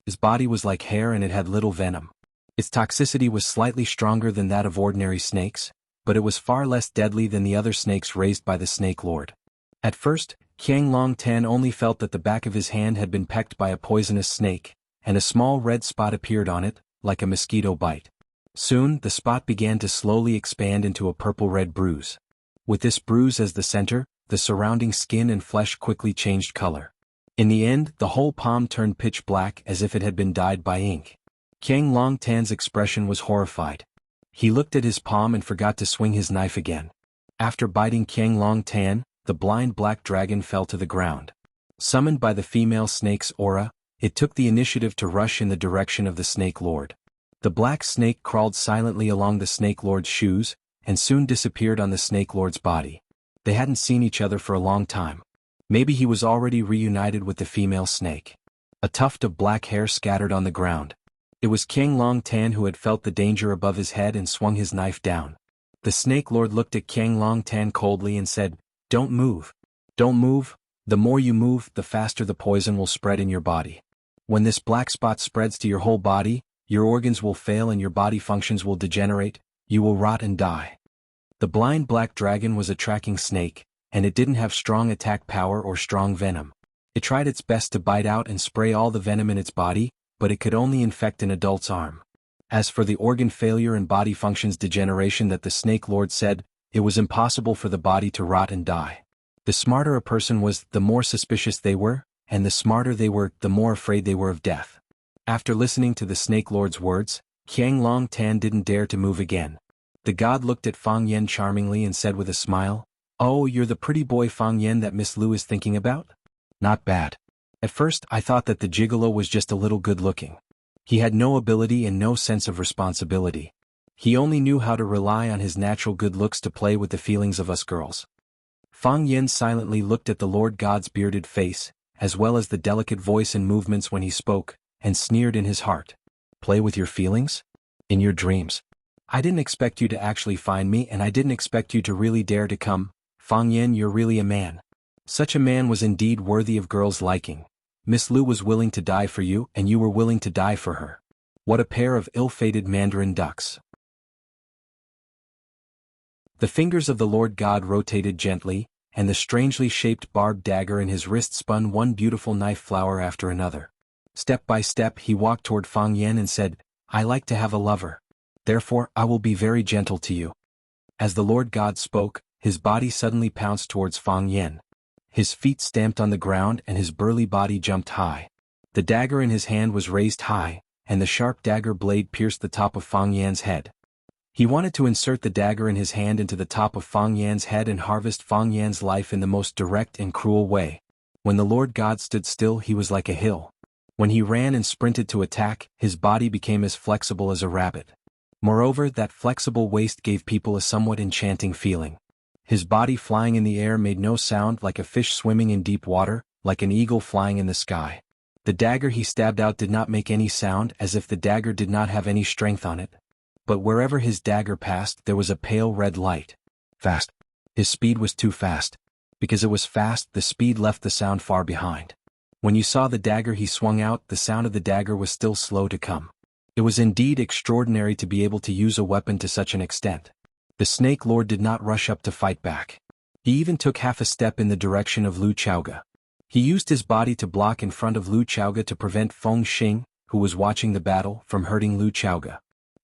His body was like hair and it had little venom. Its toxicity was slightly stronger than that of ordinary snakes, but it was far less deadly than the other snakes raised by the Snake Lord. At first, Qiang Long Tan only felt that the back of his hand had been pecked by a poisonous snake, and a small red spot appeared on it, like a mosquito bite. Soon, the spot began to slowly expand into a purple-red bruise. With this bruise as the center, the surrounding skin and flesh quickly changed color. In the end, the whole palm turned pitch black as if it had been dyed by ink. Qiang Long Tan's expression was horrified. He looked at his palm and forgot to swing his knife again. After biting Qiang Long Tan, the blind black dragon fell to the ground. Summoned by the female snake's aura, it took the initiative to rush in the direction of the Snake Lord. The black snake crawled silently along the Snake Lord's shoes, and soon disappeared on the Snake Lord's body. They hadn't seen each other for a long time. Maybe he was already reunited with the female snake. A tuft of black hair scattered on the ground. It was Qiang Long Tan who had felt the danger above his head and swung his knife down. The Snake Lord looked at Qiang Long Tan coldly and said, "Don't move. Don't move. The more you move, the faster the poison will spread in your body. When this black spot spreads to your whole body, your organs will fail and your body functions will degenerate, you will rot and die." The blind black dragon was a tracking snake, and it didn't have strong attack power or strong venom. It tried its best to bite out and spray all the venom in its body, but it could only infect an adult's arm. As for the organ failure and body functions degeneration that the Snake Lord said, it was impossible for the body to rot and die. The smarter a person was, the more suspicious they were, and the smarter they were, the more afraid they were of death. After listening to the Snake Lord's words, Qiang Long Tan didn't dare to move again. The god looked at Fang Yen charmingly and said with a smile, "Oh, you're the pretty boy Fang Yen that Miss Lu is thinking about? Not bad. At first I thought that the gigolo was just a little good-looking. He had no ability and no sense of responsibility. He only knew how to rely on his natural good looks to play with the feelings of us girls." Fang Yen silently looked at the Lord God's bearded face, as well as the delicate voice and movements when he spoke, and sneered in his heart. "Play with your feelings? In your dreams? I didn't expect you to actually find me, and I didn't expect you to really dare to come. Fang Yen, you're really a man. Such a man was indeed worthy of girls' liking. Miss Lu was willing to die for you, and you were willing to die for her. What a pair of ill-fated mandarin ducks." The fingers of the Lord God rotated gently, and the strangely shaped barbed dagger in his wrist spun one beautiful knife flower after another. Step by step he walked toward Fang Yen and said, "I like to have a lover. Therefore I will be very gentle to you." As the Lord God spoke, his body suddenly pounced towards Fang Yen. His feet stamped on the ground and his burly body jumped high. The dagger in his hand was raised high, and the sharp dagger blade pierced the top of Fang Yan's head. He wanted to insert the dagger in his hand into the top of Fang Yan's head and harvest Fang Yan's life in the most direct and cruel way. When the Lord God stood still, he was like a hill. When he ran and sprinted to attack, his body became as flexible as a rabbit. Moreover, that flexible waist gave people a somewhat enchanting feeling. His body flying in the air made no sound, like a fish swimming in deep water, like an eagle flying in the sky. The dagger he stabbed out did not make any sound, as if the dagger did not have any strength on it. But wherever his dagger passed, there was a pale red light. Fast. His speed was too fast. Because it was fast, the speed left the sound far behind. When you saw the dagger he swung out, the sound of the dagger was still slow to come. It was indeed extraordinary to be able to use a weapon to such an extent. The Snake Lord did not rush up to fight back. He even took half a step in the direction of Lu Chaoga. He used his body to block in front of Lu Chaoga to prevent Feng Xing, who was watching the battle, from hurting Lu Chaoga.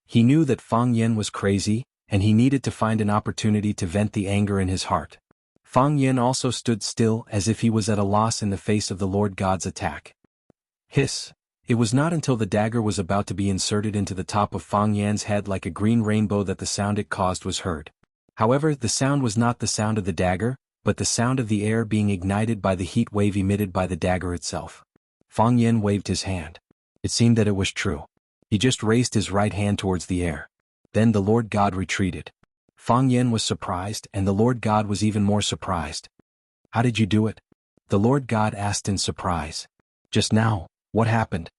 He knew that Fang Yen was crazy, and he needed to find an opportunity to vent the anger in his heart. Fang Yen also stood still as if he was at a loss in the face of the Lord God's attack. Hiss! It was not until the dagger was about to be inserted into the top of Fang Yan's head like a green rainbow that the sound it caused was heard. However, the sound was not the sound of the dagger, but the sound of the air being ignited by the heat wave emitted by the dagger itself. Fang Yen waved his hand. It seemed that it was true. He just raised his right hand towards the air. Then the Lord God retreated. Fang Yen was surprised, and the Lord God was even more surprised. "How did you do it?" the Lord God asked in surprise. "Just now, what happened?"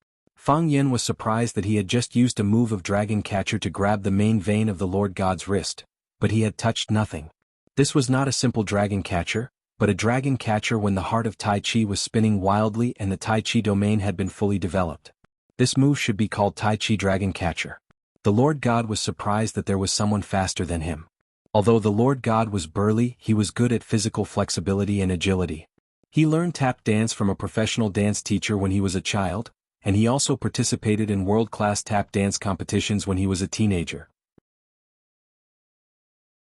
Fang Yen was surprised that he had just used a move of Dragon Catcher to grab the main vein of the Lord God's wrist, but he had touched nothing. This was not a simple Dragon Catcher, but a Dragon Catcher when the heart of Tai Chi was spinning wildly and the Tai Chi domain had been fully developed. This move should be called Tai Chi Dragon Catcher. The Lord God was surprised that there was someone faster than him. Although the Lord God was burly, he was good at physical flexibility and agility. He learned tap dance from a professional dance teacher when he was a child, and he also participated in world-class tap dance competitions when he was a teenager.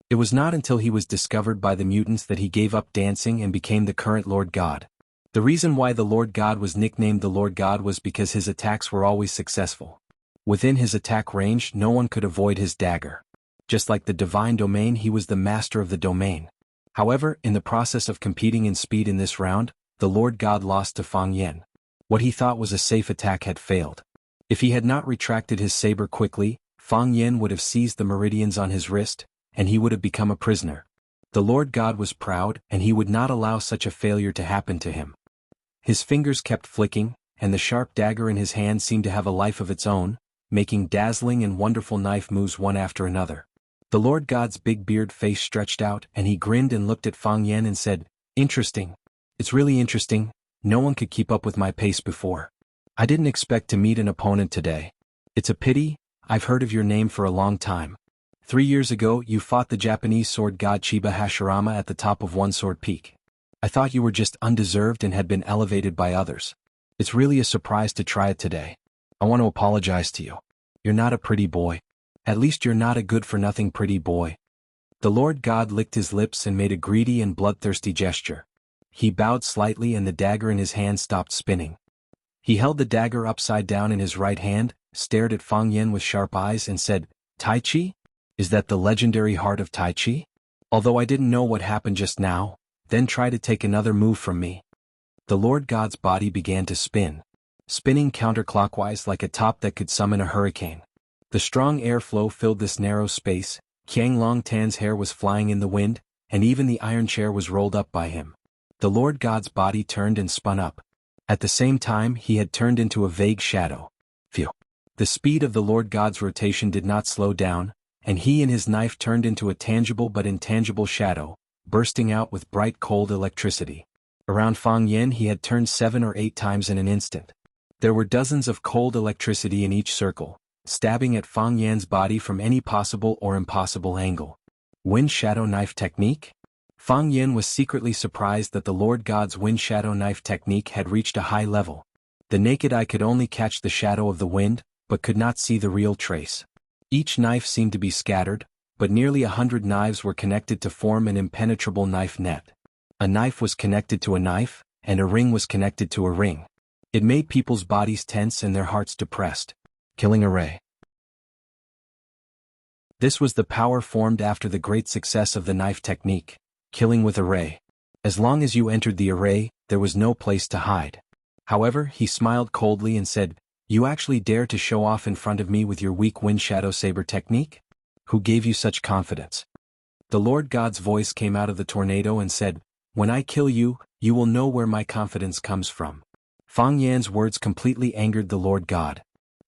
It was not until he was discovered by the mutants that he gave up dancing and became the current Lord God. The reason why the Lord God was nicknamed the Lord God was because his attacks were always successful. Within his attack range, no one could avoid his dagger. Just like the divine domain, he was the master of the domain. However, in the process of competing in speed in this round, the Lord God lost to Fang Yen. What he thought was a safe attack had failed. If he had not retracted his saber quickly, Fang Yen would have seized the meridians on his wrist, and he would have become a prisoner. The Lord God was proud, and he would not allow such a failure to happen to him. His fingers kept flicking, and the sharp dagger in his hand seemed to have a life of its own, making dazzling and wonderful knife moves one after another. The Lord God's big beard face stretched out, and he grinned and looked at Fang Yen and said, "Interesting. It's really interesting. No one could keep up with my pace before. I didn't expect to meet an opponent today. It's a pity. I've heard of your name for a long time. 3 years ago you fought the Japanese sword god Chiba Hashirama at the top of One Sword Peak. I thought you were just undeserved and had been elevated by others. It's really a surprise to try it today. I want to apologize to you. You're not a pretty boy. At least you're not a good-for-nothing pretty boy." The Lord God licked his lips and made a greedy and bloodthirsty gesture. He bowed slightly and the dagger in his hand stopped spinning. He held the dagger upside down in his right hand, stared at Fang Yen with sharp eyes and said, "Tai Chi? Is that the legendary heart of Tai Chi? Although I didn't know what happened just now, then try to take another move from me." The Lord God's body began to spin, spinning counterclockwise like a top that could summon a hurricane. The strong airflow filled this narrow space, Qiang Long Tan's hair was flying in the wind, and even the iron chair was rolled up by him. The Lord God's body turned and spun up. At the same time, he had turned into a vague shadow. Phew. The speed of the Lord God's rotation did not slow down, and he and his knife turned into a tangible but intangible shadow, bursting out with bright cold electricity. Around Fang Yen he had turned 7 or 8 times in an instant. There were dozens of cold electricity in each circle, stabbing at Fang Yan's body from any possible or impossible angle. Wind Shadow Knife Technique? Fang Yen was secretly surprised that the Lord God's Wind Shadow Knife Technique had reached a high level. The naked eye could only catch the shadow of the wind, but could not see the real trace. Each knife seemed to be scattered, but nearly 100 knives were connected to form an impenetrable knife net. A knife was connected to a knife, and a ring was connected to a ring. It made people's bodies tense and their hearts depressed. Killing array. This was the power formed after the great success of the knife technique, killing with array. As long as you entered the array, there was no place to hide. However, he smiled coldly and said, "You actually dare to show off in front of me with your weak wind shadow saber technique? Who gave you such confidence?" The Lord God's voice came out of the tornado and said, "When I kill you, you will know where my confidence comes from." Fang Yan's words completely angered the Lord God.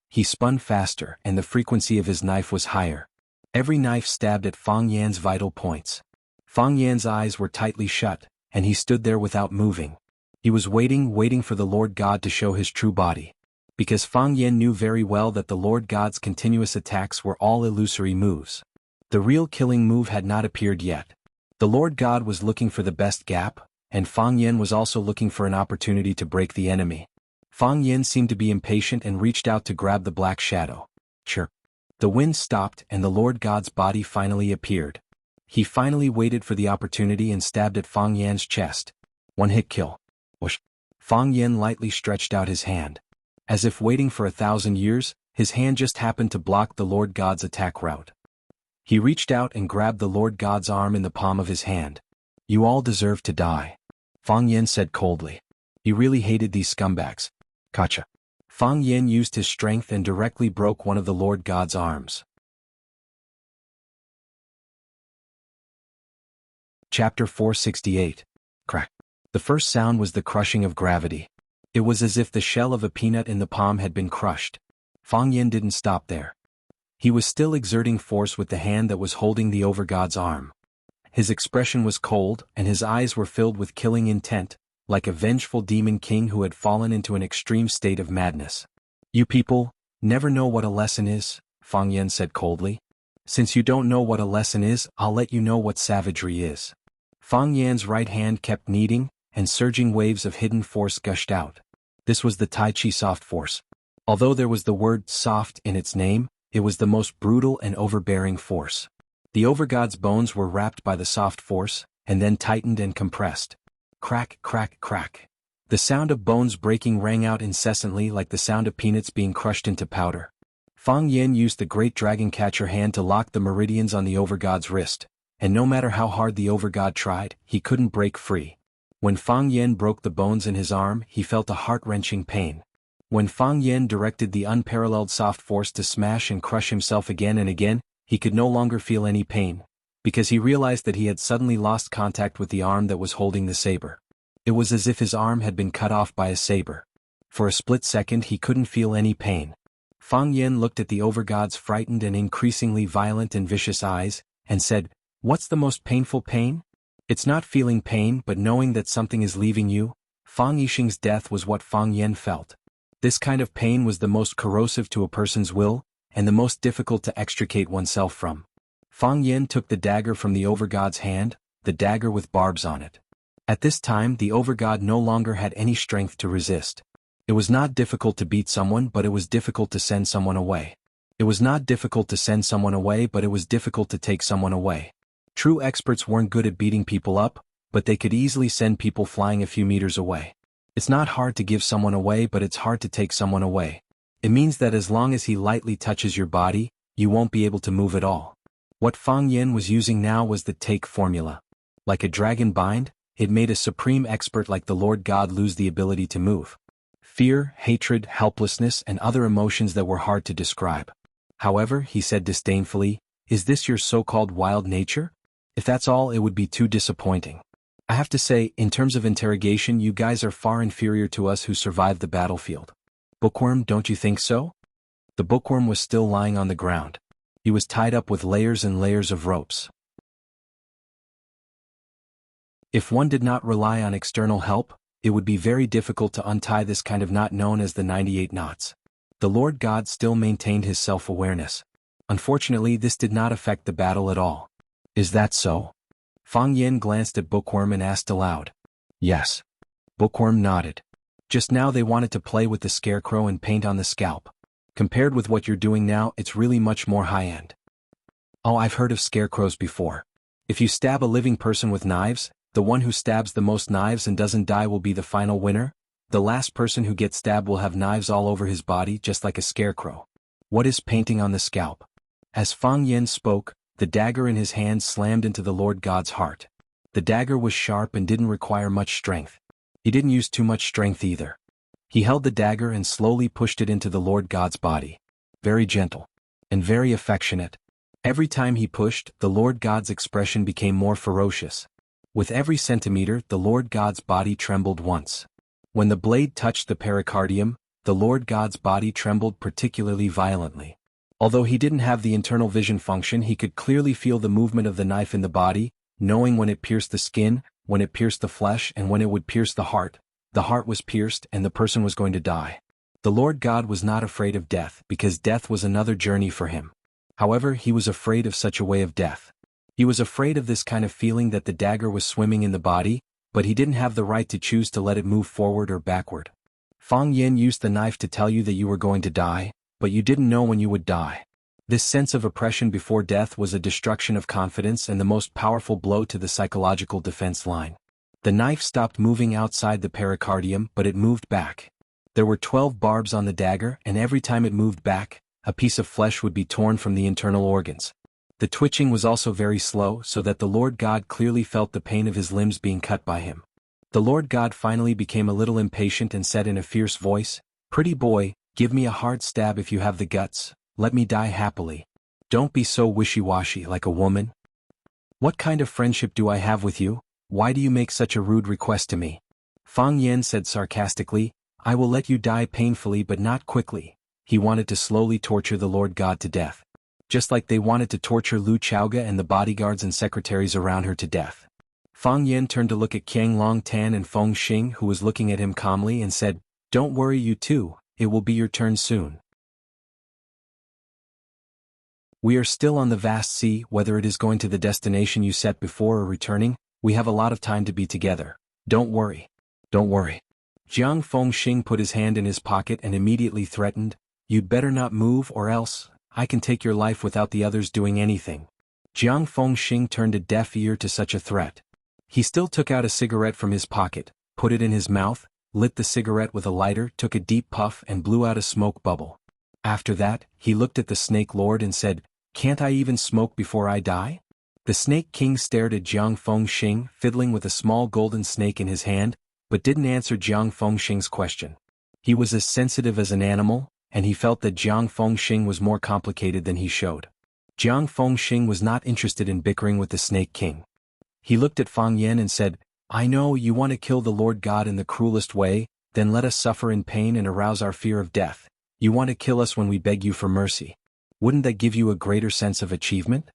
He spun faster and the frequency of his knife was higher. Every knife stabbed at Fang Yan's vital points. Fang Yan's eyes were tightly shut, and he stood there without moving. He was waiting for the Lord God to show his true body. Because Fang Yan knew very well that the Lord God's continuous attacks were all illusory moves. The real killing move had not appeared yet. The Lord God was looking for the best gap, and Fang Yan was also looking for an opportunity to break the enemy. Fang Yan seemed to be impatient and reached out to grab the black shadow. Chirp. The wind stopped and the Lord God's body finally appeared. He finally waited for the opportunity and stabbed at Fang Yan's chest. One-hit kill. Whoosh. Fang Yan lightly stretched out his hand. As if waiting for 1,000 years, his hand just happened to block the Lord God's attack route. He reached out and grabbed the Lord God's arm in the palm of his hand. "You all deserve to die," Fang Yan said coldly. He really hated these scumbags. Gotcha. Fang Yan used his strength and directly broke one of the Lord God's arms. Chapter 468. Crack. The first sound was the crushing of gravity. It was as if the shell of a peanut in the palm had been crushed. Fang Yen didn't stop there. He was still exerting force with the hand that was holding the overgod's arm. His expression was cold, and his eyes were filled with killing intent, like a vengeful demon king who had fallen into an extreme state of madness. "You people never know what a lesson is," Fang Yen said coldly. "Since you don't know what a lesson is, I'll let you know what savagery is." Fang Yan's right hand kept kneading, and surging waves of hidden force gushed out. This was the Tai Chi soft force. Although there was the word soft in its name, it was the most brutal and overbearing force. The overgod's bones were wrapped by the soft force, and then tightened and compressed. Crack, crack, crack. The sound of bones breaking rang out incessantly like the sound of peanuts being crushed into powder. Fang Yen used the great dragon catcher hand to lock the meridians on the overgod's wrist, and no matter how hard the overgod tried, he couldn't break free. When Fang Yen broke the bones in his arm, he felt a heart-wrenching pain. When Fang Yen directed the unparalleled soft force to smash and crush himself again and again, he could no longer feel any pain, because he realized that he had suddenly lost contact with the arm that was holding the saber. It was as if his arm had been cut off by a saber. For a split second he couldn't feel any pain. Fang Yen looked at the overgod's frightened and increasingly violent and vicious eyes, and said, "What's the most painful pain? It's not feeling pain but knowing that something is leaving you." Fang Yixing's death was what Fang Yen felt. This kind of pain was the most corrosive to a person's will, and the most difficult to extricate oneself from. Fang Yen took the dagger from the overgod's hand, the dagger with barbs on it. At this time the overgod no longer had any strength to resist. It was not difficult to beat someone, but it was difficult to send someone away. It was not difficult to send someone away, but it was difficult to take someone away. True experts weren't good at beating people up, but they could easily send people flying a few meters away. It's not hard to give someone away, but it's hard to take someone away. It means that as long as he lightly touches your body, you won't be able to move at all. What Fang Yen was using now was the take formula. Like a dragon bind, it made a supreme expert like the Lord God lose the ability to move. Fear, hatred, helplessness, and other emotions that were hard to describe. "However," he said disdainfully, "is this your so-called wild nature? If that's all, it would be too disappointing. I have to say, in terms of interrogation, you guys are far inferior to us who survived the battlefield. Bookworm, don't you think so?" The bookworm was still lying on the ground. He was tied up with layers and layers of ropes. If one did not rely on external help, it would be very difficult to untie this kind of knot known as the 98 knots. The Lord God still maintained his self-awareness. Unfortunately, this did not affect the battle at all. "Is that so?" Fang Yen glanced at Bookworm and asked aloud. "Yes." Bookworm nodded. "Just now they wanted to play with the scarecrow and paint on the scalp. Compared with what you're doing now, it's really much more high-end." "Oh, I've heard of scarecrows before. If you stab a living person with knives, the one who stabs the most knives and doesn't die will be the final winner. The last person who gets stabbed will have knives all over his body just like a scarecrow. What is painting on the scalp?" As Fang Yen spoke, the dagger in his hand slammed into the Lord God's heart. The dagger was sharp and didn't require much strength. He didn't use too much strength either. He held the dagger and slowly pushed it into the Lord God's body. Very gentle. And very affectionate. Every time he pushed, the Lord God's expression became more ferocious. With every centimeter, the Lord God's body trembled once. When the blade touched the pericardium, the Lord God's body trembled particularly violently. Although he didn't have the internal vision function, he could clearly feel the movement of the knife in the body, knowing when it pierced the skin, when it pierced the flesh, and when it would pierce the heart. The heart was pierced and the person was going to die. The Lord God was not afraid of death, because death was another journey for him. However, he was afraid of such a way of death. He was afraid of this kind of feeling that the dagger was swimming in the body, but he didn't have the right to choose to let it move forward or backward. Fang Yen used the knife to tell you that you were going to die, but you didn't know when you would die. This sense of oppression before death was a destruction of confidence and the most powerful blow to the psychological defense line. The knife stopped moving outside the pericardium, but it moved back. There were 12 barbs on the dagger, and every time it moved back, a piece of flesh would be torn from the internal organs. The twitching was also very slow, so that the Lord God clearly felt the pain of his limbs being cut by him. The Lord God finally became a little impatient and said in a fierce voice, "Pretty boy, give me a hard stab if you have the guts. Let me die happily. Don't be so wishy-washy like a woman. What kind of friendship do I have with you? Why do you make such a rude request to me?" Fang Yen said sarcastically, I will let you die painfully but not quickly. He wanted to slowly torture the Lord God to death. Just like they wanted to torture Lu Chaoga and the bodyguards and secretaries around her to death. Fang Yan turned to look at Qiang Long Tan and Feng Xing, who was looking at him calmly, and said, "Don't worry, you two, it will be your turn soon. We are still on the vast sea, whether it is going to the destination you set before or returning, we have a lot of time to be together. Don't worry. Don't worry." Jiang Fengxing put his hand in his pocket and immediately threatened, "You'd better not move or else, I can take your life without the others doing anything." Jiang Fengxing turned a deaf ear to such a threat. He still took out a cigarette from his pocket, put it in his mouth, lit the cigarette with a lighter, took a deep puff and blew out a smoke bubble. After that, he looked at the Snake Lord and said, "Can't I even smoke before I die?" The Snake King stared at Jiang Fengxing, fiddling with a small golden snake in his hand, but didn't answer Jiang Fengxing's question. He was as sensitive as an animal, and he felt that Jiang Fengxing was more complicated than he showed. Jiang Fengxing was not interested in bickering with the Snake King. He looked at Fang Yan and said, "I know you want to kill the Lord God in the cruelest way, then let us suffer in pain and arouse our fear of death. You want to kill us when we beg you for mercy. Wouldn't that give you a greater sense of achievement?"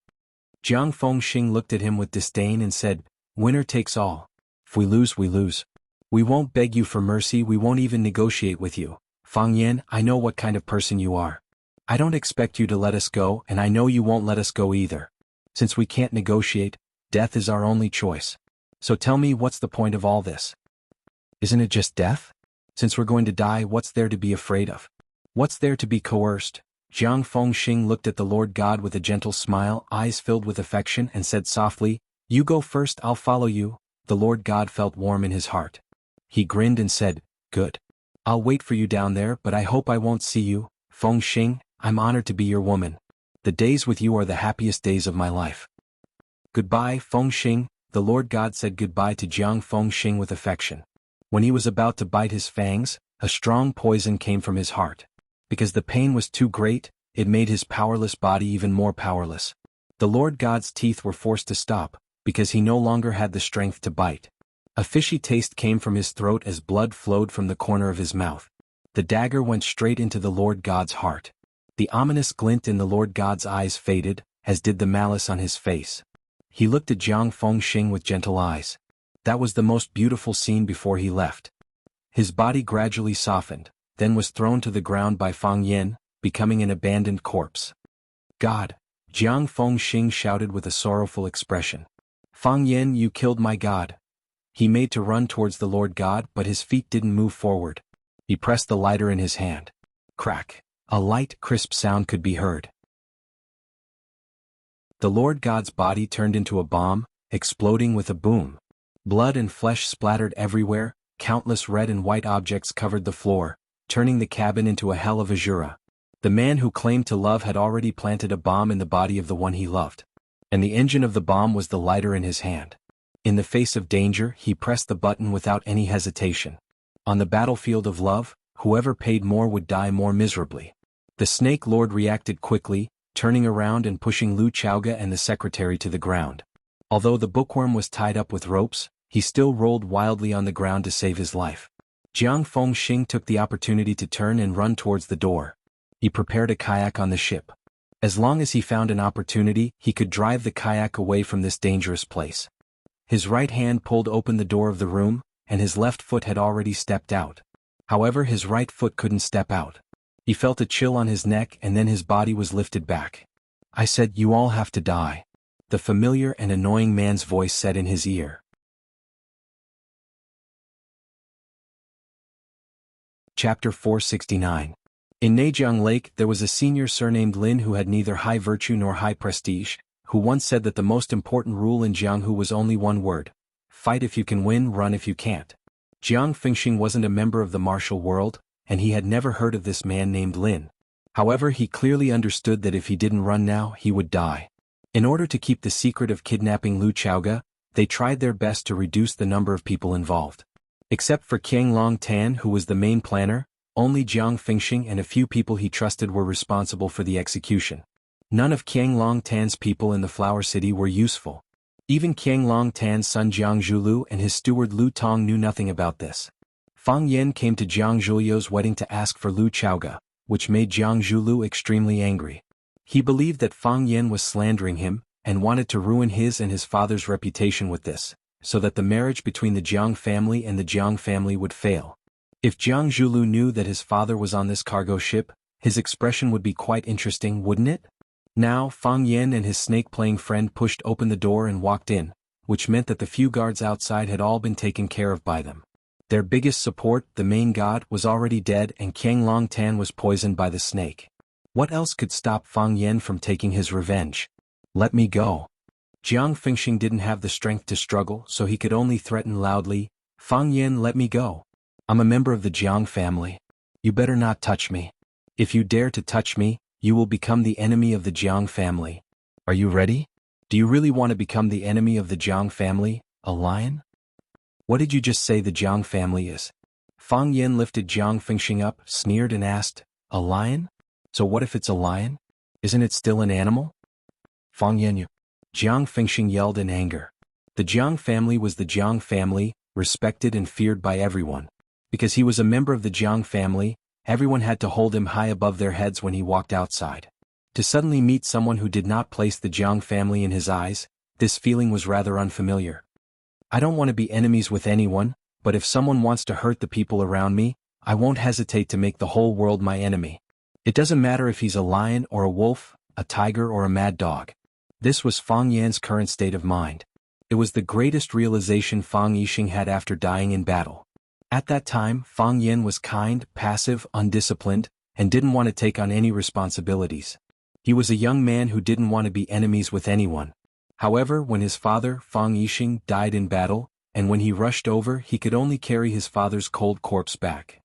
Jiang Fengxing looked at him with disdain and said, "Winner takes all. If we lose, we lose. We won't beg you for mercy, we won't even negotiate with you. Fang Yan, I know what kind of person you are. I don't expect you to let us go, and I know you won't let us go either. Since we can't negotiate, death is our only choice. So tell me, what's the point of all this? Isn't it just death? Since we're going to die, what's there to be afraid of? What's there to be coerced?" Jiang Fengxing looked at the Lord God with a gentle smile, eyes filled with affection, and said softly, "You go first, I'll follow you." The Lord God felt warm in his heart. He grinned and said, "Good. I'll wait for you down there, but I hope I won't see you. Fengxing, I'm honored to be your woman. The days with you are the happiest days of my life." "Goodbye, Fengxing." The Lord God said goodbye to Jiang Fengxing with affection. When he was about to bite his fangs, a strong poison came from his heart. Because the pain was too great, it made his powerless body even more powerless. The Lord God's teeth were forced to stop, because he no longer had the strength to bite. A fishy taste came from his throat as blood flowed from the corner of his mouth. The dagger went straight into the Lord God's heart. The ominous glint in the Lord God's eyes faded, as did the malice on his face. He looked at Jiang Fengxing with gentle eyes. That was the most beautiful scene before he left. His body gradually softened, then was thrown to the ground by Fang Yan, becoming an abandoned corpse. "God!" Jiang Fengxing shouted with a sorrowful expression. "Fang Yan, you killed my God." He made to run towards the Lord God, but his feet didn't move forward. He pressed the lighter in his hand. Crack! A light, crisp sound could be heard. The Lord God's body turned into a bomb, exploding with a boom. Blood and flesh splattered everywhere, countless red and white objects covered the floor, turning the cabin into a hell of azura. The man who claimed to love had already planted a bomb in the body of the one he loved. And the engine of the bomb was the lighter in his hand. In the face of danger, he pressed the button without any hesitation. On the battlefield of love, whoever paid more would die more miserably. The Snake Lord reacted quickly, turning around and pushing Lu Chaoga and the secretary to the ground. Although the bookworm was tied up with ropes, he still rolled wildly on the ground to save his life. Jiang Fengxing took the opportunity to turn and run towards the door. He prepared a kayak on the ship. As long as he found an opportunity, he could drive the kayak away from this dangerous place. His right hand pulled open the door of the room, and his left foot had already stepped out. However, his right foot couldn't step out. He felt a chill on his neck and then his body was lifted back. "I said you all have to die," the familiar and annoying man's voice said in his ear. Chapter 469. In Neijiang Lake there was a senior surnamed Lin who had neither high virtue nor high prestige, who once said that the most important rule in Jianghu was only one word: fight if you can win, run if you can't. Jiang Fengxing wasn't a member of the martial world, and he had never heard of this man named Lin. However, he clearly understood that if he didn't run now, he would die. In order to keep the secret of kidnapping Lu Chaoga, they tried their best to reduce the number of people involved. Except for Qiang Long Tan, who was the main planner, only Jiang Fengxing and a few people he trusted were responsible for the execution. None of Qiang Long Tan's people in the Flower City were useful. Even Qiang Long Tan's son Jiang Zhulu and his steward Lu Tong knew nothing about this. Fang Yan came to Jiang Zhuliu's wedding to ask for Lu Chaoga, which made Jiang Zhulu extremely angry. He believed that Fang Yan was slandering him, and wanted to ruin his and his father's reputation with this, so that the marriage between the Jiang family and the Jiang family would fail. If Jiang Zhulu knew that his father was on this cargo ship, his expression would be quite interesting, wouldn't it? Now, Fang Yan and his snake-playing friend pushed open the door and walked in, which meant that the few guards outside had all been taken care of by them. Their biggest support, the main god, was already dead and Qiang Long Tan was poisoned by the snake. What else could stop Fang Yan from taking his revenge? Let me go. Jiang Fengxing didn't have the strength to struggle, so he could only threaten loudly, Fang Yan, let me go. I'm a member of the Jiang family. You better not touch me. If you dare to touch me, you will become the enemy of the Jiang family. Are you ready? Do you really want to become the enemy of the Jiang family, a lion? What did you just say the Jiang family is? Fang Yan lifted Jiang Fengxing up, sneered and asked, a lion? So what if it's a lion? Isn't it still an animal? Fang Yan, you. Jiang Fengxing yelled in anger. The Jiang family was the Jiang family, respected and feared by everyone. Because he was a member of the Jiang family, everyone had to hold him high above their heads when he walked outside. To suddenly meet someone who did not place the Jiang family in his eyes, this feeling was rather unfamiliar. I don't want to be enemies with anyone, but if someone wants to hurt the people around me, I won't hesitate to make the whole world my enemy. It doesn't matter if he's a lion or a wolf, a tiger or a mad dog. This was Fang Yan's current state of mind. It was the greatest realization Fang Yixing had after dying in battle. At that time, Fang Yan was kind, passive, undisciplined, and didn't want to take on any responsibilities. He was a young man who didn't want to be enemies with anyone. However, when his father, Fang Yixing, died in battle, and when he rushed over, he could only carry his father's cold corpse back.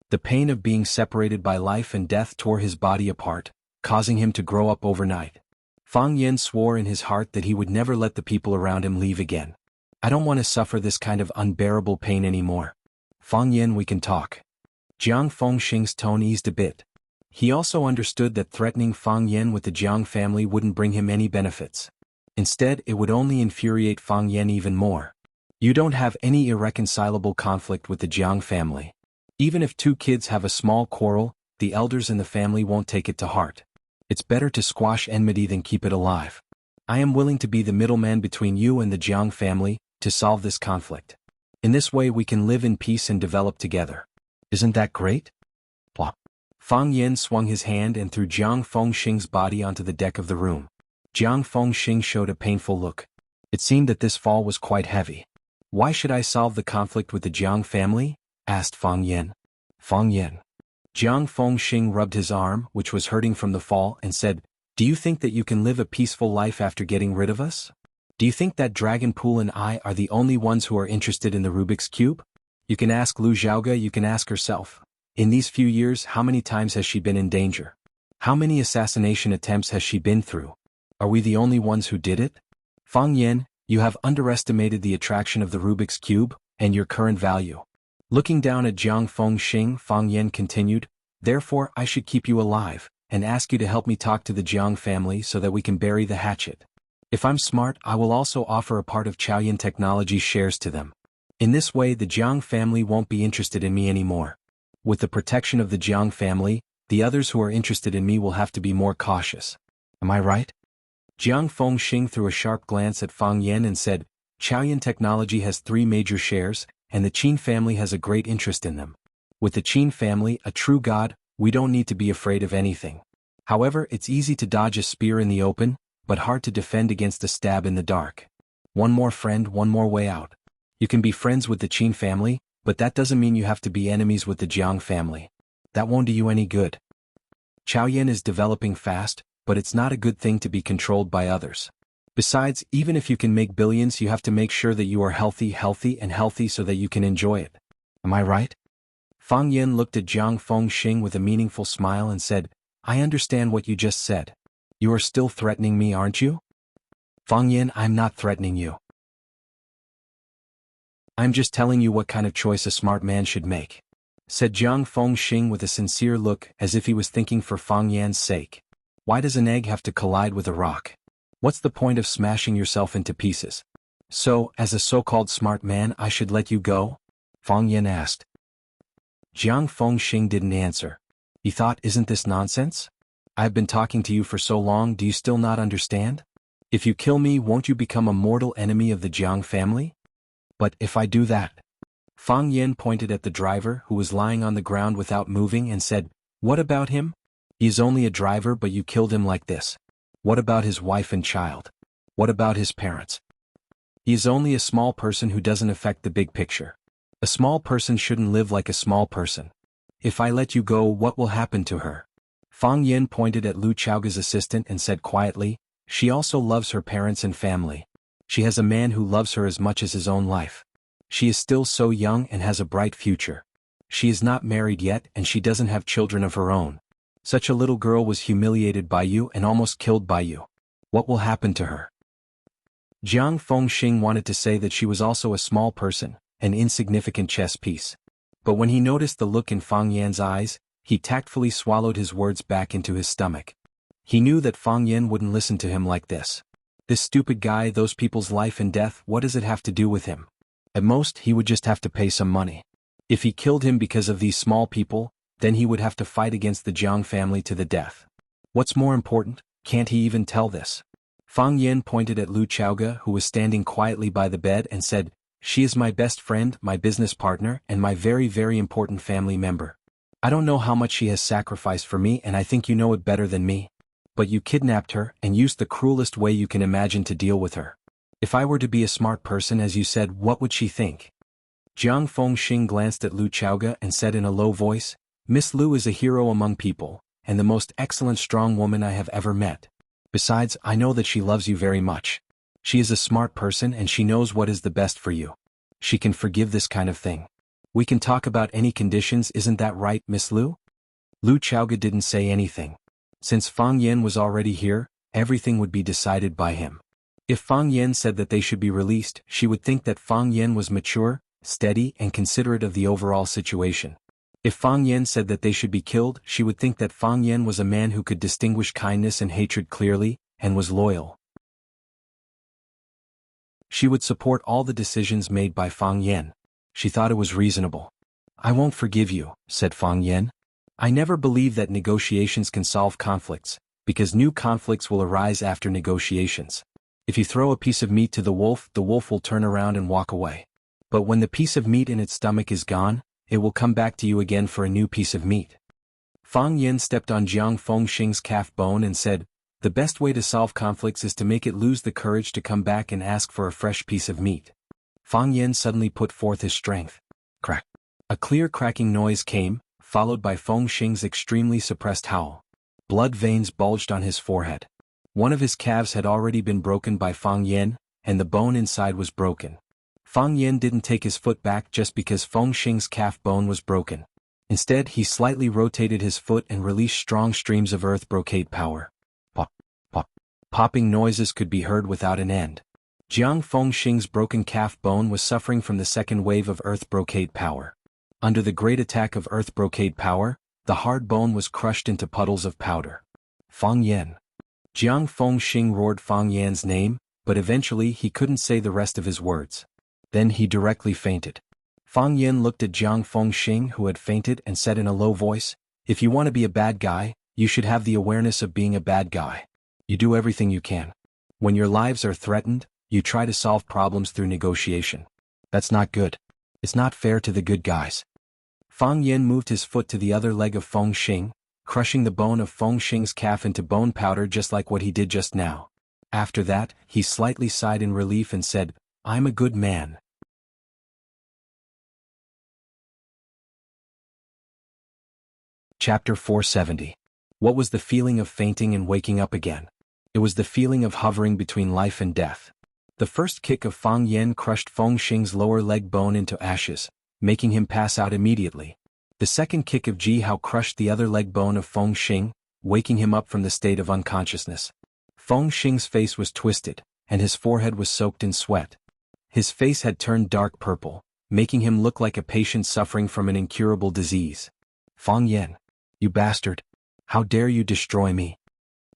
The pain of being separated by life and death tore his body apart, causing him to grow up overnight. Fang Yan swore in his heart that he would never let the people around him leave again. I don't want to suffer this kind of unbearable pain anymore. Fang Yan, we can talk. Jiang Fengxing's tone eased a bit. He also understood that threatening Fang Yan with the Jiang family wouldn't bring him any benefits. Instead, it would only infuriate Fang Yan even more. You don't have any irreconcilable conflict with the Jiang family. Even if two kids have a small quarrel, the elders in the family won't take it to heart. It's better to squash enmity than keep it alive. I am willing to be the middleman between you and the Jiang family, to solve this conflict. In this way we can live in peace and develop together. Isn't that great? Plop. Fang Yan swung his hand and threw Jiang Fengxing's body onto the deck of the room. Jiang Fengxing showed a painful look. It seemed that this fall was quite heavy. Why should I solve the conflict with the Jiang family? Asked Fang Yan. Fang Yan. Jiang Fengxing rubbed his arm, which was hurting from the fall, and said, do you think that you can live a peaceful life after getting rid of us? Do you think that Dragon Pool and I are the only ones who are interested in the Rubik's Cube? You can ask Lu Xiaoga, you can ask herself. In these few years, how many times has she been in danger? How many assassination attempts has she been through? Are we the only ones who did it? Fang Yan, you have underestimated the attraction of the Rubik's Cube, and your current value. Looking down at Jiang Fengxing, Fang Yan continued, therefore I should keep you alive, and ask you to help me talk to the Jiang family so that we can bury the hatchet. If I'm smart, I will also offer a part of Chaoyan Technology's shares to them. In this way the Jiang family won't be interested in me anymore. With the protection of the Jiang family, the others who are interested in me will have to be more cautious. Am I right? Jiang Fengxing threw a sharp glance at Fang Yan and said, Chaoyan Technology has 3 major shares, and the Qin family has a great interest in them. With the Qin family, a true god, we don't need to be afraid of anything. However, it's easy to dodge a spear in the open, but hard to defend against a stab in the dark. One more friend, one more way out. You can be friends with the Qin family, but that doesn't mean you have to be enemies with the Jiang family. That won't do you any good. Chaoyan is developing fast, but it's not a good thing to be controlled by others. Besides, even if you can make billions, you have to make sure that you are healthy so that you can enjoy it. Am I right? Fang Yan looked at Jiang Fengxing with a meaningful smile and said, I understand what you just said. You are still threatening me, aren't you? Fang Yan, I'm not threatening you. I'm just telling you what kind of choice a smart man should make, said Jiang Fengxing with a sincere look, as if he was thinking for Fang Yan's sake. Why does an egg have to collide with a rock? What's the point of smashing yourself into pieces? So, as a so-called smart man I should let you go? Fang Yan asked. Jiang Fengxing didn't answer. He thought, isn't this nonsense? I've been talking to you for so long, do you still not understand? If you kill me, won't you become a mortal enemy of the Jiang family? But if I do that? Fang Yan pointed at the driver who was lying on the ground without moving and said, what about him? He is only a driver, but you killed him like this. What about his wife and child? What about his parents? He is only a small person who doesn't affect the big picture. A small person shouldn't live like a small person. If I let you go, what will happen to her? Fang Yan pointed at Lu Chaoga's assistant and said quietly, she also loves her parents and family. She has a man who loves her as much as his own life. She is still so young and has a bright future. She is not married yet and she doesn't have children of her own. Such a little girl was humiliated by you and almost killed by you. What will happen to her? Jiang Fengxing wanted to say that she was also a small person, an insignificant chess piece. But when he noticed the look in Fang Yan's eyes, he tactfully swallowed his words back into his stomach. He knew that Fang Yan wouldn't listen to him like this. This stupid guy, those people's life and death, what does it have to do with him? At most, he would just have to pay some money. If he killed him because of these small people, then he would have to fight against the Jiang family to the death. What's more important, can't he even tell this? Fang Yan pointed at Lu Chaoga, who was standing quietly by the bed, and said, she is my best friend, my business partner, and my very, very important family member. I don't know how much she has sacrificed for me, and I think you know it better than me. But you kidnapped her and used the cruelest way you can imagine to deal with her. If I were to be a smart person, as you said, what would she think? Jiang Fengxing glanced at Lu Chaoga and said in a low voice, Miss Lu is a hero among people, and the most excellent strong woman I have ever met. Besides, I know that she loves you very much. She is a smart person and she knows what is the best for you. She can forgive this kind of thing. We can talk about any conditions, isn't that right, Miss Lu? Lu Chaoga didn't say anything. Since Fang Yan was already here, everything would be decided by him. If Fang Yan said that they should be released, she would think that Fang Yan was mature, steady, and considerate of the overall situation. If Fang Yan said that they should be killed, she would think that Fang Yan was a man who could distinguish kindness and hatred clearly, and was loyal. She would support all the decisions made by Fang Yan. She thought it was reasonable. I won't forgive you, said Fang Yan. I never believe that negotiations can solve conflicts, because new conflicts will arise after negotiations. If you throw a piece of meat to the wolf will turn around and walk away. But when the piece of meat in its stomach is gone, it will come back to you again for a new piece of meat. Fang Yan stepped on Jiang Fengxing's calf bone and said, the best way to solve conflicts is to make it lose the courage to come back and ask for a fresh piece of meat. Fang Yan suddenly put forth his strength. Crack. A clear cracking noise came, followed by Fengxing's extremely suppressed howl. Blood veins bulged on his forehead. One of his calves had already been broken by Fang Yan, and the bone inside was broken. Fang Yan didn't take his foot back just because Fengxing's calf bone was broken. Instead, he slightly rotated his foot and released strong streams of earth brocade power. Pop, pop. Popping noises could be heard without an end. Jiang Fengxing's broken calf bone was suffering from the second wave of earth brocade power. Under the great attack of earth brocade power, the hard bone was crushed into puddles of powder. Fang Yan. Jiang Fengxing roared Fang Yan's name, but eventually he couldn't say the rest of his words. Then he directly fainted. Fang Yan looked at Jiang Fengxing, who had fainted, and said in a low voice, if you want to be a bad guy, you should have the awareness of being a bad guy. You do everything you can. When your lives are threatened, you try to solve problems through negotiation. That's not good. It's not fair to the good guys. Fang Yan moved his foot to the other leg of Fengxing, crushing the bone of Fengxing's calf into bone powder just like what he did just now. After that, he slightly sighed in relief and said, I'm a good man. Chapter 470. What was the feeling of fainting and waking up again? It was the feeling of hovering between life and death. The first kick of Fang Yan crushed Fengxing's lower leg bone into ashes, making him pass out immediately. The second kick of Ji Hao crushed the other leg bone of Fengxing, waking him up from the state of unconsciousness. Fengxing's face was twisted, and his forehead was soaked in sweat. His face had turned dark purple, making him look like a patient suffering from an incurable disease. Fang Yan. You bastard. How dare you destroy me?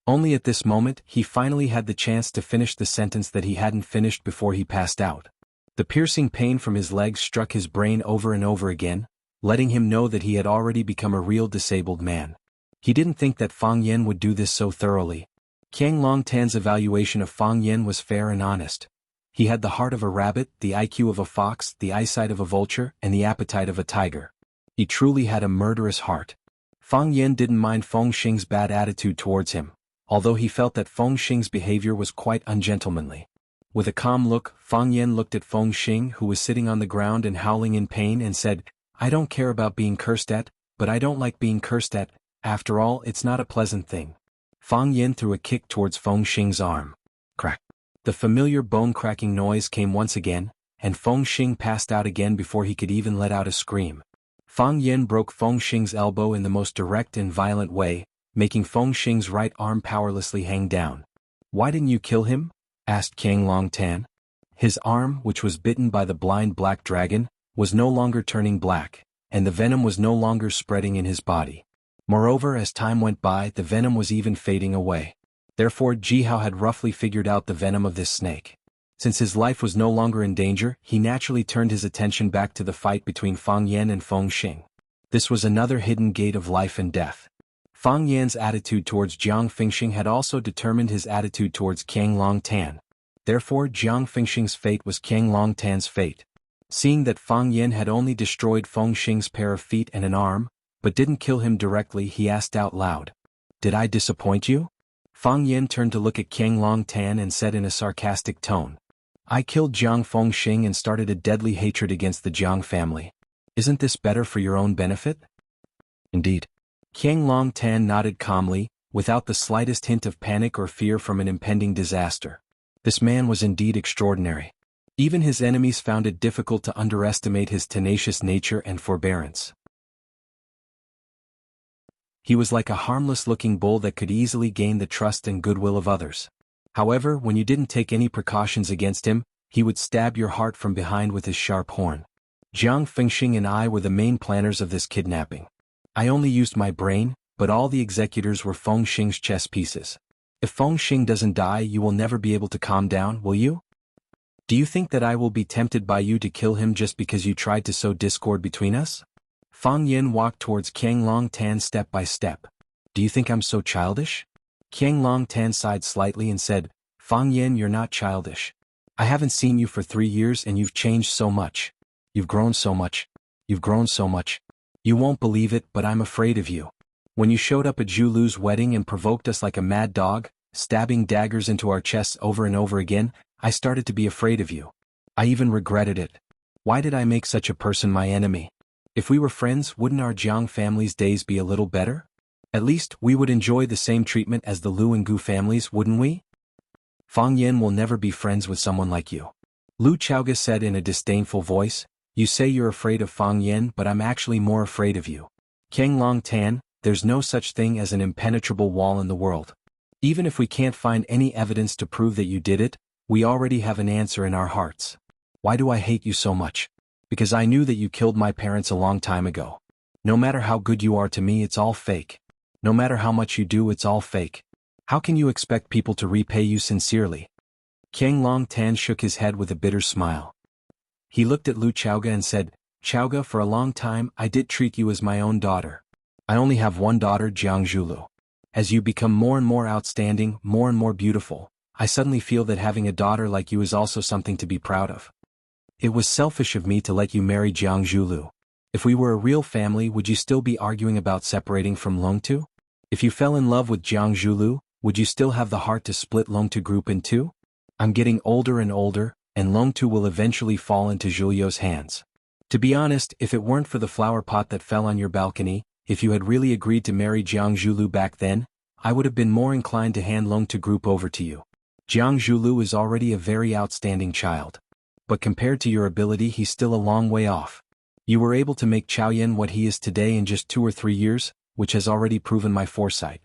Only at this moment he finally had the chance to finish the sentence that he hadn't finished before he passed out. The piercing pain from his legs struck his brain over and over again, letting him know that he had already become a real disabled man. He didn't think that Fang Yen would do this so thoroughly. Qiang Longtan's evaluation of Fang Yen was fair and honest. He had the heart of a rabbit, the IQ of a fox, the eyesight of a vulture, and the appetite of a tiger. He truly had a murderous heart. Fang Yen didn't mind Feng Xing's bad attitude towards him, although he felt that Feng Xing's behavior was quite ungentlemanly. With a calm look, Fang Yen looked at Feng Xing, who was sitting on the ground and howling in pain, and said, "I don't care about being cursed at, but I don't like being cursed at. After all, it's not a pleasant thing." Fang Yen threw a kick towards Feng Xing's arm. Crack. The familiar bone-cracking noise came once again, and Feng Xing passed out again before he could even let out a scream. Fang Yen broke Feng Xing's elbow in the most direct and violent way, making Feng Xing's right arm powerlessly hang down. "Why didn't you kill him?" asked Qiang Longtan. His arm, which was bitten by the blind black dragon, was no longer turning black, and the venom was no longer spreading in his body. Moreover, as time went by, the venom was even fading away. Therefore, Jihao had roughly figured out the venom of this snake. Since his life was no longer in danger, he naturally turned his attention back to the fight between Fang Yen and Feng Xing. This was another hidden gate of life and death. Fang Yan's attitude towards Jiang Fengxing had also determined his attitude towards Qiang Longtan. Therefore, Jiang Fengxing's fate was Qiang Longtan's fate. Seeing that Fang Yen had only destroyed Feng Xing's pair of feet and an arm, but didn't kill him directly, he asked out loud, "Did I disappoint you?" Fang Yen turned to look at Qiang Longtan and said in a sarcastic tone, "I killed Jiang Fengxing and started a deadly hatred against the Jiang family. Isn't this better for your own benefit?" "Indeed." Qiang Longtan nodded calmly, without the slightest hint of panic or fear from an impending disaster. This man was indeed extraordinary. Even his enemies found it difficult to underestimate his tenacious nature and forbearance. He was like a harmless-looking bull that could easily gain the trust and goodwill of others. However, when you didn't take any precautions against him, he would stab your heart from behind with his sharp horn. Jiang Fengxing and I were the main planners of this kidnapping. I only used my brain, but all the executors were Feng Xing's chess pieces. If Feng Xing doesn't die, you will never be able to calm down, will you? Do you think that I will be tempted by you to kill him just because you tried to sow discord between us? Fang Yen walked towards Qiang Longtan step by step. Do you think I'm so childish? Qiang Longtan sighed slightly and said, "Fang Yen, you're not childish. I haven't seen you for 3 years and you've changed so much. You've grown so much. You've grown so much. You won't believe it, but I'm afraid of you. When you showed up at Zhulu's wedding and provoked us like a mad dog, stabbing daggers into our chests over and over again, I started to be afraid of you. I even regretted it. Why did I make such a person my enemy? If we were friends, wouldn't our Jiang family's days be a little better? At least, we would enjoy the same treatment as the Lu and Gu families, wouldn't we? Fang Yen will never be friends with someone like you." Lu Chaoga said in a disdainful voice, "You say you're afraid of Fang Yen, but I'm actually more afraid of you. Qiang Longtan, there's no such thing as an impenetrable wall in the world. Even if we can't find any evidence to prove that you did it, we already have an answer in our hearts. Why do I hate you so much? Because I knew that you killed my parents a long time ago. No matter how good you are to me, it's all fake. No matter how much you do, it's all fake. How can you expect people to repay you sincerely?" Qiang Longtan shook his head with a bitter smile. He looked at Lu Chaoga and said, "Chaoga, for a long time I did treat you as my own daughter. I only have one daughter, Jiang Zhulu. As you become more and more outstanding, more and more beautiful, I suddenly feel that having a daughter like you is also something to be proud of. It was selfish of me to let you marry Jiang Zhulu. If we were a real family, would you still be arguing about separating from Longtu? If you fell in love with Jiang Zhulu, would you still have the heart to split Longtu group in two? I'm getting older and older, and Longtu will eventually fall into Zhulio's hands. To be honest, if it weren't for the flower pot that fell on your balcony, if you had really agreed to marry Jiang Zhulu back then, I would have been more inclined to hand Longtu group over to you. Jiang Zhulu is already a very outstanding child. But compared to your ability, he's still a long way off. You were able to make Chaoyan what he is today in just 2 or 3 years, which has already proven my foresight.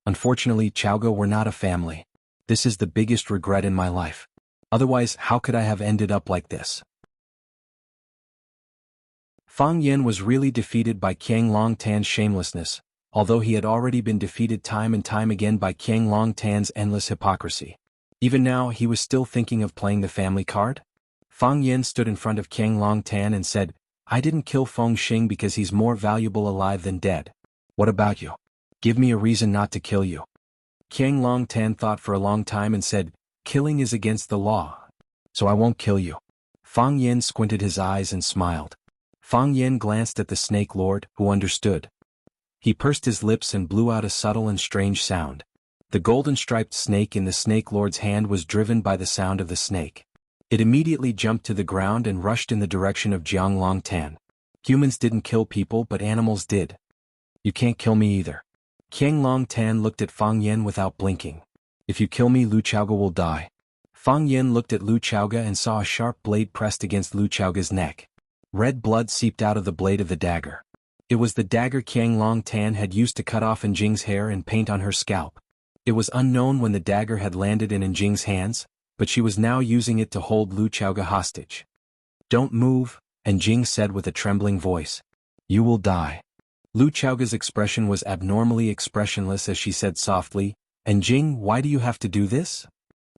Unfortunately, Chaoga, we're not a family. This is the biggest regret in my life. Otherwise, how could I have ended up like this?" Fang Yen was really defeated by Qiang Longtan's shamelessness, although he had already been defeated time and time again by Qiang Longtan's endless hypocrisy. Even now he was still thinking of playing the family card? Fang Yen stood in front of Qiang Longtan and said, "I didn't kill Feng Xing because he's more valuable alive than dead. What about you? Give me a reason not to kill you." Qiang Longtan thought for a long time and said, "Killing is against the law. So I won't kill you." Fang Yen squinted his eyes and smiled. Fang Yen glanced at the Snake Lord, who understood. He pursed his lips and blew out a subtle and strange sound. The golden-striped snake in the Snake Lord's hand was driven by the sound of the snake. It immediately jumped to the ground and rushed in the direction of Jiang Longtan. Humans didn't kill people but animals did. "You can't kill me either." Qiang Longtan looked at Fang Yen without blinking. "If you kill me, Lu Chaoga will die." Fang Yen looked at Lu Chaoga and saw a sharp blade pressed against Lu Chaoga's neck. Red blood seeped out of the blade of the dagger. It was the dagger Qiang Longtan had used to cut off Njing's hair and paint on her scalp. It was unknown when the dagger had landed in Njing's hands, but she was now using it to hold Lu Chaoga hostage. "Don't move," Njing said with a trembling voice. "You will die." Lu Chaoga's expression was abnormally expressionless as she said softly, "Njing, why do you have to do this?"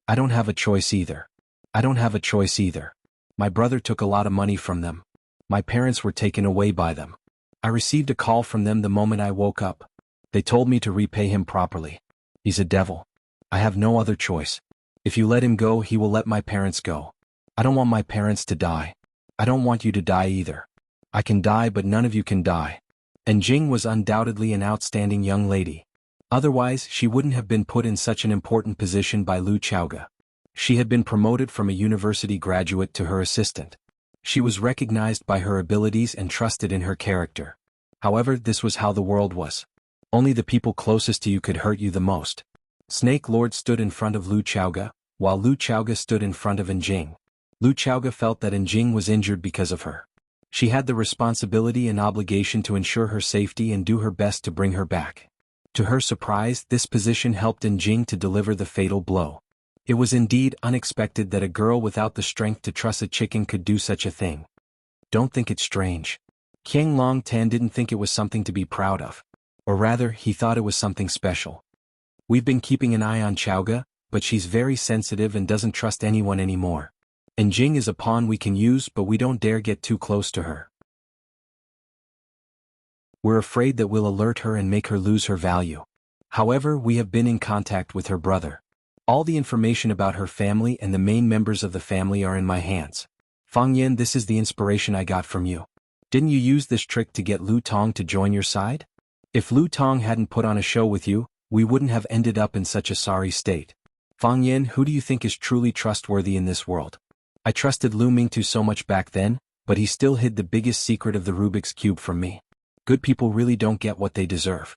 "I don't have a choice either. I don't have a choice either. My brother took a lot of money from them. My parents were taken away by them. I received a call from them the moment I woke up. They told me to repay him properly. He's a devil. I have no other choice. If you let him go, he will let my parents go. I don't want my parents to die. I don't want you to die either. I can die, but none of you can die." And Jing was undoubtedly an outstanding young lady. Otherwise, she wouldn't have been put in such an important position by Lu Chaoga. She had been promoted from a university graduate to her assistant. She was recognized by her abilities and trusted in her character. However, this was how the world was. Only the people closest to you could hurt you the most. Snake Lord stood in front of Lu Chaoga, while Lu Chaoga stood in front of Njing. Lu Chaoga felt that Njing was injured because of her. She had the responsibility and obligation to ensure her safety and do her best to bring her back. To her surprise, this position helped Njing to deliver the fatal blow. It was indeed unexpected that a girl without the strength to truss a chicken could do such a thing. Don't think it's strange. Qiang Longtan didn't think it was something to be proud of. Or rather, he thought it was something special. "We've been keeping an eye on Chaoga, but she's very sensitive and doesn't trust anyone anymore. Njing is a pawn we can use, but we don't dare get too close to her. We're afraid that we'll alert her and make her lose her value. However, we have been in contact with her brother. All the information about her family and the main members of the family are in my hands. Fang Yen, this is the inspiration I got from you. Didn't you use this trick to get Lu Tong to join your side? If Lu Tong hadn't put on a show with you, we wouldn't have ended up in such a sorry state. Fang Yen, who do you think is truly trustworthy in this world? I trusted Lu Mingtu so much back then, but he still hid the biggest secret of the Rubik's Cube from me. Good people really don't get what they deserve."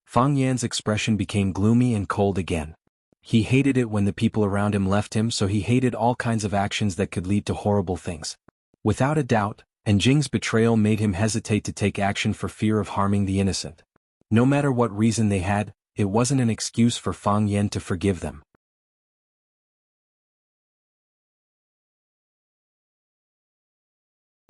Fang Yan's expression became gloomy and cold again. He hated it when the people around him left him, so he hated all kinds of actions that could lead to horrible things. Without a doubt, Njing's betrayal made him hesitate to take action for fear of harming the innocent. No matter what reason they had, it wasn't an excuse for Fang Yan to forgive them.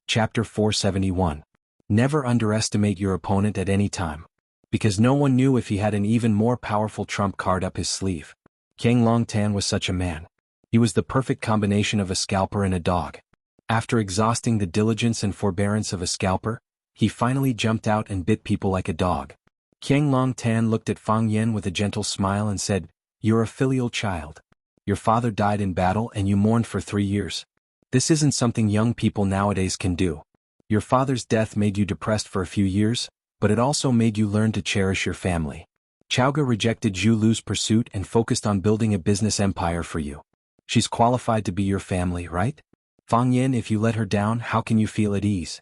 Chapter 471. Never underestimate your opponent at any time. Because no one knew if he had an even more powerful trump card up his sleeve. Qiang Longtan was such a man. He was the perfect combination of a scalper and a dog. After exhausting the diligence and forbearance of a scalper, he finally jumped out and bit people like a dog. Qiang Longtan looked at Fang Yen with a gentle smile and said, "You're a filial child. Your father died in battle and you mourned for 3 years. This isn't something young people nowadays can do. Your father's death made you depressed for a few years, but it also made you learn to cherish your family. Chaoga rejected Zhu Lu's pursuit and focused on building a business empire for you. She's qualified to be your family, right? Fang Yen, if you let her down, how can you feel at ease?"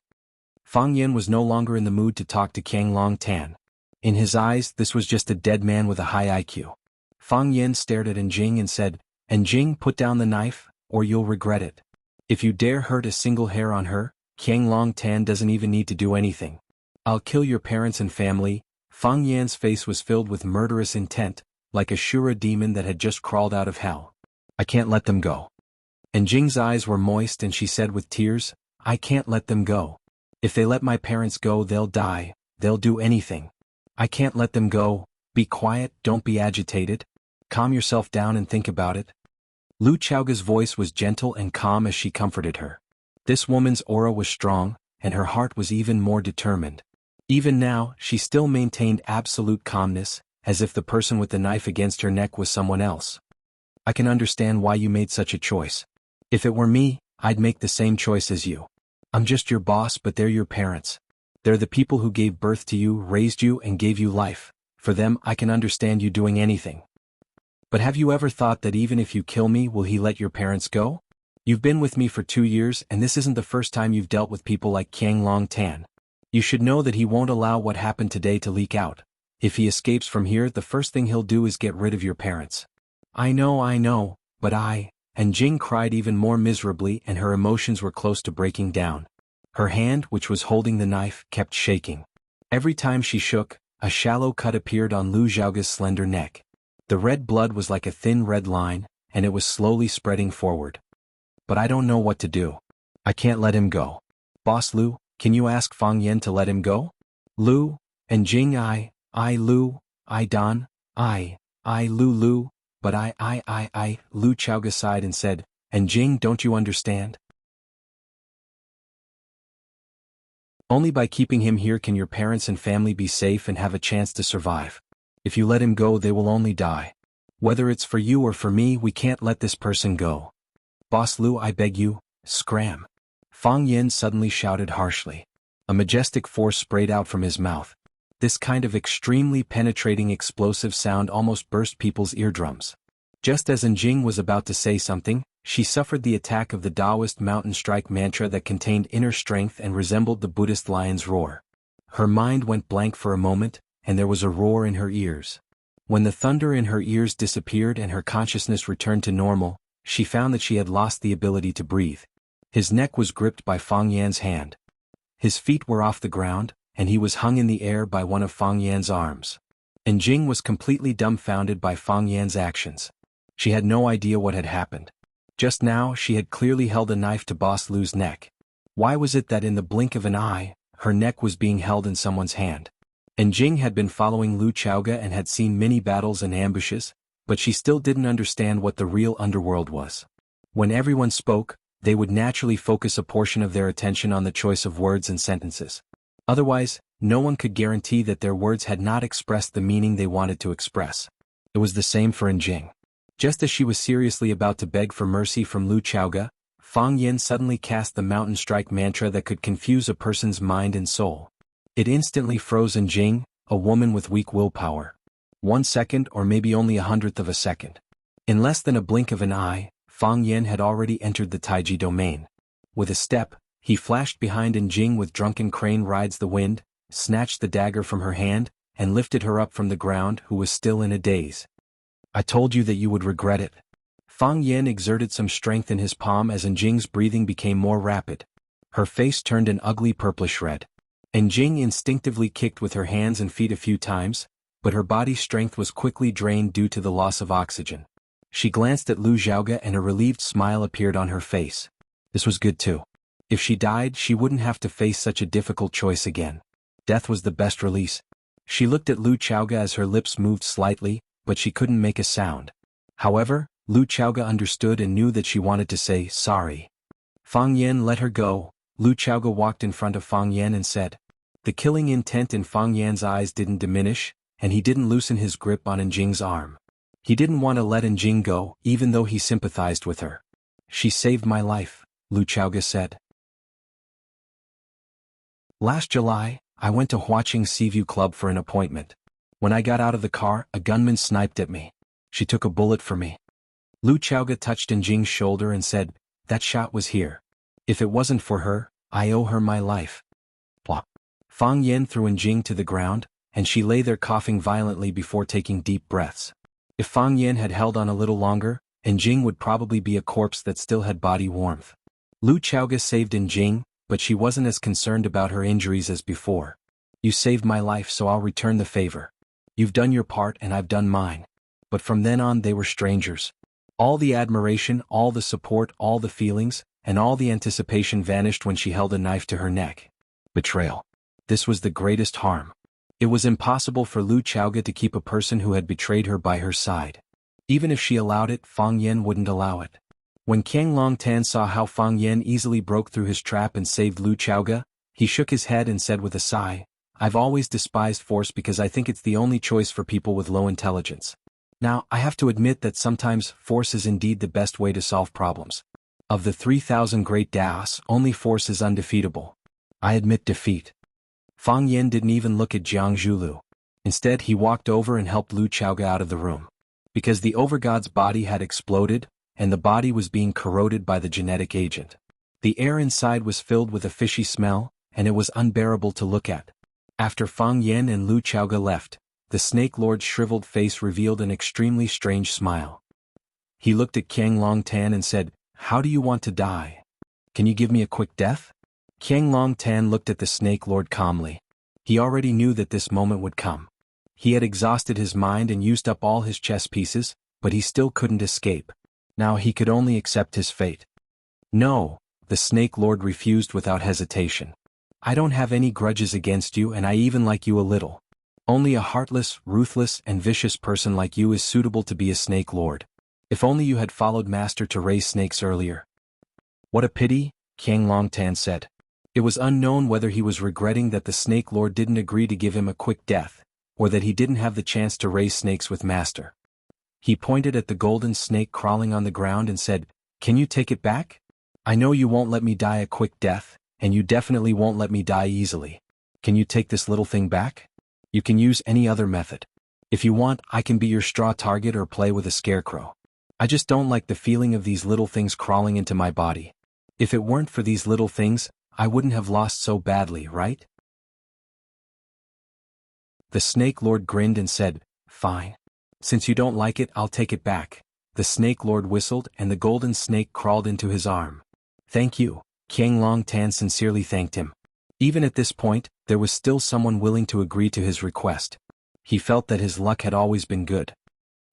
Fang Yen was no longer in the mood to talk to Qiang Longtan. In his eyes, this was just a dead man with a high IQ. Fang Yen stared at Njing and said, "Njing, put down the knife, or you'll regret it. If you dare hurt a single hair on her, Qiang Longtan doesn't even need to do anything. I'll kill your parents and family." Fang Yan's face was filled with murderous intent, like a Shura demon that had just crawled out of hell. "I can't let them go." Njing's eyes were moist and she said with tears, "I can't let them go. If they let my parents go, they'll die, they'll do anything. I can't let them go. Be quiet, don't be agitated. Calm yourself down and think about it. Lu Chaoga's voice was gentle and calm as she comforted her. This woman's aura was strong, and her heart was even more determined. Even now, she still maintained absolute calmness, as if the person with the knife against her neck was someone else. I can understand why you made such a choice. If it were me, I'd make the same choice as you. I'm just your boss, but they're your parents. They're the people who gave birth to you, raised you, and gave you life. For them, I can understand you doing anything. But have you ever thought that even if you kill me, will he let your parents go? You've been with me for 2 years, and this isn't the first time you've dealt with people like Qiang Long Tan. You should know that he won't allow what happened today to leak out. If he escapes from here, the first thing he'll do is get rid of your parents. I know, but And Jing cried even more miserably, and her emotions were close to breaking down. Her hand, which was holding the knife, kept shaking. Every time she shook, a shallow cut appeared on Lu Xiaoga's slender neck. The red blood was like a thin red line, and it was slowly spreading forward. But I don't know what to do. I can't let him go. Boss Lu, can you ask Fang Yan to let him go? Lu, and Jing Lu, Don, Lu, but Lu Chaoga sighed and said, and Jing, don't you understand? Only by keeping him here can your parents and family be safe and have a chance to survive. If you let him go, they will only die. Whether it's for you or for me, we can't let this person go. Boss Lu, I beg you, scram. Fang Yan suddenly shouted harshly. A majestic force sprayed out from his mouth. This kind of extremely penetrating explosive sound almost burst people's eardrums. Just as Njing was about to say something, she suffered the attack of the Taoist mountain strike mantra that contained inner strength and resembled the Buddhist lion's roar. Her mind went blank for a moment, and there was a roar in her ears. When the thunder in her ears disappeared and her consciousness returned to normal, she found that she had lost the ability to breathe. His neck was gripped by Fang Yan's hand. His feet were off the ground, and he was hung in the air by one of Fang Yan's arms. And Jing was completely dumbfounded by Fang Yan's actions. She had no idea what had happened. Just now she had clearly held a knife to Boss Lu's neck. Why was it that in the blink of an eye, her neck was being held in someone's hand? And Jing had been following Lu Chaoga and had seen many battles and ambushes, but she still didn't understand what the real underworld was. When everyone spoke, they would naturally focus a portion of their attention on the choice of words and sentences. Otherwise, no one could guarantee that their words had not expressed the meaning they wanted to express. It was the same for Njing. Just as she was seriously about to beg for mercy from Lu Chaoga, Fang Yan suddenly cast the mountain strike mantra that could confuse a person's mind and soul. It instantly froze Njing, a woman with weak willpower. 1 second or maybe only 1/100th of a second. In less than a blink of an eye, Fang Yan had already entered the Taiji domain. With a step, he flashed behind Njing with drunken crane rides the wind, snatched the dagger from her hand, and lifted her up from the ground, who was still in a daze. I told you that you would regret it. Fang Yan exerted some strength in his palm as Njing's breathing became more rapid. Her face turned an ugly purplish red. Njing instinctively kicked with her hands and feet a few times, but her body's strength was quickly drained due to the loss of oxygen. She glanced at Lu Xiaoga and a relieved smile appeared on her face. This was good too. If she died, she wouldn't have to face such a difficult choice again. Death was the best release. She looked at Lu Chaoga as her lips moved slightly, but she couldn't make a sound. However, Lu Chaoga understood and knew that she wanted to say sorry. Fang Yan let her go. Lu Chaoga walked in front of Fang Yan and said. The killing intent in Fang Yan's eyes didn't diminish, and he didn't loosen his grip on Njing's arm. He didn't want to let Njing go, even though he sympathized with her. She saved my life, Lu Chaoga said. Last July, I went to Huaqing Seaview Club for an appointment. When I got out of the car, a gunman sniped at me. She took a bullet for me. Lu Chaoga touched Njing's shoulder and said, that shot was here. If it wasn't for her, I owe her my life. Plop. Fang Yan threw Njing to the ground, and she lay there coughing violently before taking deep breaths. If Fang Yan had held on a little longer, Njing would probably be a corpse that still had body warmth. Lu Chaoga saved Njing, but she wasn't as concerned about her injuries as before. You saved my life, so I'll return the favor. You've done your part and I've done mine. But from then on they were strangers. All the admiration, all the support, all the feelings, and all the anticipation vanished when she held a knife to her neck. Betrayal. This was the greatest harm. It was impossible for Lu Chaoga to keep a person who had betrayed her by her side. Even if she allowed it, Fang Yan wouldn't allow it. When Qiang Longtan saw how Fang Yan easily broke through his trap and saved Lu Chaoga, he shook his head and said with a sigh, "I've always despised force because I think it's the only choice for people with low intelligence. Now, I have to admit that sometimes force is indeed the best way to solve problems. Of the 3,000 great Daos, only force is undefeatable. I admit defeat." Fang Yan didn't even look at Jiang Zhulu. Instead, he walked over and helped Lu Chaoga out of the room. Because the overgod's body had exploded, and the body was being corroded by the genetic agent. The air inside was filled with a fishy smell, and it was unbearable to look at. After Fang Yan and Lu Chaoga left, the Snake Lord's shriveled face revealed an extremely strange smile. He looked at Qiang Longtan and said, "How do you want to die? Can you give me a quick death?" Qiang Longtan looked at the Snake Lord calmly. He already knew that this moment would come. He had exhausted his mind and used up all his chess pieces, but he still couldn't escape. Now he could only accept his fate. "No," the Snake Lord refused without hesitation. "I don't have any grudges against you, and I even like you a little. Only a heartless, ruthless, and vicious person like you is suitable to be a Snake Lord. If only you had followed Master to raise snakes earlier." "What a pity," Qiang Longtan said. It was unknown whether he was regretting that the Snake Lord didn't agree to give him a quick death, or that he didn't have the chance to raise snakes with Master. He pointed at the golden snake crawling on the ground and said, "Can you take it back? I know you won't let me die a quick death, and you definitely won't let me die easily. Can you take this little thing back? You can use any other method. If you want, I can be your straw target or play with a scarecrow. I just don't like the feeling of these little things crawling into my body. If it weren't for these little things, I wouldn't have lost so badly, right?" The Snake Lord grinned and said, "Fine. Since you don't like it, I'll take it back." The Snake Lord whistled and the golden snake crawled into his arm. "Thank you." Qiang Longtan sincerely thanked him. Even at this point, there was still someone willing to agree to his request. He felt that his luck had always been good.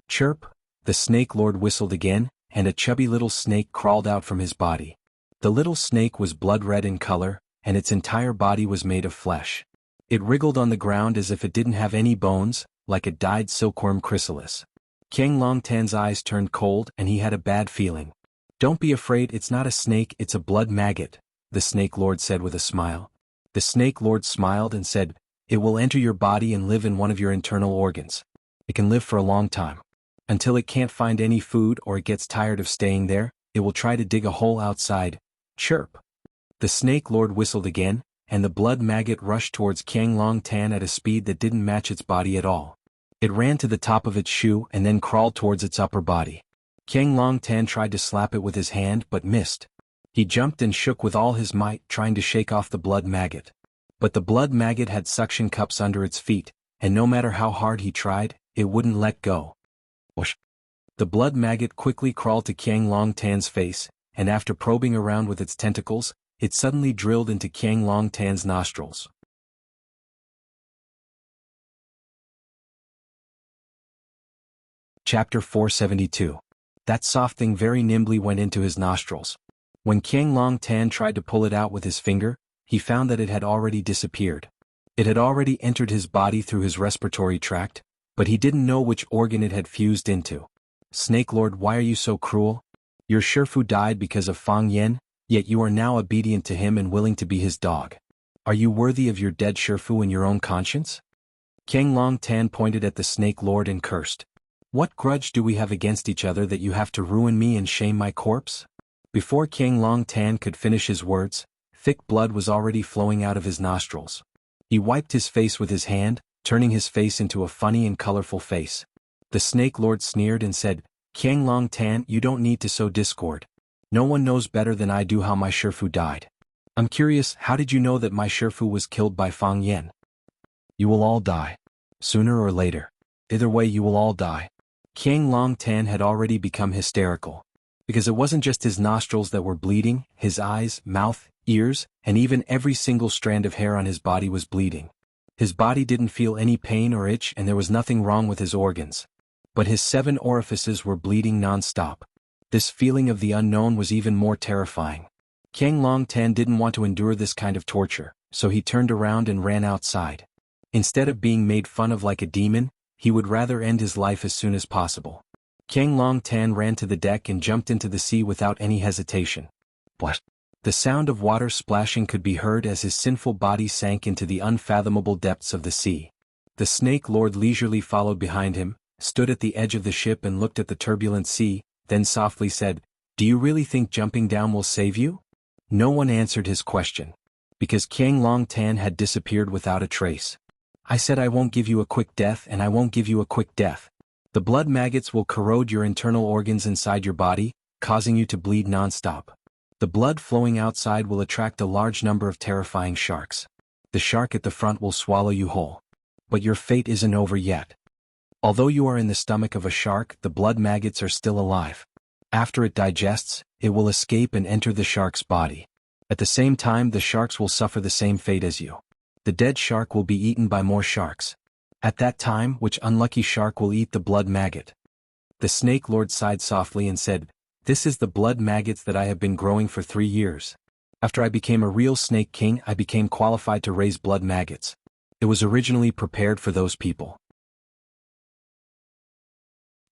Chirp! The Snake Lord whistled again, and a chubby little snake crawled out from his body. The little snake was blood red in color, and its entire body was made of flesh. It wriggled on the ground as if it didn't have any bones, like a dyed silkworm chrysalis. Qiang Longtan's eyes turned cold and he had a bad feeling. "Don't be afraid, it's not a snake, it's a blood maggot," the Snake Lord said with a smile. The Snake Lord smiled and said, "It will enter your body and live in one of your internal organs. It can live for a long time. Until it can't find any food or it gets tired of staying there, it will try to dig a hole outside." Chirp! The Snake Lord whistled again, and the blood maggot rushed towards Qiang Longtan at a speed that didn't match its body at all. It ran to the top of its shoe and then crawled towards its upper body. Qiang Longtan tried to slap it with his hand but missed. He jumped and shook with all his might trying to shake off the blood maggot. But the blood maggot had suction cups under its feet, and no matter how hard he tried, it wouldn't let go. Whoosh! The blood maggot quickly crawled to Qiang Longtan's face, and after probing around with its tentacles, it suddenly drilled into Qiang Longtan's nostrils. Chapter 472. That soft thing very nimbly went into his nostrils. When Qiang Longtan tried to pull it out with his finger, he found that it had already disappeared. It had already entered his body through his respiratory tract, but he didn't know which organ it had fused into. "Snake Lord, why are you so cruel? Your Shifu died because of Fang Yan, yet you are now obedient to him and willing to be his dog. Are you worthy of your dead Shifu in your own conscience?" Qiang Longtan pointed at the Snake Lord and cursed. "What grudge do we have against each other that you have to ruin me and shame my corpse?" Before Qiang Longtan could finish his words, thick blood was already flowing out of his nostrils. He wiped his face with his hand, turning his face into a funny and colorful face. The Snake Lord sneered and said, "Qiang Longtan, you don't need to sow discord. No one knows better than I do how my Shifu died. I'm curious, how did you know that my Shifu was killed by Fang Yan?" "You will all die. Sooner or later. Either way you will all die." Qiang Longtan had already become hysterical. Because it wasn't just his nostrils that were bleeding, his eyes, mouth, ears, and even every single strand of hair on his body was bleeding. His body didn't feel any pain or itch and there was nothing wrong with his organs. But his 7 orifices were bleeding non-stop. This feeling of the unknown was even more terrifying. Qiang Longtan didn't want to endure this kind of torture, so he turned around and ran outside. Instead of being made fun of like a demon, he would rather end his life as soon as possible. Qiang Long Tan ran to the deck and jumped into the sea without any hesitation. What? The sound of water splashing could be heard as his sinful body sank into the unfathomable depths of the sea. The Snake Lord leisurely followed behind him, stood at the edge of the ship and looked at the turbulent sea, then softly said, "Do you really think jumping down will save you?" No one answered his question. Because Qiang Long Tan had disappeared without a trace. "I said I won't give you a quick death, and I won't give you a quick death. The blood maggots will corrode your internal organs inside your body, causing you to bleed non-stop. The blood flowing outside will attract a large number of terrifying sharks. The shark at the front will swallow you whole. But your fate isn't over yet. Although you are in the stomach of a shark, the blood maggots are still alive. After it digests, it will escape and enter the shark's body. At the same time, the sharks will suffer the same fate as you. The dead shark will be eaten by more sharks. At that time, which unlucky shark will eat the blood maggot?" The Snake Lord sighed softly and said, "This is the blood maggots that I have been growing for 3 years. After I became a real Snake King, I became qualified to raise blood maggots. It was originally prepared for those people.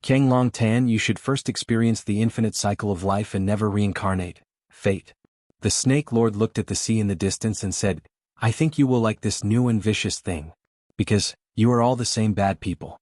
Qiang Long Tan, you should first experience the infinite cycle of life and never reincarnate. Fate." The Snake Lord looked at the sea in the distance and said, "I think you will like this new and vicious thing. Because you are all the same bad people."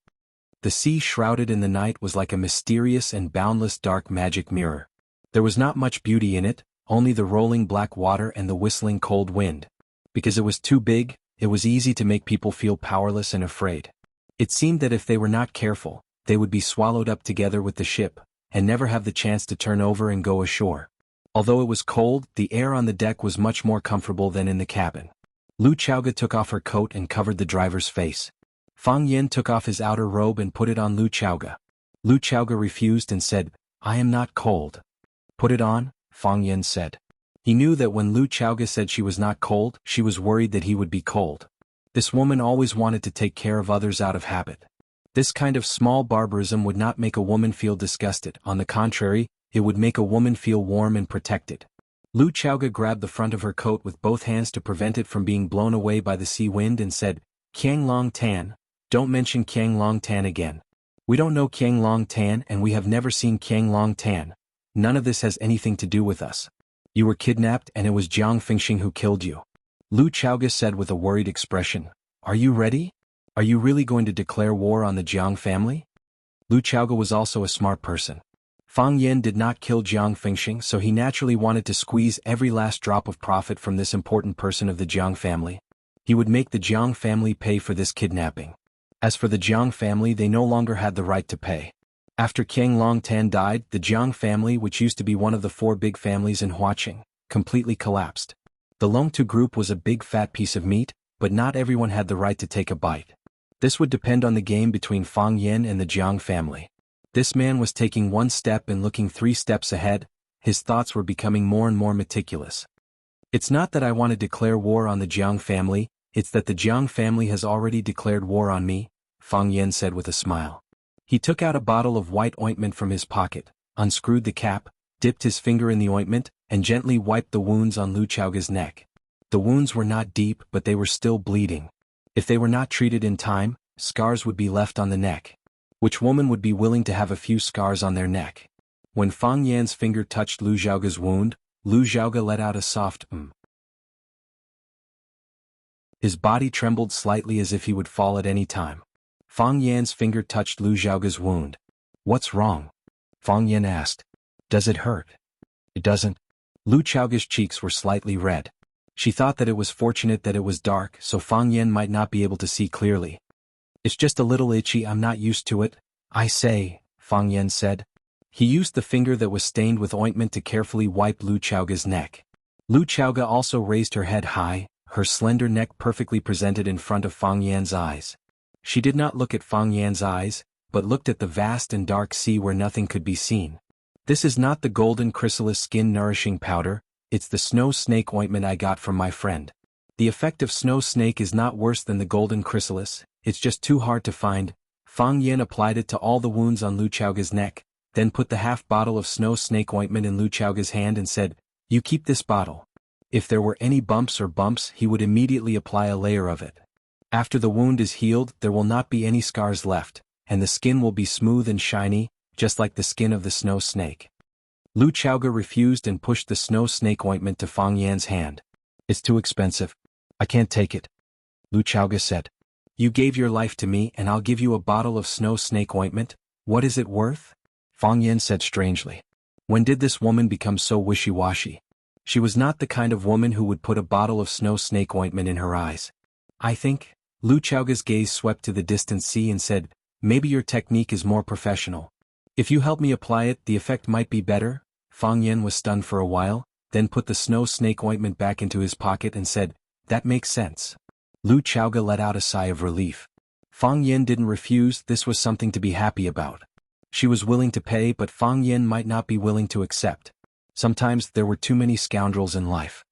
The sea shrouded in the night was like a mysterious and boundless dark magic mirror. There was not much beauty in it, only the rolling black water and the whistling cold wind. Because it was too big, it was easy to make people feel powerless and afraid. It seemed that if they were not careful, they would be swallowed up together with the ship, and never have the chance to turn over and go ashore. Although it was cold, the air on the deck was much more comfortable than in the cabin. Lu Chaoga took off her coat and covered the driver's face. Fang Yen took off his outer robe and put it on Lu Chaoga. Lu Chaoga refused and said, "I am not cold." "Put it on," Fang Yen said. He knew that when Lu Chaoga said she was not cold, she was worried that he would be cold. This woman always wanted to take care of others out of habit. This kind of small barbarism would not make a woman feel disgusted. On the contrary, it would make a woman feel warm and protected. Lu Chaoga grabbed the front of her coat with both hands to prevent it from being blown away by the sea wind and said, "Qiang Long Tan, don't mention Qiang Long Tan again. We don't know Qiang Long Tan and we have never seen Qiang Long Tan. None of this has anything to do with us. You were kidnapped and it was Jiang Fengxing who killed you." Lu Chaoga said with a worried expression, "Are you ready? Are you really going to declare war on the Jiang family?" Lu Chaoga was also a smart person. Fang Yen did not kill Jiang Fengxing, so he naturally wanted to squeeze every last drop of profit from this important person of the Jiang family. He would make the Jiang family pay for this kidnapping. As for the Jiang family, they no longer had the right to pay. After Qiang Long Tan died, the Jiang family, which used to be one of the 4 big families in Huaqing, completely collapsed. The Longtu group was a big fat piece of meat, but not everyone had the right to take a bite. This would depend on the game between Fang Yen and the Jiang family. This man was taking 1 step and looking 3 steps ahead. His thoughts were becoming more and more meticulous. "It's not that I want to declare war on the Jiang family, it's that the Jiang family has already declared war on me," Fang Yen said with a smile. He took out a bottle of white ointment from his pocket, unscrewed the cap, dipped his finger in the ointment, and gently wiped the wounds on Lu Chaoga's neck. The wounds were not deep, but they were still bleeding. If they were not treated in time, scars would be left on the neck. Which woman would be willing to have a few scars on their neck? When Fang Yan's finger touched Lu Xiaoga's wound, Lu Xiaoga let out a soft His body trembled slightly as if he would fall at any time. Fang Yan's finger touched Lu Xiaoga's wound. "What's wrong?" Fang Yan asked. "Does it hurt?" "It doesn't." Lu Xiaoga's cheeks were slightly red. She thought that it was fortunate that it was dark, so Fang Yan might not be able to see clearly. "It's just a little itchy, I'm not used to it." "I say," Fang Yan said. He used the finger that was stained with ointment to carefully wipe Lu Xiaoga's neck. Lu Xiaoga also raised her head high, her slender neck perfectly presented in front of Fang Yan's eyes. She did not look at Fang Yan's eyes, but looked at the vast and dark sea where nothing could be seen. "This is not the golden chrysalis skin nourishing powder, it's the snow snake ointment I got from my friend. The effect of snow snake is not worse than the golden chrysalis, it's just too hard to find." Fang Yan applied it to all the wounds on Lu Xiaoga's neck, then put the half bottle of snow snake ointment in Lu Xiaoga's hand and said, "You keep this bottle. If there were any bumps or bumps, he would immediately apply a layer of it." After the wound is healed, there will not be any scars left, and the skin will be smooth and shiny, just like the skin of the snow snake. Lu Chaoge refused and pushed the snow snake ointment to Fang Yan's hand. It's too expensive. I can't take it. Lu Chaoge said. You gave your life to me and I'll give you a bottle of snow snake ointment. What is it worth? Fang Yan said strangely. When did this woman become so wishy-washy? She was not the kind of woman who would put a bottle of snow snake ointment in her eyes. I think. Lu Chaoge's gaze swept to the distant sea and said, maybe your technique is more professional. If you help me apply it, the effect might be better. Fang Yan was stunned for a while, then put the snow snake ointment back into his pocket and said, that makes sense. Lu Chaoge let out a sigh of relief. Fang Yan didn't refuse, this was something to be happy about. She was willing to pay, but Fang Yan might not be willing to accept. Sometimes there were too many scoundrels in life.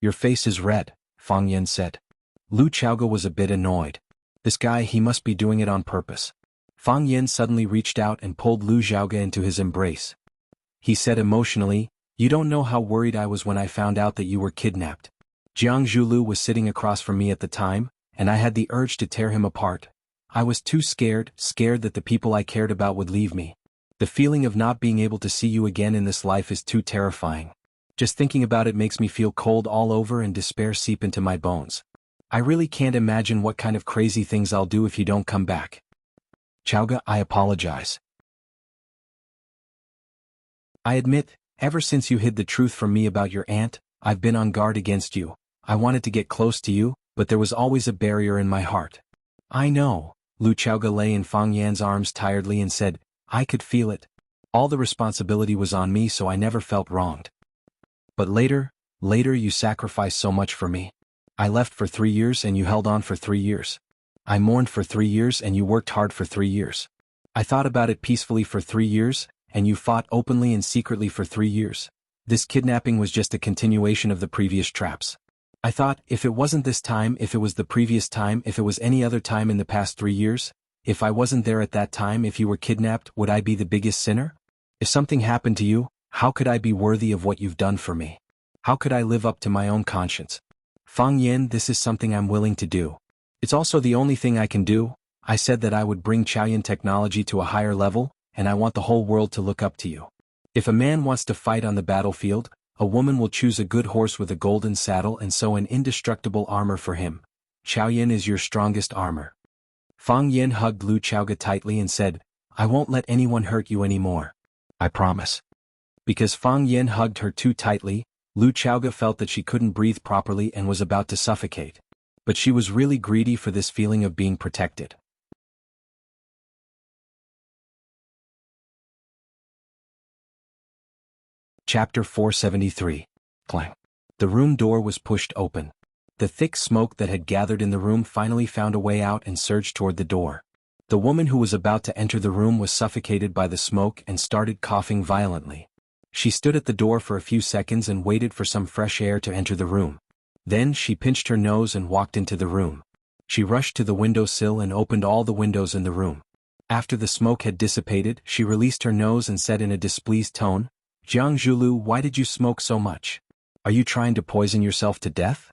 Your face is red, Fang Yan said. Lu Chaoge was a bit annoyed. This guy, he must be doing it on purpose. Fang Yan suddenly reached out and pulled Lu Chaoge into his embrace. He said emotionally, you don't know how worried I was when I found out that you were kidnapped. Jiang Zhulu was sitting across from me at the time, and I had the urge to tear him apart. I was too scared that the people I cared about would leave me. The feeling of not being able to see you again in this life is too terrifying. Just thinking about it makes me feel cold all over and despair seep into my bones. I really can't imagine what kind of crazy things I'll do if you don't come back. Chaoge, I apologize. I admit, ever since you hid the truth from me about your aunt, I've been on guard against you. I wanted to get close to you, but there was always a barrier in my heart. I know. Lu Chaoge lay in Fang Yan's arms tiredly and said, I could feel it. All the responsibility was on me, so I never felt wronged. But later you sacrificed so much for me. I left for 3 years and you held on for 3 years. I mourned for 3 years and you worked hard for 3 years. I thought about it peacefully for 3 years, and you fought openly and secretly for 3 years. This kidnapping was just a continuation of the previous traps. I thought, if it wasn't this time, if it was the previous time, if it was any other time in the past 3 years, if I wasn't there at that time, if you were kidnapped, would I be the biggest sinner? If something happened to you, how could I be worthy of what you've done for me? How could I live up to my own conscience? Fang Yan, this is something I'm willing to do. It's also the only thing I can do. I said that I would bring Chaoyan technology to a higher level, and I want the whole world to look up to you. If a man wants to fight on the battlefield, a woman will choose a good horse with a golden saddle and sew an indestructible armor for him. Chaoyan is your strongest armor. Fang Yan hugged Lu Chaoge tightly and said, I won't let anyone hurt you anymore. I promise. Because Fang Yan hugged her too tightly, Lu Chaoge felt that she couldn't breathe properly and was about to suffocate. But she was really greedy for this feeling of being protected. Chapter 473. Clang. The room door was pushed open. The thick smoke that had gathered in the room finally found a way out and surged toward the door. The woman who was about to enter the room was suffocated by the smoke and started coughing violently. She stood at the door for a few seconds and waited for some fresh air to enter the room. Then she pinched her nose and walked into the room. She rushed to the windowsill and opened all the windows in the room. After the smoke had dissipated, she released her nose and said in a displeased tone, Jiang Zhulu, why did you smoke so much? Are you trying to poison yourself to death?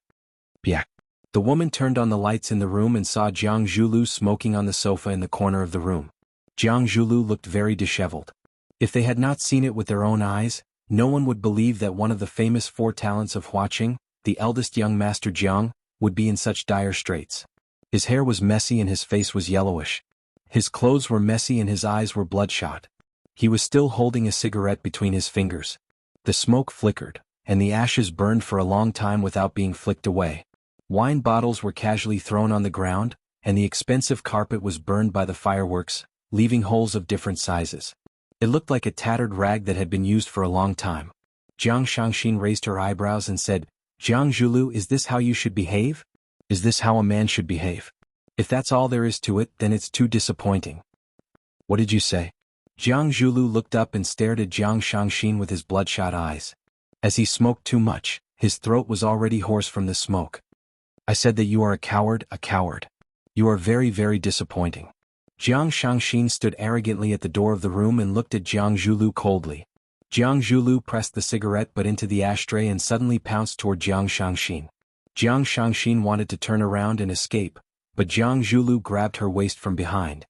Piak. The woman turned on the lights in the room and saw Jiang Zhulu smoking on the sofa in the corner of the room. Jiang Zhulu looked very disheveled. If they had not seen it with their own eyes, no one would believe that one of the famous 4 talents of Huaqing, the eldest young master Jiang, would be in such dire straits. His hair was messy and his face was yellowish. His clothes were messy and his eyes were bloodshot. He was still holding a cigarette between his fingers. The smoke flickered, and the ashes burned for a long time without being flicked away. Wine bottles were casually thrown on the ground, and the expensive carpet was burned by the fireworks, leaving holes of different sizes. It looked like a tattered rag that had been used for a long time. Jiang Shangxin raised her eyebrows and said, Jiang Zhulu, is this how you should behave? Is this how a man should behave? If that's all there is to it, then it's too disappointing. What did you say? Jiang Zhulu looked up and stared at Jiang Shangxin with his bloodshot eyes. As he smoked too much, his throat was already hoarse from the smoke. I said that you are a coward, a coward. You are very, very disappointing. Jiang Shangxin stood arrogantly at the door of the room and looked at Jiang Zhulu coldly. Jiang Zhulu pressed the cigarette butt into the ashtray and suddenly pounced toward Jiang Shangxin. Jiang Shangxin wanted to turn around and escape, but Jiang Zhulu grabbed her waist from behind.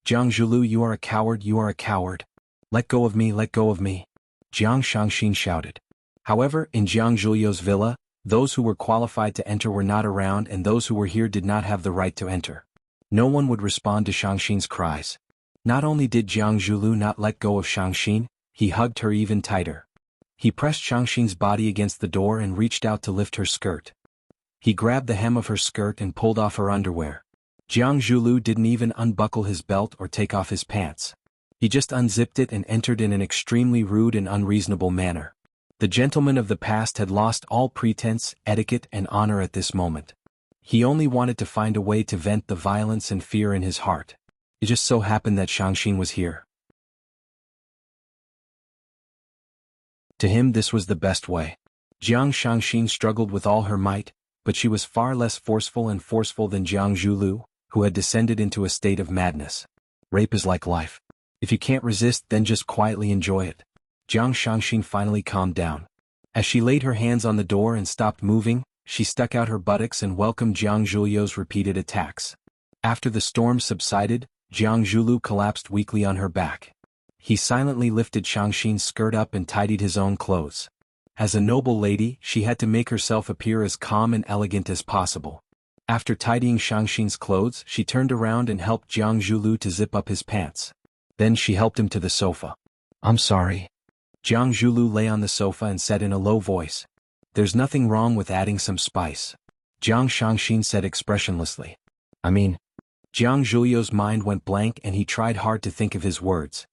Jiang Zhulu, you are a coward, you are a coward. Let go of me, let go of me. Jiang Shangxin shouted. However, in Jiang Zhulio's villa, those who were qualified to enter were not around and those who were here did not have the right to enter. No one would respond to Shangxin's cries. Not only did Jiang Zhulu not let go of Shangxin, he hugged her even tighter. He pressed Shangxin's body against the door and reached out to lift her skirt. He grabbed the hem of her skirt and pulled off her underwear. Jiang Zhulu didn't even unbuckle his belt or take off his pants. He just unzipped it and entered in an extremely rude and unreasonable manner. The gentleman of the past had lost all pretense, etiquette, and honor at this moment. He only wanted to find a way to vent the violence and fear in his heart. It just so happened that Shangxin was here. To him this was the best way. Jiang Shangxin struggled with all her might, but she was far less forceful than Jiang Zhulu, who had descended into a state of madness. Rape is like life. If you can't resist, then just quietly enjoy it. Jiang Shangxin finally calmed down. As she laid her hands on the door and stopped moving, she stuck out her buttocks and welcomed Jiang Zhulio's repeated attacks. After the storm subsided, Jiang Zhulu collapsed weakly on her back. He silently lifted Shangxin's skirt up and tidied his own clothes. As a noble lady, she had to make herself appear as calm and elegant as possible. After tidying Shangxin's clothes, she turned around and helped Jiang Zhulu to zip up his pants. Then she helped him to the sofa. I'm sorry. Jiang Zhulu lay on the sofa and said in a low voice. There's nothing wrong with adding some spice. Jiang Shangxin said expressionlessly. Jiang Zhulio's mind went blank and he tried hard to think of his words.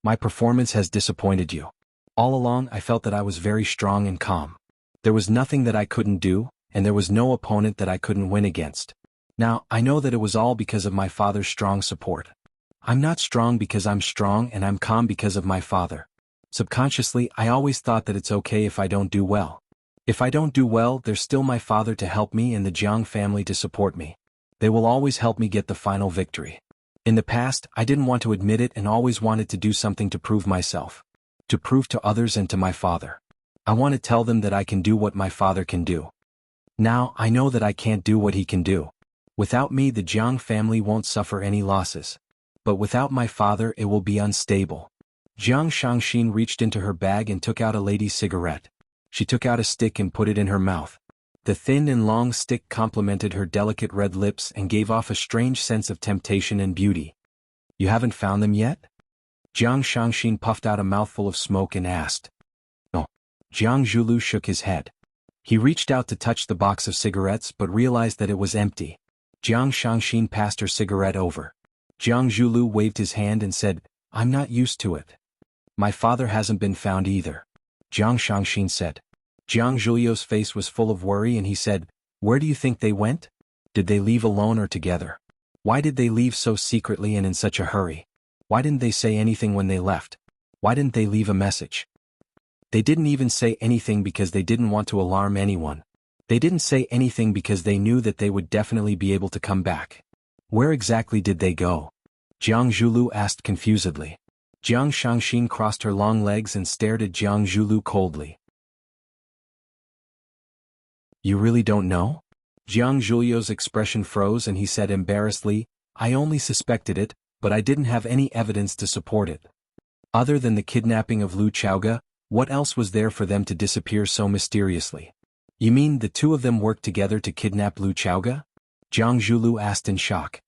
My performance has disappointed you. All along I felt that I was very strong and calm. There was nothing that I couldn't do, and there was no opponent that I couldn't win against. Now, I know that it was all because of my father's strong support. I'm not strong because I'm strong and I'm calm because of my father. Subconsciously, I always thought that it's okay if I don't do well. If I don't do well, there's still my father to help me and the Jiang family to support me. They will always help me get the final victory. In the past, I didn't want to admit it and always wanted to do something to prove myself. To prove to others and to my father. I want to tell them that I can do what my father can do. Now, I know that I can't do what he can do. Without me, the Jiang family won't suffer any losses. But without my father, it will be unstable. Jiang Shangxin reached into her bag and took out a lady's cigarette. She took out a stick and put it in her mouth. The thin and long stick complemented her delicate red lips and gave off a strange sense of temptation and beauty. You haven't found them yet? Jiang Shangxin puffed out a mouthful of smoke and asked. No. Jiang Zhulu shook his head. He reached out to touch the box of cigarettes but realized that it was empty. Jiang Shangxin passed her cigarette over. Jiang Zhulu waved his hand and said, I'm not used to it. My father hasn't been found either. Jiang Shangxin said. Jiang Zhulio's face was full of worry and he said, Where do you think they went? Did they leave alone or together? Why did they leave so secretly and in such a hurry? Why didn't they say anything when they left? Why didn't they leave a message? They didn't even say anything because they didn't want to alarm anyone. They didn't say anything because they knew that they would definitely be able to come back. Where exactly did they go? Jiang Zhulu asked confusedly. Jiang Shangxin crossed her long legs and stared at Jiang Zhulu coldly. You really don't know? Jiang Zhulio's expression froze and he said embarrassedly, I only suspected it, but I didn't have any evidence to support it. Other than the kidnapping of Lu Chaoga, what else was there for them to disappear so mysteriously? You mean the two of them worked together to kidnap Lu Chaoga? Jiang Zhulu asked in shock.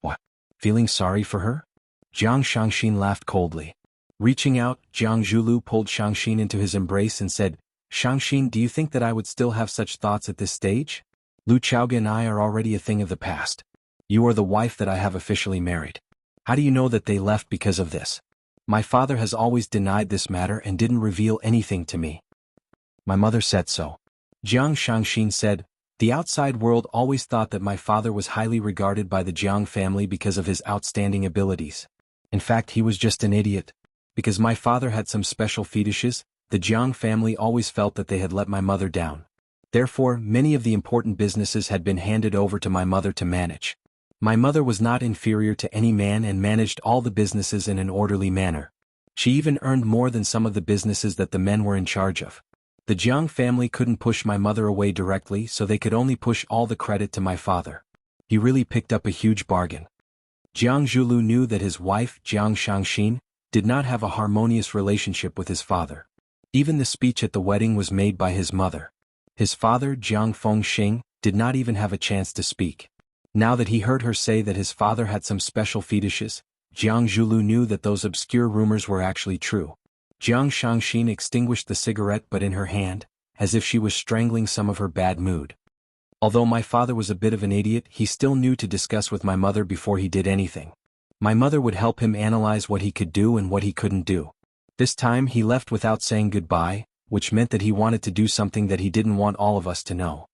What? Feeling sorry for her? Jiang Shangxin laughed coldly. Reaching out, Jiang Zhulu pulled Shangxin into his embrace and said, Shangxin, do you think that I would still have such thoughts at this stage? Lu Chaoga and I are already a thing of the past. You are the wife that I have officially married. How do you know that they left because of this? My father has always denied this matter and didn't reveal anything to me. My mother said so. Jiang Shangxin said, The outside world always thought that my father was highly regarded by the Jiang family because of his outstanding abilities. In fact, he was just an idiot. Because my father had some special fetishes, the Jiang family always felt that they had let my mother down. Therefore, many of the important businesses had been handed over to my mother to manage. My mother was not inferior to any man and managed all the businesses in an orderly manner. She even earned more than some of the businesses that the men were in charge of. The Jiang family couldn't push my mother away directly, so they could only push all the credit to my father. He really picked up a huge bargain. Jiang Zhulu knew that his wife, Jiang Shangxin, did not have a harmonious relationship with his father. Even the speech at the wedding was made by his mother. His father, Jiang Fengxing, did not even have a chance to speak. Now that he heard her say that his father had some special fetishes, Jiang Zhulu knew that those obscure rumors were actually true. Jiang Shangxin extinguished the cigarette but in her hand, as if she was strangling some of her bad mood. Although my father was a bit of an idiot, he still knew to discuss with my mother before he did anything. My mother would help him analyze what he could do and what he couldn't do. This time he left without saying goodbye, which meant that he wanted to do something that he didn't want all of us to know.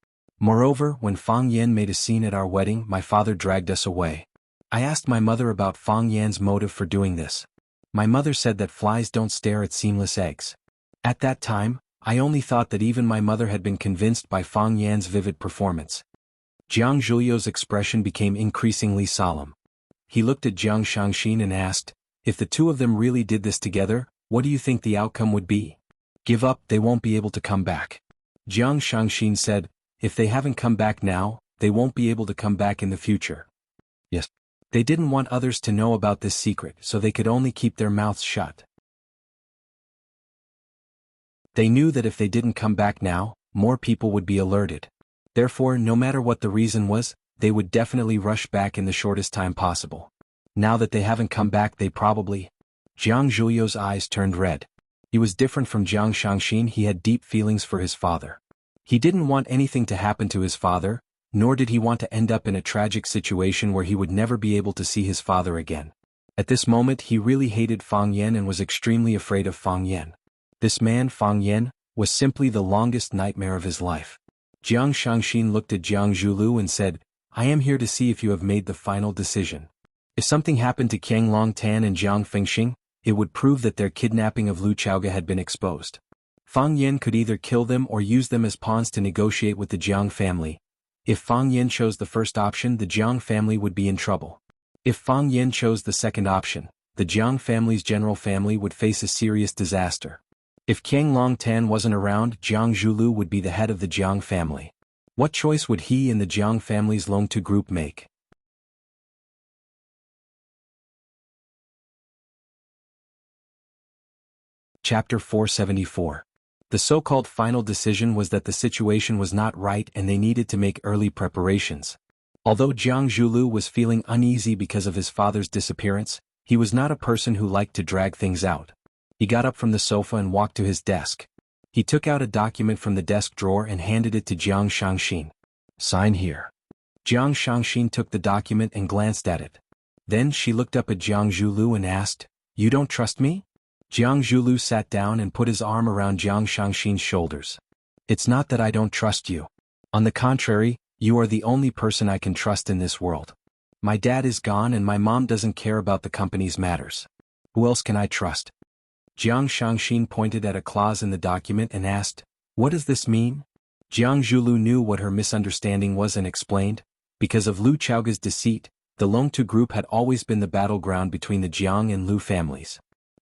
Moreover, when Fang Yan made a scene at our wedding, my father dragged us away. I asked my mother about Fang Yan's motive for doing this. My mother said that flies don't stare at seamless eggs. At that time, I only thought that even my mother had been convinced by Fang Yan's vivid performance. Jiang Zhulio's expression became increasingly solemn. He looked at Jiang Shangxin and asked, if the two of them really did this together, what do you think the outcome would be? Give up, they won't be able to come back. Jiang Shangxin said, if they haven't come back now, they won't be able to come back in the future. Yes. They didn't want others to know about this secret, so they could only keep their mouths shut. They knew that if they didn't come back now, more people would be alerted. Therefore, no matter what the reason was, they would definitely rush back in the shortest time possible. Now that they haven't come back, they probably... Jiang Zhulio's eyes turned red. He was different from Jiang Shangxin. He had deep feelings for his father. He didn't want anything to happen to his father, nor did he want to end up in a tragic situation where he would never be able to see his father again. At this moment he really hated Fang Yan and was extremely afraid of Fang Yan. This man, Fang Yan, was simply the longest nightmare of his life. Jiang Shangxin looked at Jiang Zhulu and said, I am here to see if you have made the final decision. If something happened to Qiang Longtan and Jiang Fengxing, it would prove that their kidnapping of Lu Chaoga had been exposed. Fang Yan could either kill them or use them as pawns to negotiate with the Jiang family. If Fang Yan chose the first option, the Jiang family would be in trouble. If Fang Yan chose the second option, the Jiang family's general family would face a serious disaster. If Qiang Longtan wasn't around, Jiang Zhulu would be the head of the Jiang family. What choice would he and the Jiang family's Longtu group make? Chapter 474. The so-called final decision was that the situation was not right and they needed to make early preparations. Although Jiang Zhulu was feeling uneasy because of his father's disappearance, he was not a person who liked to drag things out. He got up from the sofa and walked to his desk. He took out a document from the desk drawer and handed it to Jiang Shangxin. Sign here. Jiang Shangxin took the document and glanced at it. Then she looked up at Jiang Zhulu and asked, You don't trust me? Jiang Zhulu sat down and put his arm around Jiang Shangxin's shoulders. It's not that I don't trust you. On the contrary, you are the only person I can trust in this world. My dad is gone and my mom doesn't care about the company's matters. Who else can I trust? Jiang Shangxin pointed at a clause in the document and asked, What does this mean? Jiang Zhulu knew what her misunderstanding was and explained, because of Lu Chaoga's deceit, the Longtu group had always been the battleground between the Jiang and Lu families.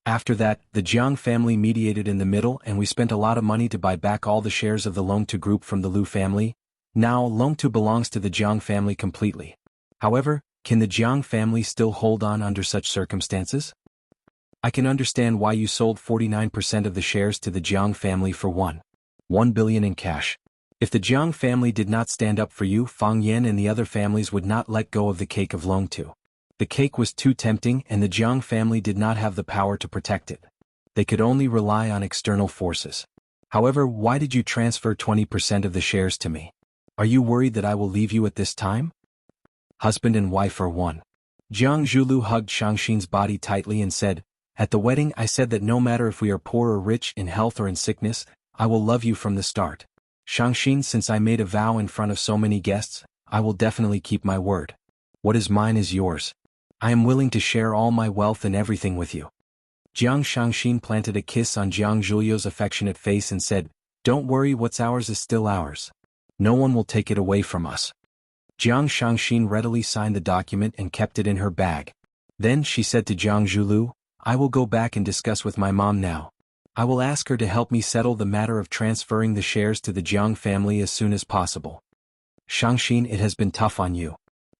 After that, the Jiang family mediated in the middle and we spent a lot of money to buy back all the shares of the Longtu group from the Lu family. Now, Longtu belongs to the Jiang family completely. However, can the Jiang family still hold on under such circumstances? I can understand why you sold 49% of the shares to the Jiang family for 1 billion in cash. If the Jiang family did not stand up for you, Fang Yan and the other families would not let go of the cake of Longtu. The cake was too tempting and the Jiang family did not have the power to protect it. They could only rely on external forces. However, why did you transfer 20% of the shares to me? Are you worried that I will leave you at this time? Husband and wife are one. Jiang Zhulu hugged Shangxin's body tightly and said, At the wedding I said that no matter if we are poor or rich, in health or in sickness, I will love you from the start. Shangxin, since I made a vow in front of so many guests, I will definitely keep my word. What is mine is yours. I am willing to share all my wealth and everything with you. Jiang Shangxin planted a kiss on Jiang Zhulio's affectionate face and said, Don't worry, what's ours is still ours. No one will take it away from us. Jiang Shangxin readily signed the document and kept it in her bag. Then she said to Jiang Zhulu, I will go back and discuss with my mom now. I will ask her to help me settle the matter of transferring the shares to the Jiang family as soon as possible. Shangxin, it has been tough on you.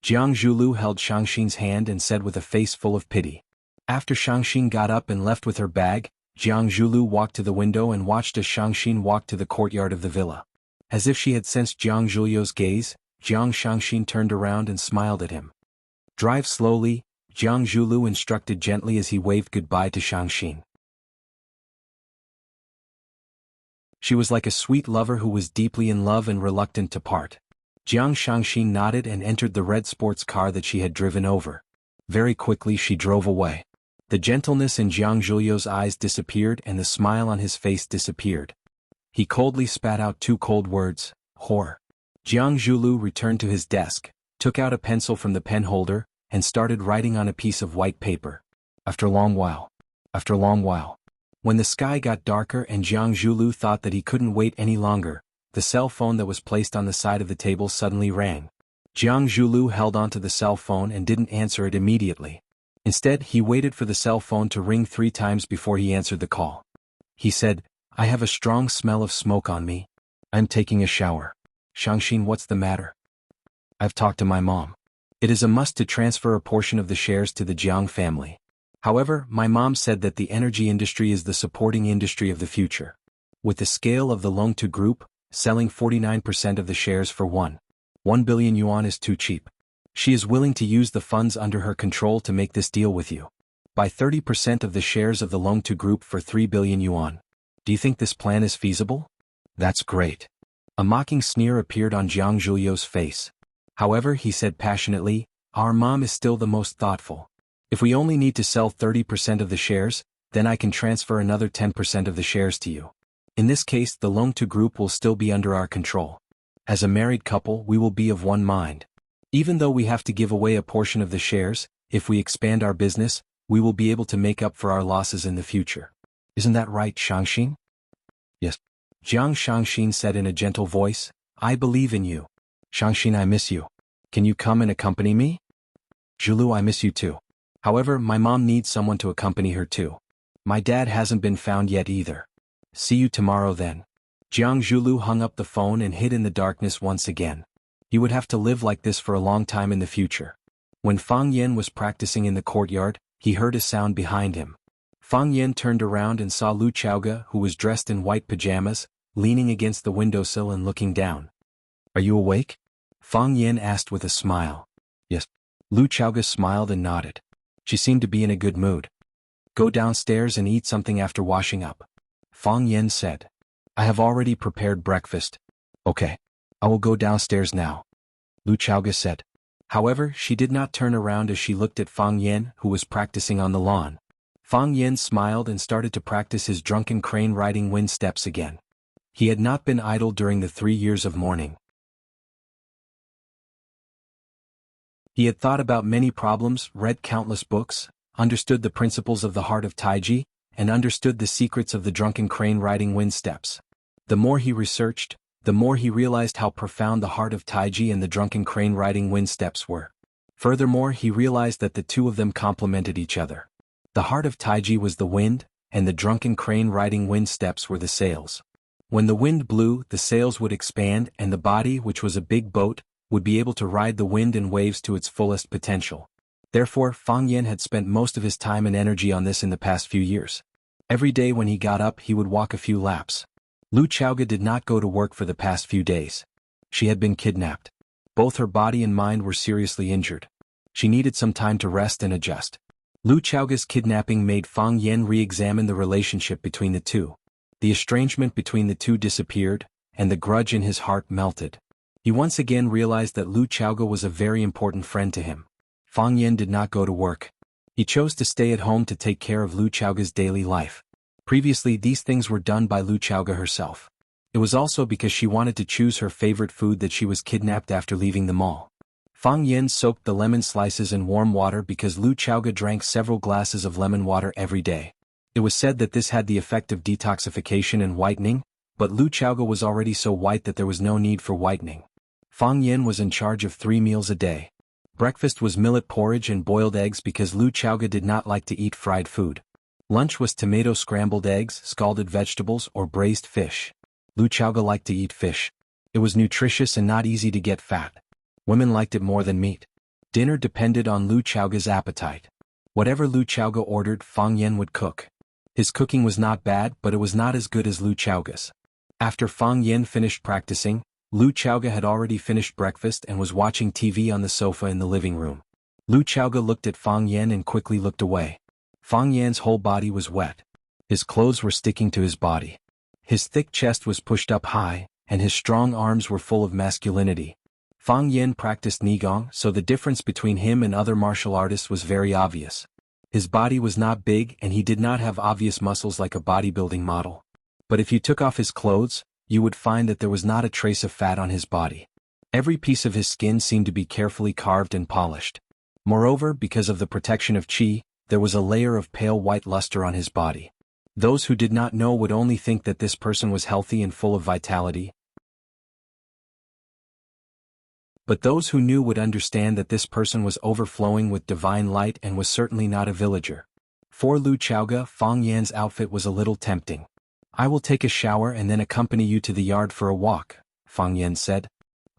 Jiang Zhulu held Shangxin's hand and said with a face full of pity. After Shangxin got up and left with her bag, Jiang Zhulu walked to the window and watched as Shangxin walked to the courtyard of the villa. As if she had sensed Jiang Zhulu's gaze, Jiang Shangxin turned around and smiled at him. "Drive slowly," Jiang Zhulu instructed gently as he waved goodbye to Shangxin. She was like a sweet lover who was deeply in love and reluctant to part. Jiang Shangxin nodded and entered the red sports car that she had driven over. Very quickly she drove away. The gentleness in Jiang Zhulu's eyes disappeared and the smile on his face disappeared. He coldly spat out 2 cold words, "Whore." Jiang Zhulu returned to his desk, took out a pencil from the pen holder, and started writing on a piece of white paper. After a long while. When the sky got darker and Jiang Zhulu thought that he couldn't wait any longer, the cell phone that was placed on the side of the table suddenly rang. Jiang Zhulu held onto the cell phone and didn't answer it immediately. Instead, he waited for the cell phone to ring 3 times before he answered the call. He said, "I have a strong smell of smoke on me. I'm taking a shower." "Shangxin, what's the matter?" "I've talked to my mom. It is a must to transfer a portion of the shares to the Jiang family. However, my mom said that the energy industry is the supporting industry of the future. With the scale of the Longtu Group, selling 49% of the shares for 1 billion yuan is too cheap. She is willing to use the funds under her control to make this deal with you. Buy 30% of the shares of the Longtu Group for 3 billion yuan. Do you think this plan is feasible?" "That's great." A mocking sneer appeared on Jiang Zhulu's face. However, he said passionately, "Our mom is still the most thoughtful. If we only need to sell 30% of the shares, then I can transfer another 10% of the shares to you. In this case, the Longtu Group will still be under our control. As a married couple, we will be of one mind. Even though we have to give away a portion of the shares, if we expand our business, we will be able to make up for our losses in the future. Isn't that right, Shangxin?" "Yes." Jiang Shangxin said in a gentle voice, "I believe in you. Shangxin, I miss you. Can you come and accompany me?" "Zhulu, I miss you too. However, my mom needs someone to accompany her too. My dad hasn't been found yet either. See you tomorrow then." Jiang Zhulu hung up the phone and hid in the darkness once again. He would have to live like this for a long time in the future. When Fang Yan was practicing in the courtyard, he heard a sound behind him. Fang Yan turned around and saw Lu Chaoge, who was dressed in white pajamas, leaning against the windowsill and looking down. "Are you awake?" Fang Yan asked with a smile. "Yes." Lu Chaoge smiled and nodded. She seemed to be in a good mood. "Go downstairs and eat something after washing up," Fang Yan said. "I have already prepared breakfast." "Okay. I will go downstairs now," Lu Chaoge said. However, she did not turn around as she looked at Fang Yan, who was practicing on the lawn. Fang Yan smiled and started to practice his drunken crane riding wind steps again. He had not been idle during the 3 years of mourning. He had thought about many problems, read countless books, understood the principles of the heart of Taiji, and understood the secrets of the drunken crane riding wind steps. The more he researched, the more he realized how profound the heart of Taiji and the drunken crane riding wind steps were. Furthermore, he realized that the two of them complemented each other. The heart of Taiji was the wind, and the drunken crane riding wind steps were the sails. When the wind blew, the sails would expand and the body, which was a big boat, would be able to ride the wind and waves to its fullest potential. Therefore, Fang Yan had spent most of his time and energy on this in the past few years. Every day when he got up, he would walk a few laps. Lu Chaoge did not go to work for the past few days. She had been kidnapped. Both her body and mind were seriously injured. She needed some time to rest and adjust. Lu Chaoge's kidnapping made Fang Yan re-examine the relationship between the two. The estrangement between the two disappeared, and the grudge in his heart melted. He once again realized that Lu Chaoge was a very important friend to him. Fang Yan did not go to work. He chose to stay at home to take care of Lu Chaoge's daily life. Previously, these things were done by Lu Chaoge herself. It was also because she wanted to choose her favorite food that she was kidnapped after leaving the mall. Fang Yan soaked the lemon slices in warm water because Lu Chaoge drank several glasses of lemon water every day. It was said that this had the effect of detoxification and whitening, but Lu Chaoge was already so white that there was no need for whitening. Fang Yan was in charge of 3 meals a day. Breakfast was millet porridge and boiled eggs because Lu Chaoge did not like to eat fried food. Lunch was tomato scrambled eggs, scalded vegetables, or braised fish. Lu Chaoge liked to eat fish. It was nutritious and not easy to get fat. Women liked it more than meat. Dinner depended on Lu Chaoga's appetite. Whatever Lu Chaoga ordered, Fang Yan would cook. His cooking was not bad, but it was not as good as Lu Chaoga's. After Fang Yan finished practicing, Lu Chaoga had already finished breakfast and was watching TV on the sofa in the living room. Lu Chaoga looked at Fang Yan and quickly looked away. Fang Yan's whole body was wet. His clothes were sticking to his body. His thick chest was pushed up high, and his strong arms were full of masculinity. Fang Yan practiced Nigong, so the difference between him and other martial artists was very obvious. His body was not big and he did not have obvious muscles like a bodybuilding model. But if you took off his clothes, you would find that there was not a trace of fat on his body. Every piece of his skin seemed to be carefully carved and polished. Moreover, because of the protection of qi, there was a layer of pale white luster on his body. Those who did not know would only think that this person was healthy and full of vitality. But those who knew would understand that this person was overflowing with divine light and was certainly not a villager. For Lu Chaoga, Fang Yan's outfit was a little tempting. "I will take a shower and then accompany you to the yard for a walk," Fang Yan said.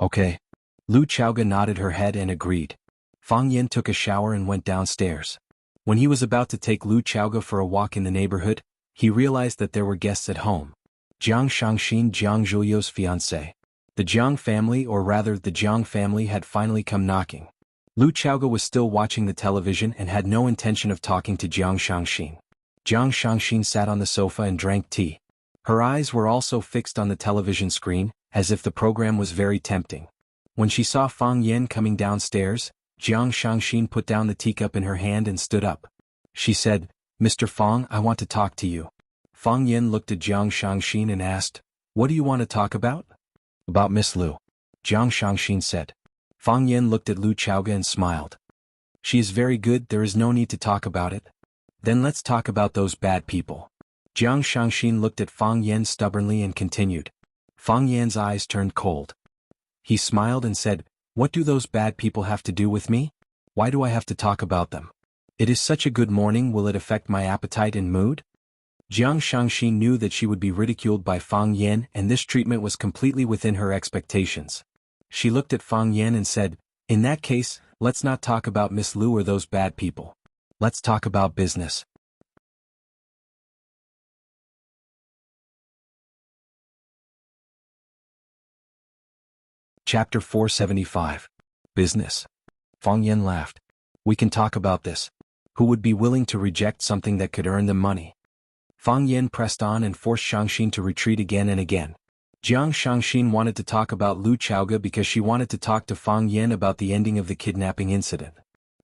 "Okay." Lu Chaoga nodded her head and agreed. Fang Yan took a shower and went downstairs. When he was about to take Lu Chaoga for a walk in the neighborhood, he realized that there were guests at home. Jiang Shangxin, Jiang Zhuliu's fiancé. The Jiang family, or rather the Jiang family, had finally come knocking. Lu Chaoga was still watching the television and had no intention of talking to Jiang Shangxin. Jiang Shangxin sat on the sofa and drank tea. Her eyes were also fixed on the television screen, as if the program was very tempting. When she saw Fang Yan coming downstairs, Jiang Shangxin put down the teacup in her hand and stood up. She said, "Mr. Fang, I want to talk to you." Fang Yan looked at Jiang Shangxin and asked, "What do you want to talk about?" "About Miss Lu," Jiang Shangxin said. Fang Yan looked at Lu Chaoga and smiled. "She is very good, there is no need to talk about it." "Then let's talk about those bad people." Jiang Shangxin looked at Fang Yan stubbornly and continued. Fang Yan's eyes turned cold. He smiled and said, "What do those bad people have to do with me? Why do I have to talk about them? It is such a good morning, will it affect my appetite and mood?" Jiang Shangxin knew that she would be ridiculed by Fang Yan, and this treatment was completely within her expectations. She looked at Fang Yan and said, "In that case, let's not talk about Miss Lu or those bad people. Let's talk about business." Chapter 475. Business. Fang Yan laughed. "We can talk about this. Who would be willing to reject something that could earn them money?" Fang Yan pressed on and forced Shangxin to retreat again and again. Jiang Shangxin wanted to talk about Lu Chaoga because she wanted to talk to Fang Yan about the ending of the kidnapping incident.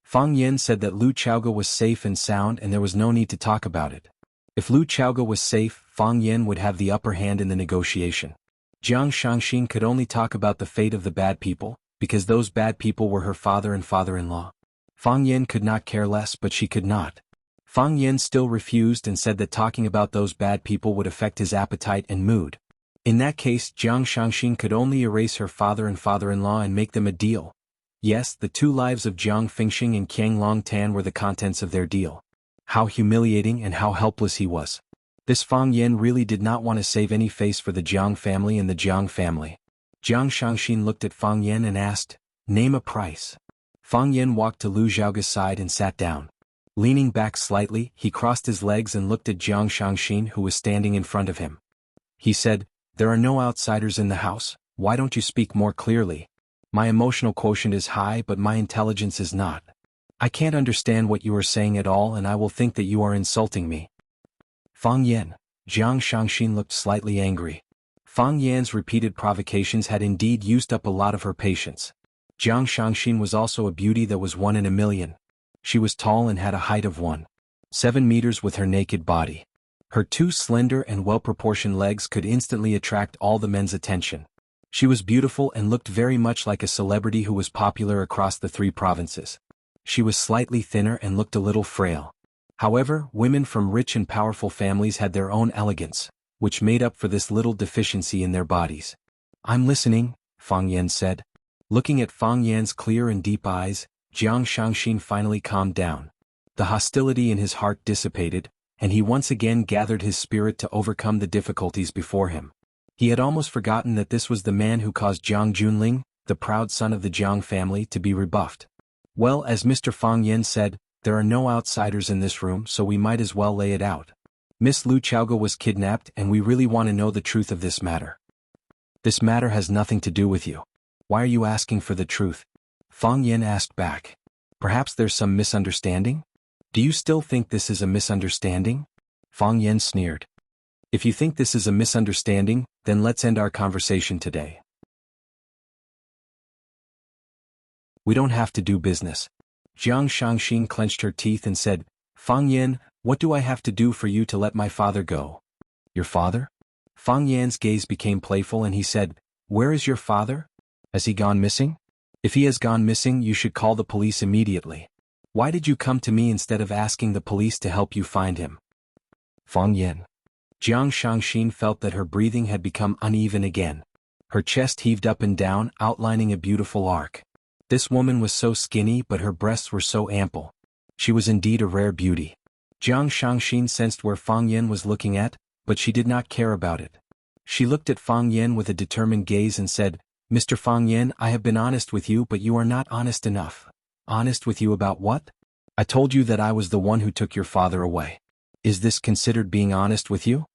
Fang Yan said that Lu Chaoga was safe and sound and there was no need to talk about it. If Lu Chaoga was safe, Fang Yan would have the upper hand in the negotiation. Jiang Shangxin could only talk about the fate of the bad people, because those bad people were her father and father-in-law. Fang Yan could not care less, but she could not. Fang Yan still refused and said that talking about those bad people would affect his appetite and mood. In that case, Jiang Shangxin could only erase her father and father-in-law and make them a deal. Yes, the two lives of Jiang Fengxing and Qiang Longtan were the contents of their deal. How humiliating and how helpless he was. This Fang Yan really did not want to save any face for the Jiang family and the Jiang family. Jiang Shangxin looked at Fang Yan and asked, "Name a price." Fang Yan walked to Lu Zhaoga's side and sat down. Leaning back slightly, he crossed his legs and looked at Jiang Shangxin, who was standing in front of him. He said, "There are no outsiders in the house, why don't you speak more clearly? My emotional quotient is high but my intelligence is not. I can't understand what you are saying at all and I will think that you are insulting me." Fang Yan. Jiang Shangxin looked slightly angry. Fang Yan's repeated provocations had indeed used up a lot of her patience. Jiang Shangxin was also a beauty that was 1 in a million. She was tall and had a height of 1.7 meters with her naked body. Her two slender and well-proportioned legs could instantly attract all the men's attention. She was beautiful and looked very much like a celebrity who was popular across the 3 provinces. She was slightly thinner and looked a little frail. However, women from rich and powerful families had their own elegance, which made up for this little deficiency in their bodies. "I'm listening," Fang Yan said. Looking at Fang Yan's clear and deep eyes, Jiang Shangxin finally calmed down. The hostility in his heart dissipated, and he once again gathered his spirit to overcome the difficulties before him. He had almost forgotten that this was the man who caused Jiang Junling, the proud son of the Jiang family, to be rebuffed. Well, as Mr. Fang Yen said, there are no outsiders in this room, so we might as well lay it out. Miss Lu Chaoga was kidnapped and we really want to know the truth of this matter. This matter has nothing to do with you. Why are you asking for the truth? Fang Yen asked back. Perhaps there's some misunderstanding? Do you still think this is a misunderstanding? Fang Yen sneered. If you think this is a misunderstanding, then let's end our conversation today. We don't have to do business. Jiang Shangxin clenched her teeth and said, Fang Yen, what do I have to do for you to let my father go? Your father? Fang Yan's gaze became playful and he said, Where is your father? Has he gone missing? If he has gone missing, you should call the police immediately. Why did you come to me instead of asking the police to help you find him? Fang Yen. Jiang Shangxin felt that her breathing had become uneven again. Her chest heaved up and down, outlining a beautiful arc. This woman was so skinny, but her breasts were so ample. She was indeed a rare beauty. Jiang Shangxin sensed where Fang Yen was looking at, but she did not care about it. She looked at Fang Yen with a determined gaze and said, Mr. Fang Yen, I have been honest with you, but you are not honest enough. Honest with you about what? I told you that I was the one who took your father away. Is this considered being honest with you?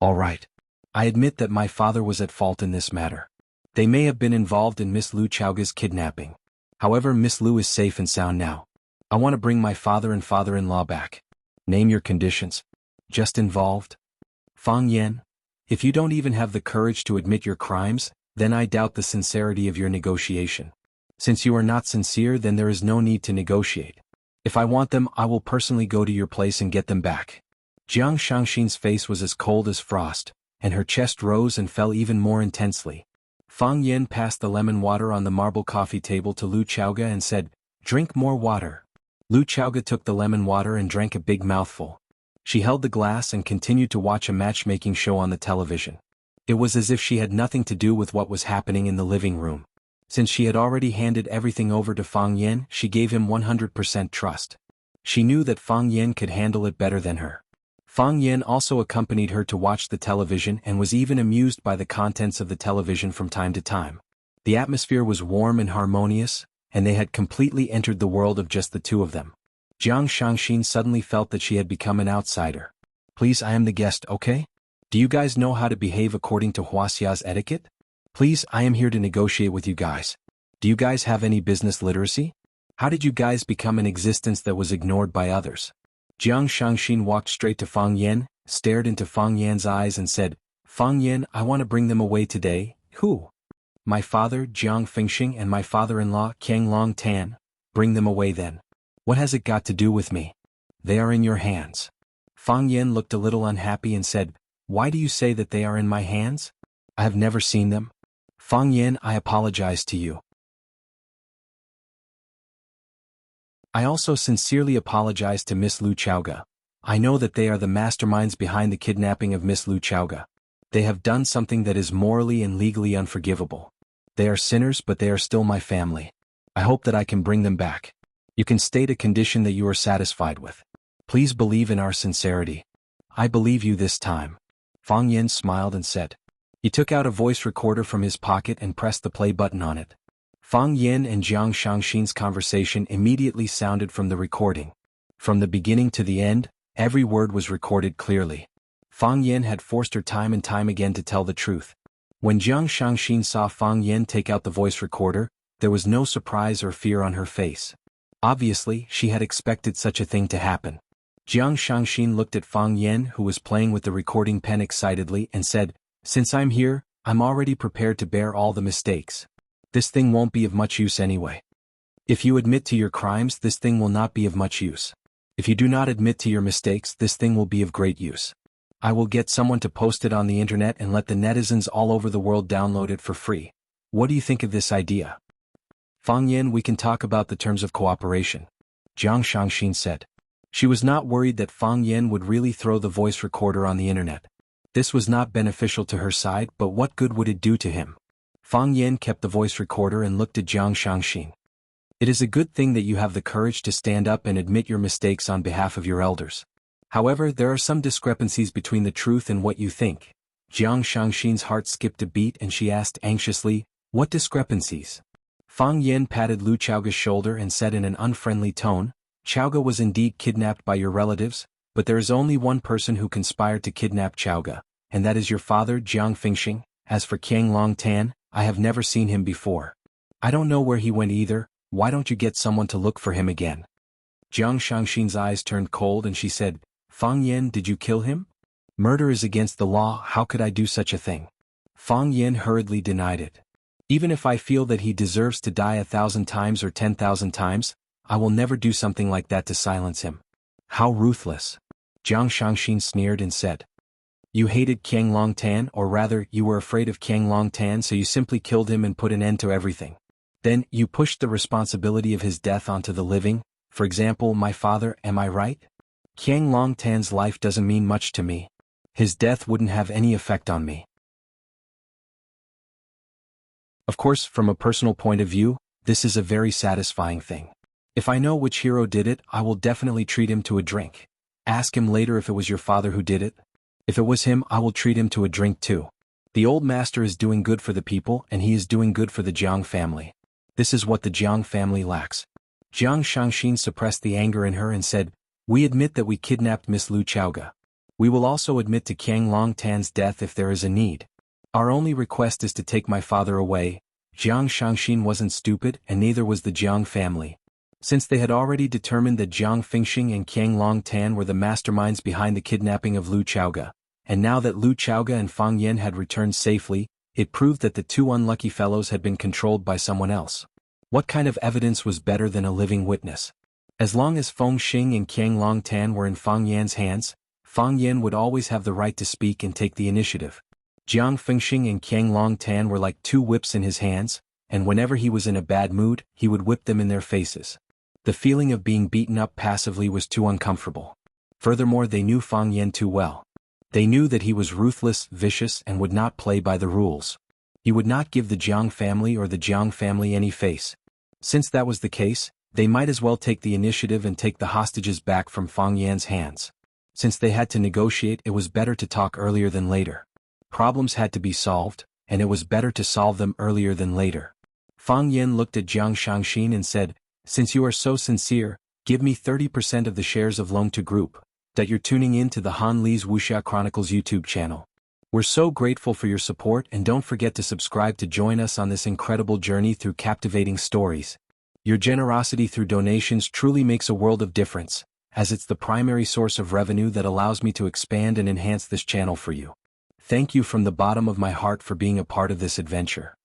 All right. I admit that my father was at fault in this matter. They may have been involved in Miss Lu Chaoga's kidnapping. However, Miss Lu is safe and sound now. I want to bring my father and father-in-law back. Name your conditions. Just involved? Fang Yen, if you don't even have the courage to admit your crimes, then I doubt the sincerity of your negotiation. Since you are not sincere, then there is no need to negotiate. If I want them, I will personally go to your place and get them back. Jiang Shangxin's face was as cold as frost, and her chest rose and fell even more intensely. Fang Yen passed the lemon water on the marble coffee table to Lu Chaoga and said, Drink more water. Lu Chaoga took the lemon water and drank a big mouthful. She held the glass and continued to watch a matchmaking show on the television. It was as if she had nothing to do with what was happening in the living room. Since she had already handed everything over to Fang Yen, she gave him 100% trust. She knew that Fang Yen could handle it better than her. Fang Yen also accompanied her to watch the television and was even amused by the contents of the television from time to time. The atmosphere was warm and harmonious, and they had completely entered the world of just the two of them. Jiang Shangxin suddenly felt that she had become an outsider. Please, I am the guest, okay? Do you guys know how to behave according to Huaxia's etiquette? Please, I am here to negotiate with you guys. Do you guys have any business literacy? How did you guys become an existence that was ignored by others? Jiang Shangxin walked straight to Fang Yen, stared into Fang Yan's eyes and said, Fang Yen, I want to bring them away today. Who? My father, Jiang Fengxing, and my father-in-law, Qiang Long Tan. Bring them away then. What has it got to do with me? They are in your hands. Fang Yen looked a little unhappy and said, Why do you say that they are in my hands? I have never seen them. Fang Yen, I apologize to you. I also sincerely apologize to Miss Lu Chaoga. I know that they are the masterminds behind the kidnapping of Miss Lu Chaoga. They have done something that is morally and legally unforgivable. They are sinners, but they are still my family. I hope that I can bring them back. You can state a condition that you are satisfied with. Please believe in our sincerity. I believe you this time. Fang Yen smiled and said. He took out a voice recorder from his pocket and pressed the play button on it. Fang Yen and Jiang Shangxin's conversation immediately sounded from the recording. From the beginning to the end, every word was recorded clearly. Fang Yen had forced her time and time again to tell the truth. When Jiang Shangxin saw Fang Yen take out the voice recorder, there was no surprise or fear on her face. Obviously, she had expected such a thing to happen. Jiang Shangxin looked at Fang Yen, who was playing with the recording pen excitedly, and said, Since I'm here, I'm already prepared to bear all the mistakes. This thing won't be of much use anyway. If you admit to your crimes, this thing will not be of much use. If you do not admit to your mistakes, this thing will be of great use. I will get someone to post it on the internet and let the netizens all over the world download it for free. What do you think of this idea? Fang Yen, we can talk about the terms of cooperation. Jiang Shangxin said. She was not worried that Fang Yen would really throw the voice recorder on the internet. This was not beneficial to her side, but what good would it do to him? Fang Yen kept the voice recorder and looked at Jiang Shangxin. It is a good thing that you have the courage to stand up and admit your mistakes on behalf of your elders. However, there are some discrepancies between the truth and what you think. Jiang Shangxin's heart skipped a beat and she asked anxiously, What discrepancies? Fang Yin patted Lu Chaoga's shoulder and said in an unfriendly tone, Chaoga was indeed kidnapped by your relatives, but there is only one person who conspired to kidnap Chaoga, and that is your father Jiang Fingxing. As for Qiang Longtan, I have never seen him before. I don't know where he went either. Why don't you get someone to look for him again? Jiang Shangxin's eyes turned cold and she said, Fang Yin, did you kill him? Murder is against the law, how could I do such a thing? Fang Yin hurriedly denied it. Even if I feel that he deserves to die 1,000 times or 10,000 times, I will never do something like that to silence him. How ruthless! Jiang Shangxin sneered and said. You hated Qiang Longtan, or rather, you were afraid of Qiang Longtan, so you simply killed him and put an end to everything. Then, you pushed the responsibility of his death onto the living, for example, my father, am I right? Qiang Longtan's life doesn't mean much to me. His death wouldn't have any effect on me. Of course, from a personal point of view, this is a very satisfying thing. If I know which hero did it, I will definitely treat him to a drink. Ask him later if it was your father who did it. If it was him, I will treat him to a drink too. The old master is doing good for the people and he is doing good for the Jiang family. This is what the Jiang family lacks. Jiang Shangxin suppressed the anger in her and said, We admit that we kidnapped Miss Lu Chaoga. We will also admit to Qiang Longtan's death if there is a need. Our only request is to take my father away. Jiang Shangxin wasn't stupid and neither was the Jiang family. Since they had already determined that Jiang Fingxing and Qiang Longtan were the masterminds behind the kidnapping of Lu Chaoga, and now that Lu Chaoga and Fang Yin had returned safely, it proved that the two unlucky fellows had been controlled by someone else. What kind of evidence was better than a living witness? As long as Feng Xing and Qiang Longtan were in Fang Yan's hands, Fang Yin would always have the right to speak and take the initiative. Jiang Fingxing and Qiang Longtan were like two whips in his hands, and whenever he was in a bad mood, he would whip them in their faces. The feeling of being beaten up passively was too uncomfortable. Furthermore, they knew Fang Yin too well. They knew that he was ruthless, vicious, and would not play by the rules. He would not give the Jiang family or the Jiang family any face. Since that was the case, they might as well take the initiative and take the hostages back from Fang Yan's hands. Since they had to negotiate, it was better to talk earlier than later. Problems had to be solved, and it was better to solve them earlier than later. Fang Yin looked at Jiang Shangxin and said, Since you are so sincere, give me 30% of the shares of Long2 Group, that you're tuning in to the Han Li's Wuxia Chronicles YouTube channel. We're so grateful for your support and don't forget to subscribe to join us on this incredible journey through captivating stories. Your generosity through donations truly makes a world of difference, as it's the primary source of revenue that allows me to expand and enhance this channel for you. Thank you from the bottom of my heart for being a part of this adventure.